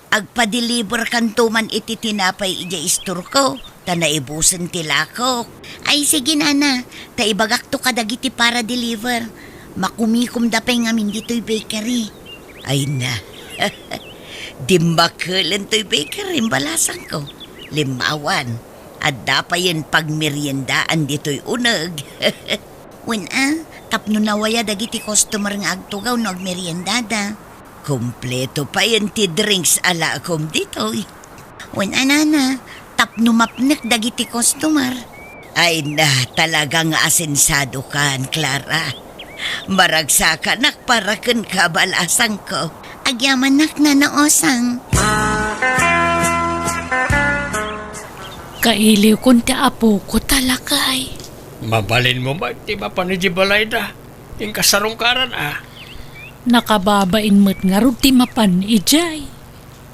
Agpa-deliver kantuman iti tinapay ija istor ko. Ta naibusan tila ko. Ay sige nana, ta ibagak to kadagiti para deliver. Makumikom da pa'y ngamin dito'y bakery. Ay na, dimbakalan to'y bakery balasang ko. Limawan, at dapayan pagmeryendaan dito'y unag. Tapno nawaya dagiti customer nga agtugaw no agmeryendada. Kompleto pa yan ti drinks ala akom dito. Nana, tapno mapnek dagiti customer. Ay na, talagang asensado kan, Clara. Maragsakan nakparakan ka balasang ko. Agyaman na naosang. Kailiw kun ti apo ko talakay. Mabalin mo ba, di ba panijibalay da? Yung kasarungkaran Nakababain mo't nga ruti mapan ijay.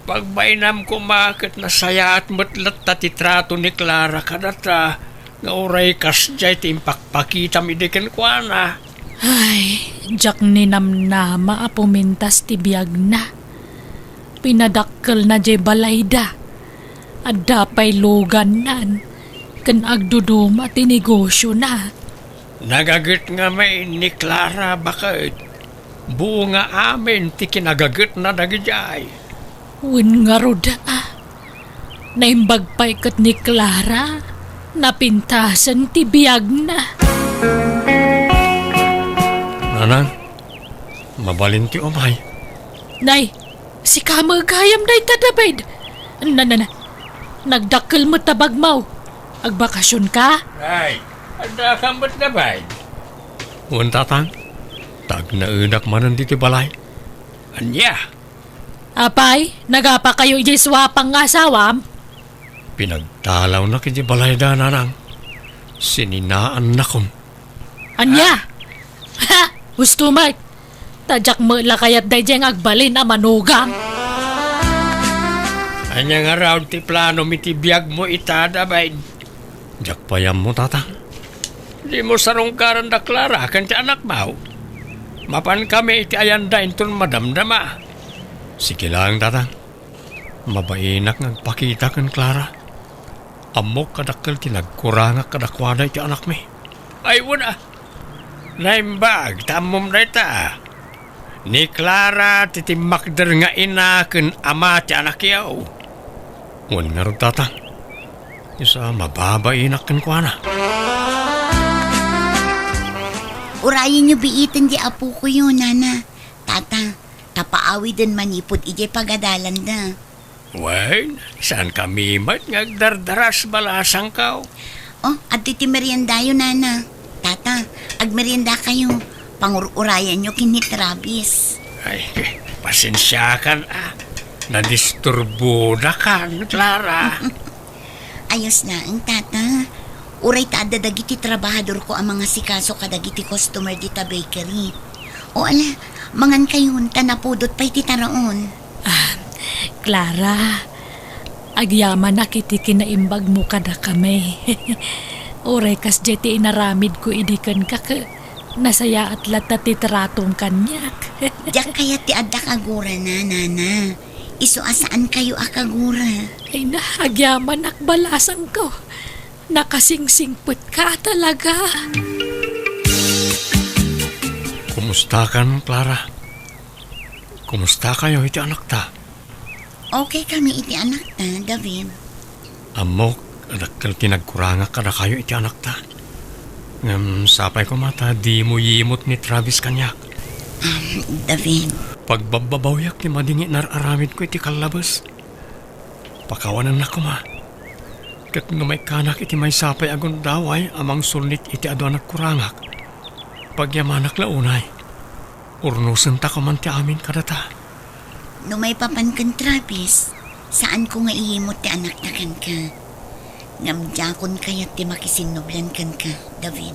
Pagbainam ko makit na saya at matlat tatitrato ni Clara kadata nga oray kasjay ti impakpakita midikin ko na. Ay, jak ni namnama apumintas ti Biag na. Pinadakkel na jay balayda. At dapay lugan nan. Kan agduduma ti negosyo na. Nagagit nga may ni Clara Bakit. Buo nga amin ti kinagagat na nagijay. Win nga roda Naimbagpay kat ni Clara. Napintasan ti Biag na. Nanang, mabalin ti umay. Nay, si kamagayam day tadabid. Nagdakkel mo tabagmaw. Agbakasyon ka? Ay, ada kamot na ba? Huwag tatang, tag naunak manan dito balay. Anya, Apay, nagapa kayo ijay swapang nga asawam? pinagtalaw na kiti balay da nanang. Sininaan na kom. Anya? Ha? Gusto mo? Tadyak mo la kayat dayjeng agbalin a manugang. Anya nga raw ti plano miti biag mo itada ba? Jak payam mo tatang. Di mo sarungkaran da Clara kan ti anak mau. Mapan kami iti ayanda inton madamdama. Sige lang tatang. Mabainak ngagpakita kan Clara. Amok kadakkel ti nagkurangak kadakwada iti anak mi. Ay wala. Naimbag tamom na ita. Ni Clara titimakder nga ina ken ama ti anak yaw. Ngun nga rin tatang. Isa mababainak kan kuana. Urayin nyo biitin di apo ko yun, nana. Tata, tapaawi din manipod ijay pagadalan na. Wen, saan kami mat ngagdardaras balasang kaw? Oh, at iti merienda yun, nana. Tata, agmerienda kayo. Pangururayan nyo kini Travis. Ay, pasensya kan Nadisturbo na kan, Clara. Ayos na ang tata. Uray ta dagiti trabahador ko ang mga sikaso kadagiti customer dita bakery. O ala, mangan kayon tanapudot pa'y titaraon. Clara, agyaman na kiti kinaimbag mo kada kami. Oray kas jeti inaramid ko idikan ka nasaya at lata titratong kanyak. Diyak kaya ti adda kagura na, nana. Iso asaan kayo akagura. Ay na, agyaman akbalasan ko. Nakasingsingput ka talaga. Kumusta kan, Clara? Kumusta kayo iti anak ta? Okay kami iti anak ta, David. Amok, adakkel tinagkurangak kada kayo iti anak ta. Ngam sapay ko mata, di mo yimot ni Travis kanyak. David, Pagbababawyak ni madingi nararamid ko iti kalabas. Pakawanan na ko ma. Kat no may kanak iti may sapay agon daway amang sulit iti ado anak kurangak. Pagyamanak launay. Urnusan ta ko man ti amin kadata. no may papankan Travis, saan ko nga ihimot ti anak na kan ka? Ngamdyakon kaya't ti makisinoblan kan ka, David.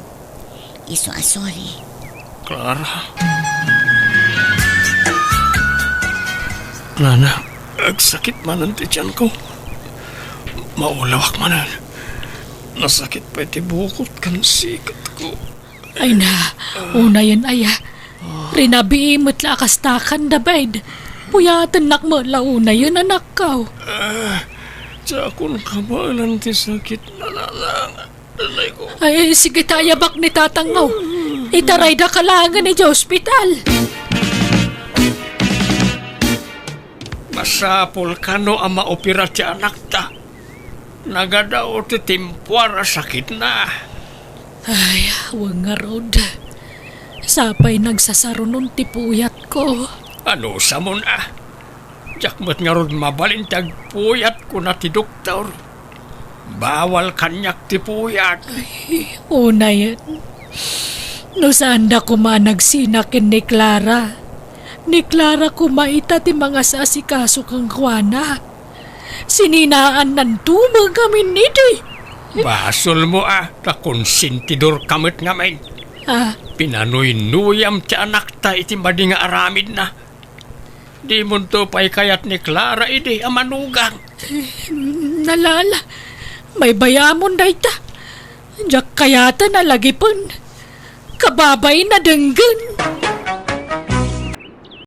Iso sorry. Clara. Nana, agsakit manan ti tiyan ko. Maulawak manan. Nasakit pa iti bukot kan sikat ko. Ay na, una yan aya. Rinabiimot la akastakan da bayd. Puyatan nak mo launa yun anak kaw. Tsakon kabalan ti sakit na nalang. Alay ko. Ay, sige tayo bak ni tatangaw. Itaray da kalangan ni hospital. Masapol ka no ang maopera ti anak ta. Nagadaw ti timpuara sakit na. Ay, wang nga rod. Sapay nagsasarunon ti puyat ko. Ano sa mo na? Jakmat nga ron mabalintag puyat ko na ti doktor. Bawal kanyak ti puyat. Una yan. No saan da kumanagsiнаkin ni Clara. Ni Clara kumaita ti mga sasikaso kang kwana. Sininaan ng tumang kami niti. Basol mo ta konsentidor kamot nga main. Pinanuy-nuyam ti anak ta iti madi nga aramid na. Di mo to pa'y kayat ni Clara iti amanugang. Nalala, may bayamon day ta. Diyak kayata nalagipon. Kababay na denggan.